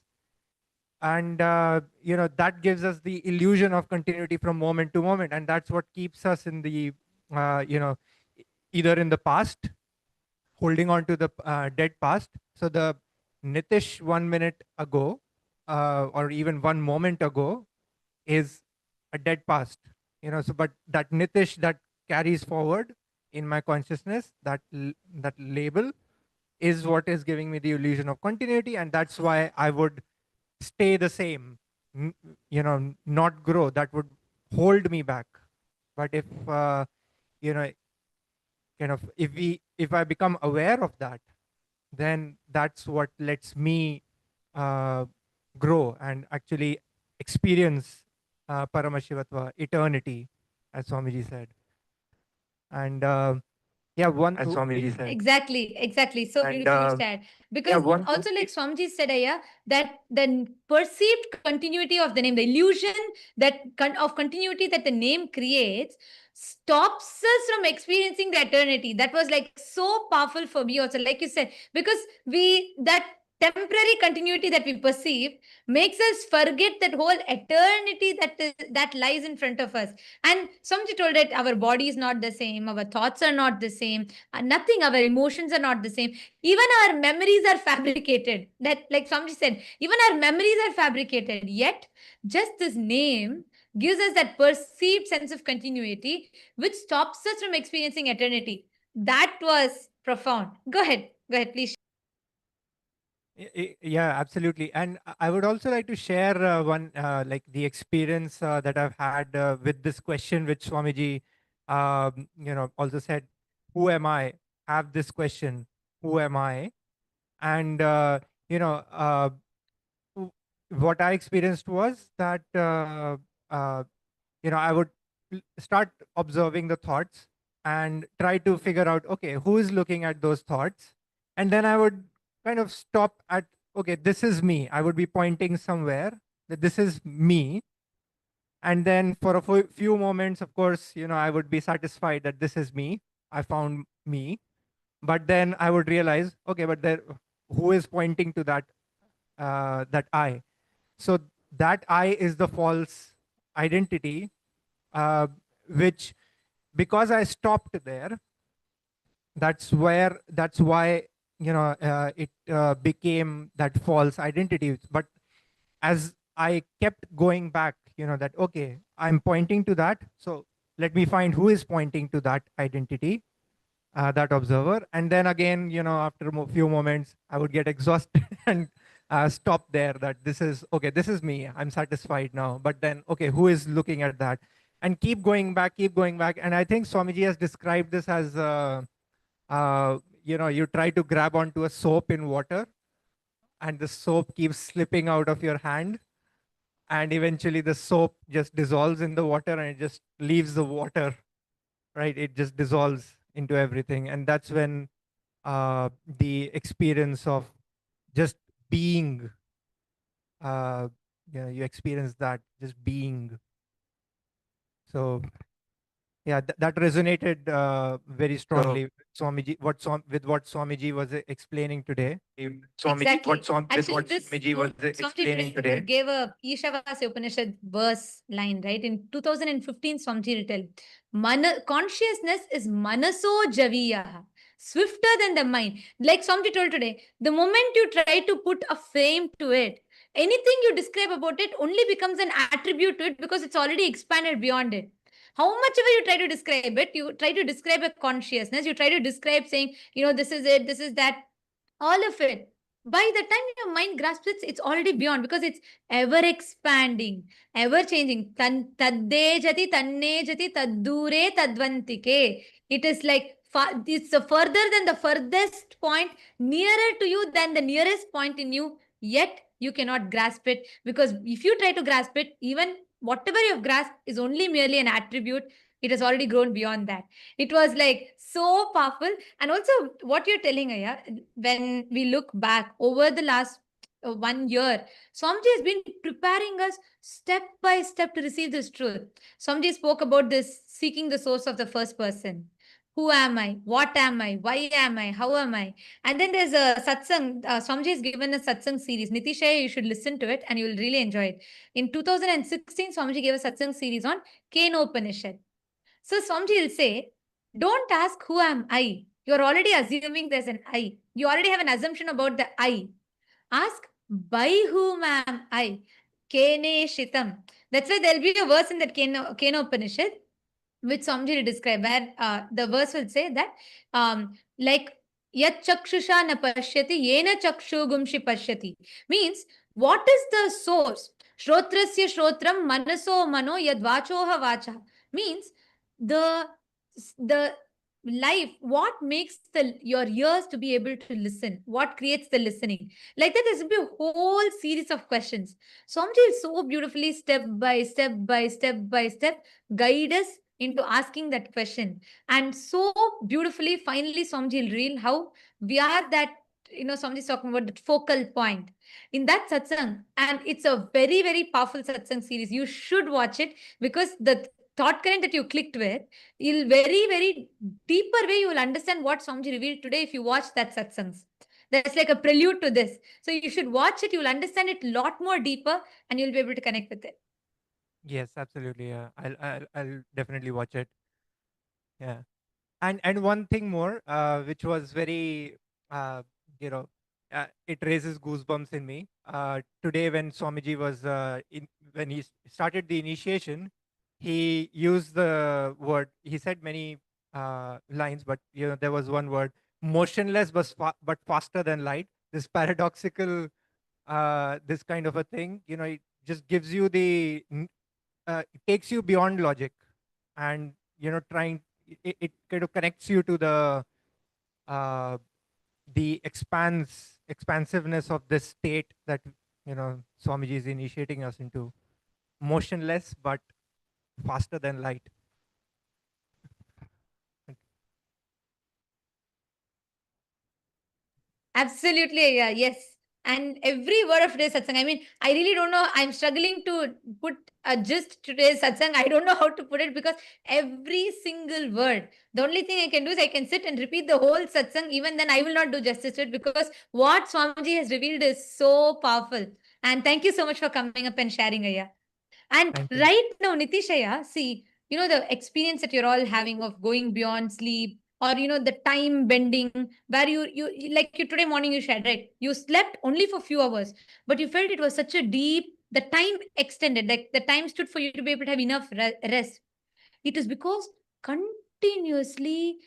I: And that gives us the illusion of continuity from moment to moment, and that's what keeps us in the either in the past, holding on to the dead past. So the Nitish 1 minute ago, or even 1 moment ago, is a dead past. So but that Nitish that carries forward in my consciousness, that label is what is giving me the illusion of continuity, and that's why I would stay the same, not grow. That would hold me back. But if kind of if I become aware of that, then that's what lets me grow and actually experience Paramashivatva, eternity, as Swamiji said. And
A: Exactly. So beautifully said. Because also, like Swamiji said, that the perceived continuity of the name, the illusion of continuity that the name creates, stops us from experiencing the eternity. That was like so powerful for me also, like you said, because temporary continuity that we perceive makes us forget that whole eternity that lies in front of us. And Swamiji told that our body is not the same, our thoughts are not the same, nothing, our emotions are not the same. Even our memories are fabricated. That, like Swamiji said, even our memories are fabricated. Yet, just this name gives us that perceived sense of continuity, which stops us from experiencing eternity. That was profound. Go ahead, please.
I: Yeah, absolutely. And I would also like to share one, like the experience that I've had with this question, which Swamiji, also said, who am I? Have this question, who am I? And, what I experienced was that, I would start observing the thoughts and try to figure out, okay, who is looking at those thoughts? And then I would kind of stop at, okay, this is me. I would be pointing somewhere that this is me. And then for a few moments, of course, I would be satisfied that this is me. I found me. But then I would realize, okay, but there, who is pointing to that I? So that I is the false identity, which, because I stopped there, that's why it became that false identity. But as I kept going back, that, okay, I'm pointing to that, so let me find who is pointing to that identity, that observer. And then again, after a few moments, I would get exhausted and stop there, that this is, okay, this is me, I'm satisfied now. But then, okay, who is looking at that? And keep going back. And I think Swamiji has described this as, you try to grab onto a soap in water, and the soap keeps slipping out of your hand. And eventually the soap just dissolves in the water and it just leaves the water, right? It just dissolves into everything. And that's when the experience of just being, you experience that, just being. So yeah, that resonated very strongly with Swamiji, with what Swamiji was explaining today.
A: Exactly.
I: With what Swamiji was explaining today.
A: Gave a Ishavasya Upanishad verse line, right? In 2015, Swamiji written, consciousness is manaso javiya, swifter than the mind. Like Swamiji told today, the moment you try to put a frame to it, anything you describe about it only becomes an attribute to it because it's already expanded beyond it. How much ever you try to describe it, you try to describe a consciousness, you try to describe saying, this is it, this is that, all of it. By the time your mind grasps it, it's already beyond because it's ever expanding, ever changing. Tadde jati, tanne jati, taddure tadvantike. It is like it's further than the furthest point, nearer to you than the nearest point in you, yet you cannot grasp it because if you try to grasp it, even whatever you've grasped is only merely an attribute. It has already grown beyond that. It was like so powerful. And also what you're telling, Aya, when we look back over the last 1 year, Swamiji has been preparing us step by step to receive this truth. Swamiji spoke about this seeking the source of the first person. Who am I? What am I? Why am I? How am I? And then there's a satsang. Swamiji has given a satsang series. Nitishaya, you should listen to it and you will really enjoy it. In 2016, Swamiji gave a satsang series on Kenopanishad. So Swamiji will say, don't ask who am I. You're already assuming there's an I. You already have an assumption about the I. Ask, by whom am I? Kene Shitam. That's why there'll be a verse in that Kenopanishad, which Swamiji will describe, where the verse will say that, like, Yat chakshusha na pashyati, yena chakshugumshi pashyati. Means, what is the source? Shrotrasya shrotram manaso mano yad vachoha vacha. Means, the life, what makes your ears to be able to listen, what creates the listening, like that. There's a whole series of questions. Swamiji will so beautifully step by step guide us into asking that question, and so beautifully finally Swamiji will reveal how we are that, Swamiji is talking about that focal point in that satsang. And it's a very, very powerful satsang series. You should watch it because the thought current that you clicked with, you'll very, very deeper way you will understand what Swamiji revealed today if you watch that satsangs. That's like a prelude to this. So you should watch it. You'll understand it a lot more deeper and you'll be able to connect with it.
I: Yes, absolutely. Yeah, I'll definitely watch it. Yeah, and one thing more, which was very, you know, it raises goosebumps in me. Today, when Swamiji was when he started the initiation, he used the word. He said many lines, but there was one word: motionless, but faster than light. This paradoxical, this kind of a thing. It just gives you it takes you beyond logic, and trying it kind of connects you to uh, the expansiveness of this state that Swamiji is initiating us into, motionless but faster than light.
A: Absolutely, yeah, yes. And every word of today's satsang, I mean, I really don't know. I'm struggling to put a gist to today's satsang. I don't know how to put it because every single word, the only thing I can do is I can sit and repeat the whole satsang. Even then, I will not do justice to it because what Swamiji has revealed is so powerful. And thank you so much for coming up and sharing, Aya. And
I: Thank you.
A: right now, Nitishaya, see, the experience that you're all having of going beyond sleep, or the time bending, where you like you today morning you shared, right? You slept only for few hours, but you felt it was such a deep, the time extended, like the time stood for you to be able to have enough rest. It is because continuously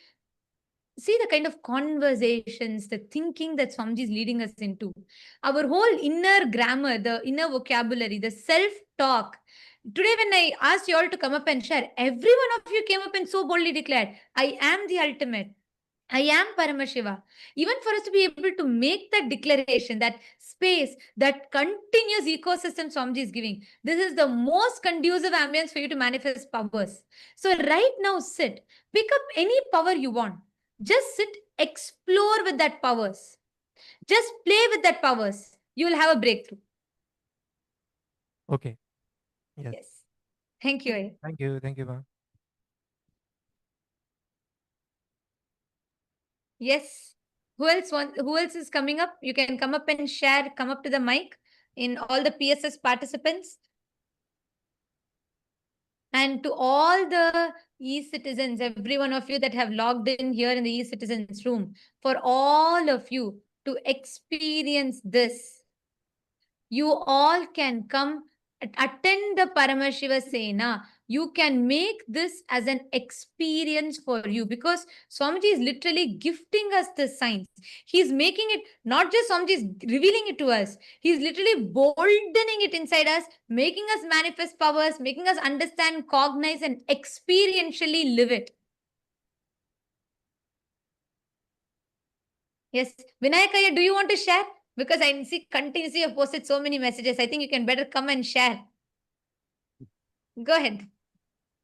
A: see the kind of conversations, the thinking that Swamiji is leading us into. Our whole inner grammar, the inner vocabulary, the self-talk. Today, when I asked you all to come up and share, every one of you came up and so boldly declared, I am the ultimate. I am Paramashiva. Even for us to be able to make that declaration, that space, that continuous ecosystem Swamiji is giving, this is the most conducive ambience for you to manifest powers. So right now, sit, pick up any power you want. Just sit, explore with that powers. Just play with that powers. You will have a breakthrough.
I: Okay. Yes.
A: Yes. Thank you.
I: Thank you. Thank you, ma'am.
A: Yes. Who else is coming up? You can come up and share, come up to the mic in all the PSS participants. And to all the e-citizens, every one of you that have logged in here in the e-citizens room, for all of you to experience this, you all can come attend the Paramashiva Sena. You can make this as an experience for you because Swamiji is literally gifting us the signs. He's making it, not just Swamiji is revealing it to us. He's literally boldening it inside us, making us manifest powers, making us understand, cognize, and experientially live it. Yes. Vinayakaya, do you want to share? Because I see continuously you've posted so many messages. I think you can better come and share. Go ahead.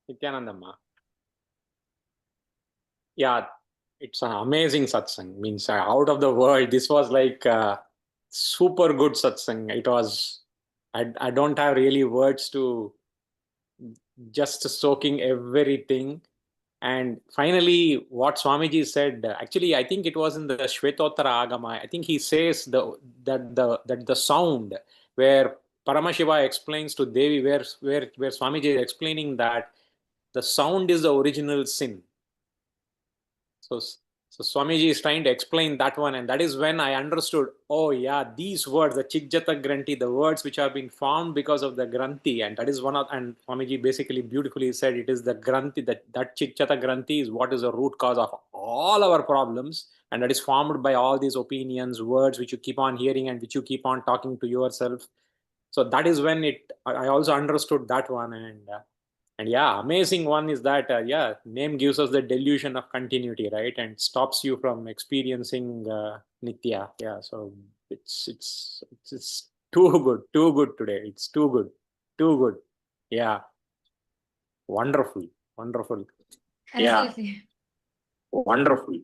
J: Nithyanandamma. Yeah, it's an amazing satsang. Means out of the world. This was like super good satsang. It was. I don't have really words to just soaking everything. And finally, what Swamiji said. Actually, I think it was in the Shvetottara Agama. I think he says that the sound where Paramashiva explains to Devi, where Swamiji is explaining that the sound is the original sin. So Swamiji is trying to explain that one, and that is when I understood, oh yeah, these words, the Chikjata Granthi, the words which have been formed because of the Granthi, and that is one of, and Swamiji basically beautifully said it is the Granthi, that Chikjata Granthi is what is the root cause of all our problems, and that is formed by all these opinions, words which you keep on hearing and which you keep on talking to yourself. So that is when I also understood that one, and yeah, amazing one is that yeah, name gives us the delusion of continuity, right, and stops you from experiencing nitya. Yeah, so it's too good today. It's too good. Yeah, wonderful.
A: Absolutely.
J: Yeah, wonderful.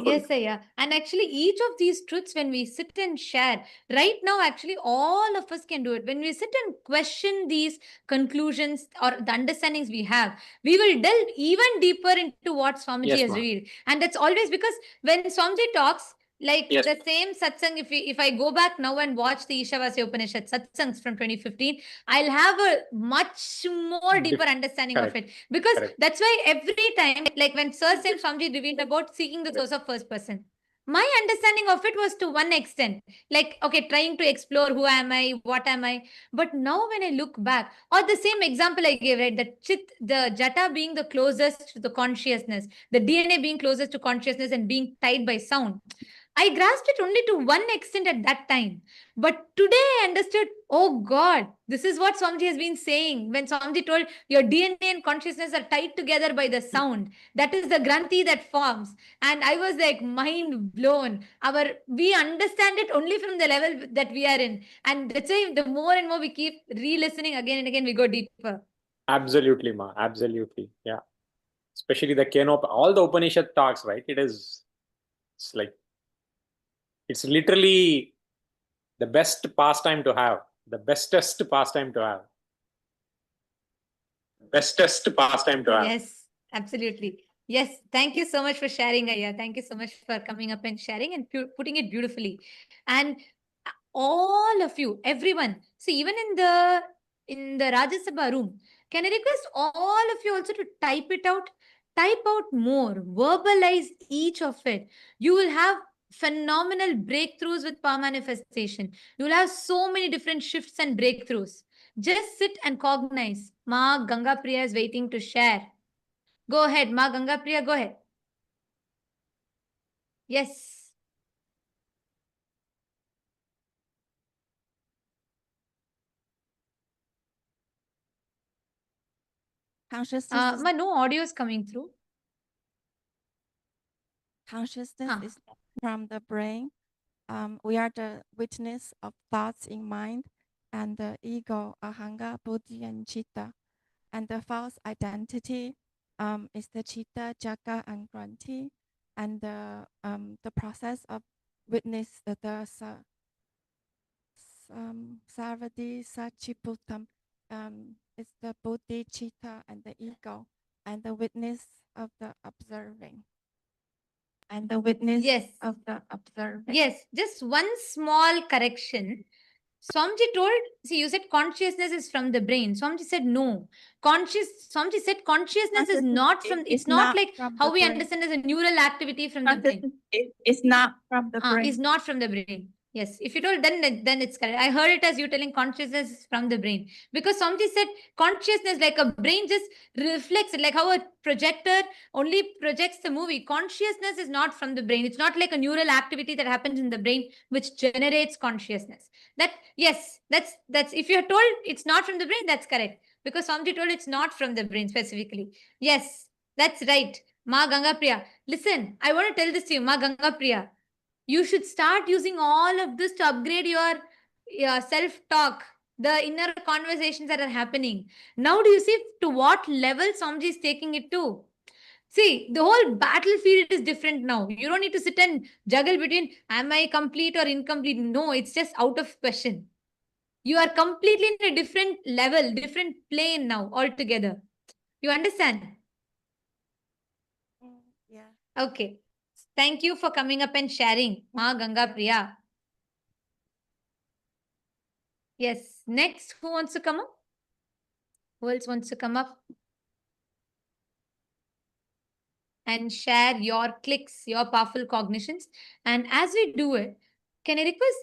A: Yes, yeah. And actually, each of these truths, when we sit and share, right now, actually, all of us can do it. When we sit and question these conclusions or the understandings we have, we will delve even deeper into what Swamiji
J: Yes,
A: has
J: ma'am.
A: revealed. And that's always because when Swamiji talks, Like
J: Yes.
A: the same satsang, if I go back now and watch the Ishavasya Upanishad satsangs from 2015, I'll have a much more deeper understanding
J: Correct.
A: of it. Because
J: Correct.
A: that's why every time, like when Sir Saint Swamiji revealed about seeking the source of first person, my understanding of it was to one extent, like, okay, trying to explore who am I, what am I. But now when I look back, or the same example I gave, right, the jata being the closest to the consciousness, the DNA being closest to consciousness and being tied by sound. I grasped it only to one extent at that time. But today I understood, oh God, this is what Swamiji has been saying. When Swamiji told your DNA and consciousness are tied together by the sound, that is the granthi that forms. And I was like mind blown. We understand it only from the level that we are in. And that's why the more and more we keep re-listening again and again, we go deeper.
J: Absolutely, Ma. Absolutely. Yeah. Especially the Kenop, all the Upanishad talks, right? It's like, it's literally the best pastime to have, the bestest pastime to have. Bestest pastime to have.
A: Yes, absolutely. Yes, thank you so much for sharing, Aya. Thank you so much for coming up and sharing and putting it beautifully. And all of you, everyone, see, even in the Rajya Sabha room, can I request all of you also to type it out? Type out more, verbalize each of it. You will have phenomenal breakthroughs with power manifestation. You will have so many different shifts and breakthroughs. Just sit and cognize. Ma Ganga Priya is waiting to share. Go ahead, Ma Ganga Priya, go ahead. Yes.
K: Consciousness,
A: Ma, no audio is coming through.
K: consciousness is from the brain. We are the witness of thoughts in mind and the ego, ahanga, buddhi, and chitta. And the false identity is the chitta, jaga, and granthi. And the process of witness the sarvadi sachiputam is the buddhi, chitta, and the ego, and the witness of the observing. And the witness of the observing.
A: Yes, just one small correction. Swamiji told, see, you said consciousness is from the brain. Swamiji said no. Swamiji said consciousness is not from, it's not like how we understand as a neural activity from the brain.
K: It's not from the brain.
A: It's not from the brain. Yes, if you told, then it's correct. I heard it as you telling consciousness is from the brain. Because Swamiji said consciousness, like a brain just reflects it, like how a projector only projects the movie. Consciousness is not from the brain. It's not like a neural activity that happens in the brain which generates consciousness. That, yes, that's if you're told it's not from the brain, that's correct. Because Swamiji told it's not from the brain specifically. Yes, that's right. Ma Ganga Priya. Listen, I want to tell this to you, Ma Ganga Priya. You should start using all of this to upgrade your self-talk, the inner conversations that are happening. Now do you see to what level Swamiji is taking it to? See, the whole battlefield is different now. You don't need to sit and juggle between am I complete or incomplete. No, it's just out of question. You are completely in a different level, different plane now altogether. You understand?
K: Yeah.
A: Okay. Thank you for coming up and sharing, Ma Ganga Priya. Yes. Next, who wants to come up? Who else wants to come up? And share your clicks, your powerful cognitions. And as we do it, can I request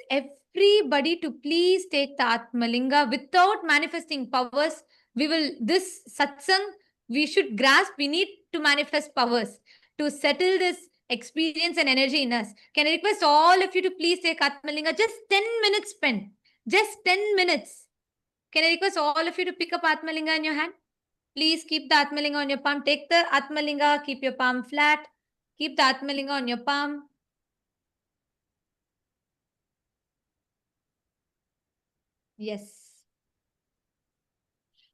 A: everybody to please take the Atmalinga without manifesting powers? This satsang, we should grasp, we need to manifest powers to settle this experience and energy in us. Can I request all of you to please take Atmalinga? Just 10 minutes spent. Just 10 minutes. Can I request all of you to pick up Atmalinga in your hand? Please keep the Atmalinga on your palm. Take the Atmalinga, keep your palm flat. Keep the Atmalinga on your palm. Yes.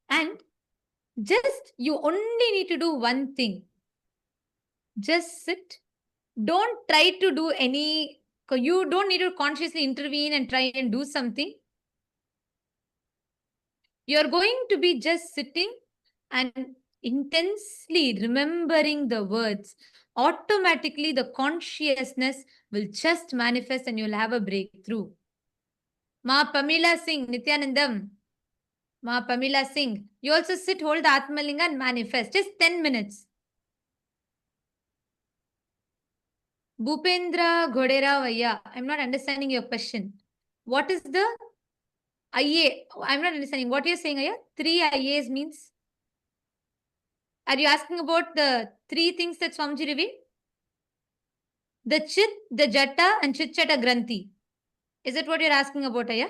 A: And just, you only need to do one thing. Just sit. Don't try to do you don't need to consciously intervene and try and do something. You're going to be just sitting and intensely remembering the words, automatically the consciousness will just manifest and you'll have a breakthrough. Ma Pamela Singh, Nityanandam. Ma Pamela Singh. You also sit, hold the Atmalinga and manifest. Just 10 minutes. Bhupendra Ghodera Vaya. I'm not understanding your question. What is the IA? I'm not understanding. What you're saying, Aya? 3 IAs means? Are you asking about the 3 things that Swamiji revealed? The Chit, the Jata and Chit Chata Granthi. Is that what you're asking about, Aya?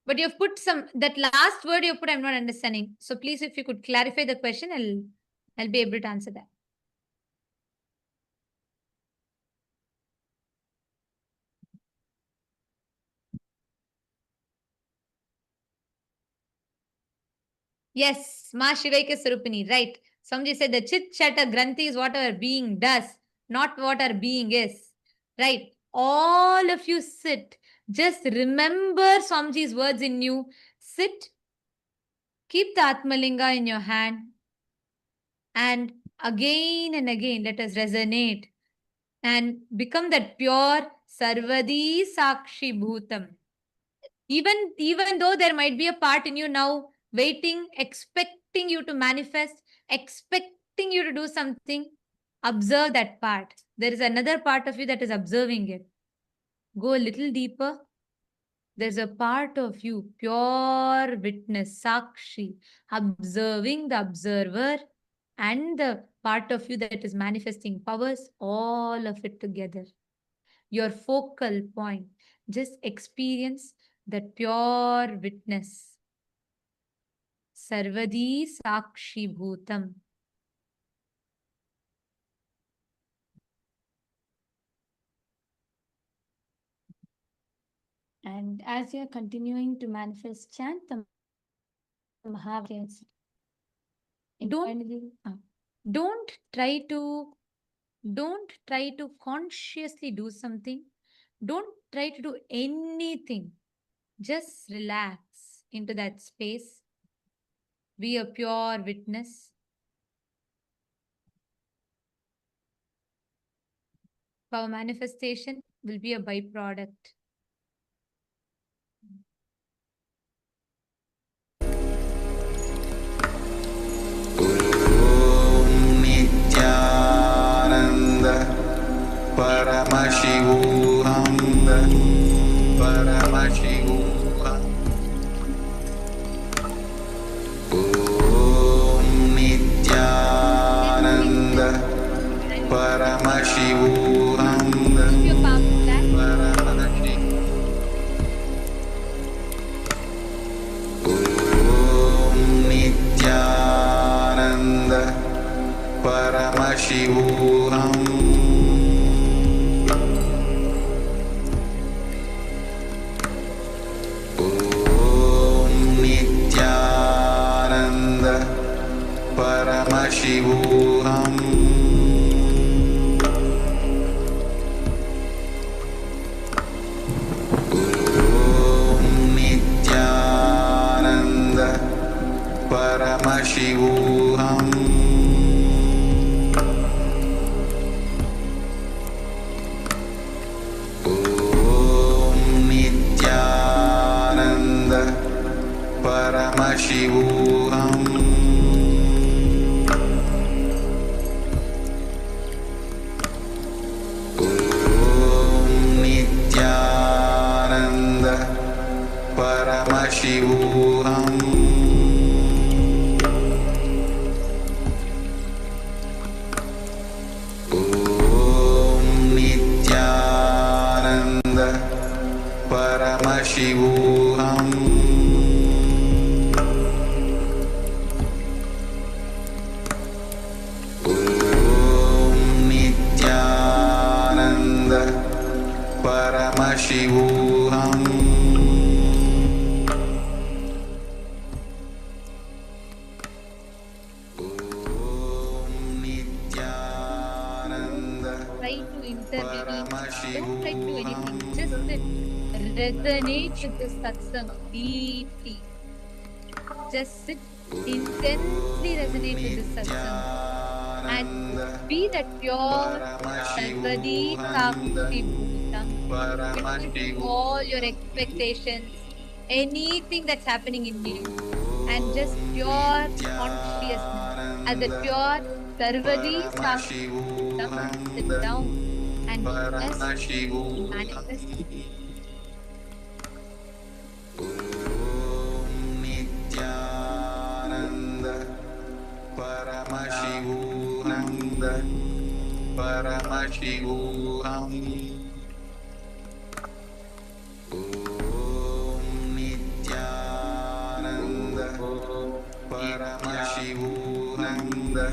A: But you've put that last word you put, I'm not understanding. So please, if you could clarify the question, I'll be able to answer that. Yes, Ma Shivaika Sarupini, right. Somebody said the Chit Chata Granthi is what our being does, not what our being is. Right. All of you sit. Just remember Swamiji's words in you. Sit. Keep the Atmalinga in your hand. And again and again, let us resonate and become that pure Sarvadi Sakshi Bhutam. Even though there might be a part in you now waiting, expecting you to manifest, expecting you to do something, observe that part. There is another part of you that is observing it. Go a little deeper. There's a part of you, pure witness, Sakshi, observing the observer and the part of you that is manifesting powers, all of it together. Your focal point. Just experience that pure witness. Sarvadi Sakshi Bhutam. And as you're continuing to manifest, chant the Mahavakya. Don't try to consciously do something. Don't try to do anything. Just relax into that space. Be a pure witness. Our manifestation will be a byproduct.
F: Nityananda Paramashivam Paramashivam Om Nityananda Paramashivam Om Nityananda Paramashivam Om Nityananda Paramashivam Om Nityananda Paramashivam Paramashivam Om Nityananda Paramashivam Om Nityananda Paramashivam Paramashivam Om Nityananda
A: Try to intervene. Don't try to do anything. Just resonate with the satsang deeply. just sit, intensely resonate with this satsang and be that pure Sarvadi Sakshi Bhutam between all your expectations, anything that's happening in you, and just pure consciousness as a pure Sarvadi Sakshi Bhutam, sit down and just manifest.
F: Paramashivam. Nityananda Paramashivananda Paramashivam. Nityananda Paramashivam. Nityananda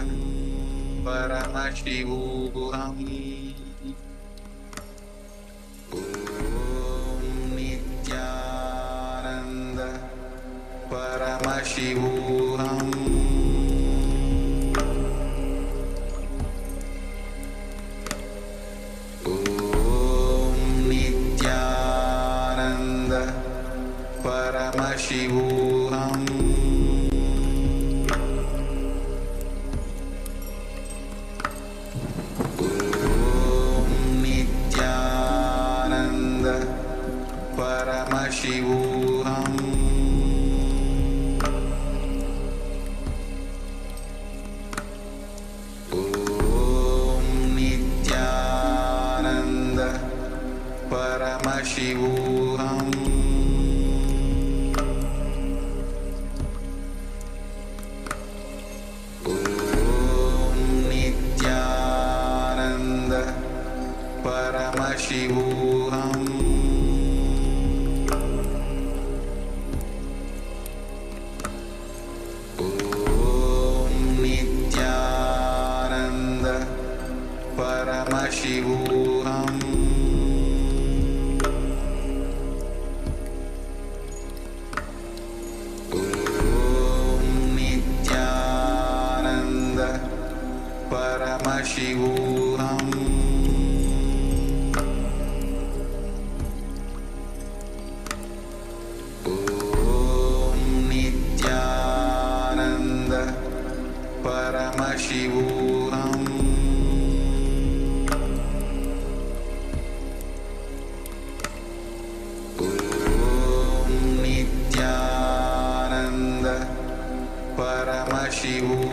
F: Paramashivam. Nityananda Paramashivam. Nityananda Paramashivam. Nityananda Paramashivam. Nityananda Paramashivam. Nityananda Paramashivam. Nityananda Paramashivam. Nityananda Paramashivam.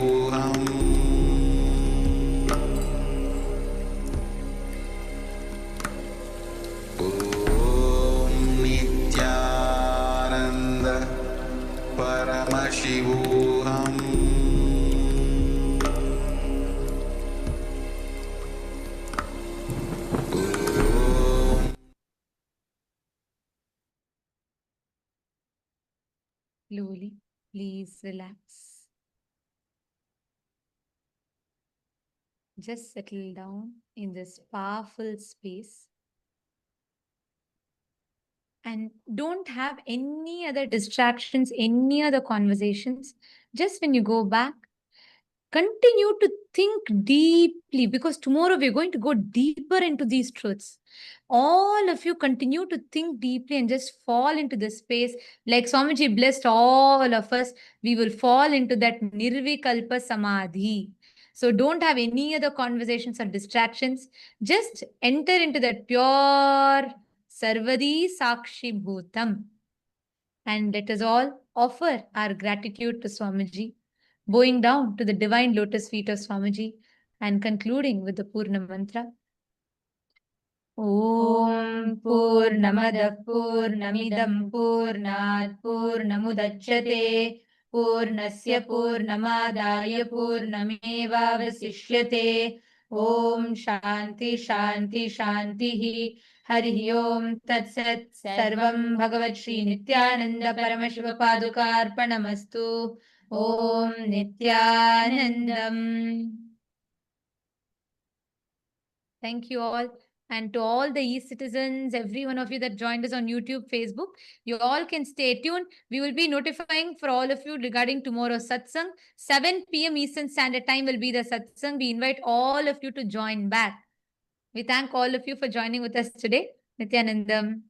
F: Nityananda Paramashivam.
A: Slowly, please relax. Just settle down in this powerful space and don't have any other distractions, any other conversations. Just when you go back, continue to think deeply because tomorrow we're going to go deeper into these truths. All of you continue to think deeply and just fall into the space. Like Swamiji blessed all of us, we will fall into that Nirvikalpa Samadhi. So don't have any other conversations or distractions. Just enter into that pure Sarvadi Sakshi Bhutam. And let us all offer our gratitude to Swamiji, bowing down to the divine lotus feet of Swamiji and concluding with the Purna mantra. Om Purnamada Purnamidam Purnat Purnamudachyate Purnasya Purnamadaya Purnameva Vasishyate Om Shanti Shanti Shanti Hari Om Tat Sat Sarvam Bhagavat Shri Nityananda Paramashiva Padukarpanamastu Om Nityanandam. Thank you all. And to all the e-citizens, every one of you that joined us on YouTube, Facebook, you all can stay tuned. We will be notifying for all of you regarding tomorrow's satsang. 7 p.m. Eastern Standard Time will be the satsang. We invite all of you to join back. We thank all of you for joining with us today. Nityanandam.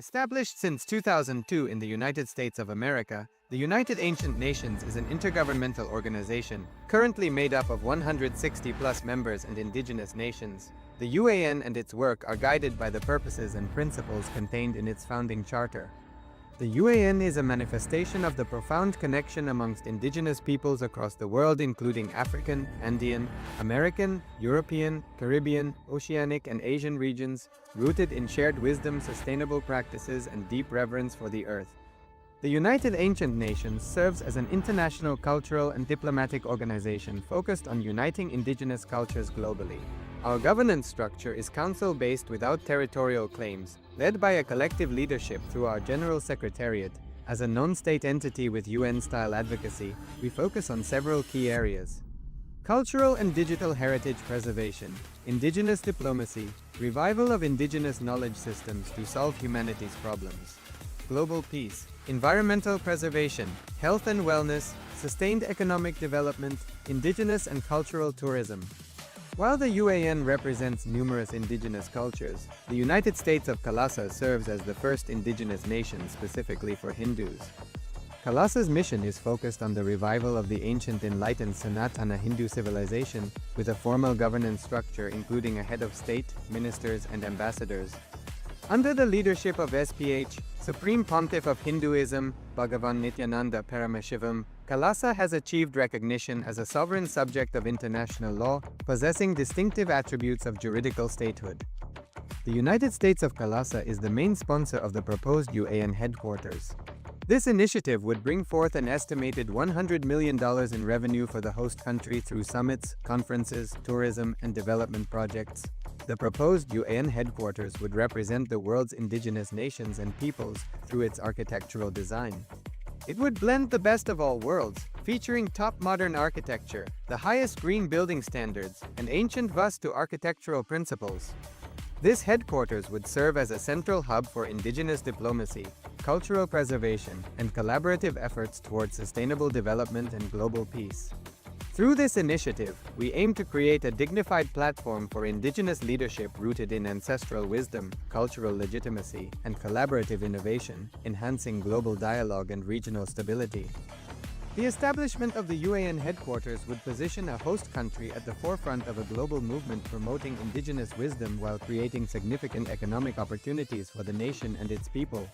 H: Established since 2002 in the United States of America, the United Ancient Nations is an intergovernmental organization, currently made up of 160+ members and indigenous nations. The UAN and its work are guided by the purposes and principles contained in its founding charter. The UAN is a manifestation of the profound connection amongst indigenous peoples across the world, including African, Andean, American, European, Caribbean, Oceanic, and Asian regions, rooted in shared wisdom, sustainable practices, and deep reverence for the earth. The United Ancient Nations serves as an international cultural and diplomatic organization focused on uniting indigenous cultures globally. Our governance structure is council-based without territorial claims, led by a collective leadership through our General Secretariat. As a non-state entity with UN-style advocacy, we focus on several key areas: cultural and digital heritage preservation, indigenous diplomacy, revival of indigenous knowledge systems to solve humanity's problems, global peace, environmental preservation, health and wellness, sustained economic development, indigenous and cultural tourism. While the UAN represents numerous indigenous cultures, the United States of Kailasa serves as the first indigenous nation specifically for Hindus. Kailasa's mission is focused on the revival of the ancient enlightened Sanatana Hindu civilization with a formal governance structure including a head of state, ministers, and ambassadors. Under the leadership of SPH, Supreme Pontiff of Hinduism, Bhagavan Paramashivam, Kailasa has achieved recognition as a sovereign subject of international law, possessing distinctive attributes of juridical statehood. The United States of Kailasa is the main sponsor of the proposed UAN headquarters. This initiative would bring forth an estimated $100 million in revenue for the host country through summits, conferences, tourism, and development projects. The proposed UAN headquarters would represent the world's indigenous nations and peoples through its architectural design. It would blend the best of all worlds, featuring top modern architecture, the highest green building standards, and ancient Vastu architectural principles. This headquarters would serve as a central hub for indigenous diplomacy, cultural preservation, and collaborative efforts towards sustainable development and global peace. Through this initiative, we aim to create a dignified platform for indigenous leadership rooted in ancestral wisdom, cultural legitimacy, and collaborative innovation, enhancing global dialogue and regional stability. The establishment of the UAN headquarters would position a host country at the forefront of a global movement promoting indigenous wisdom while creating significant economic opportunities for the nation and its people.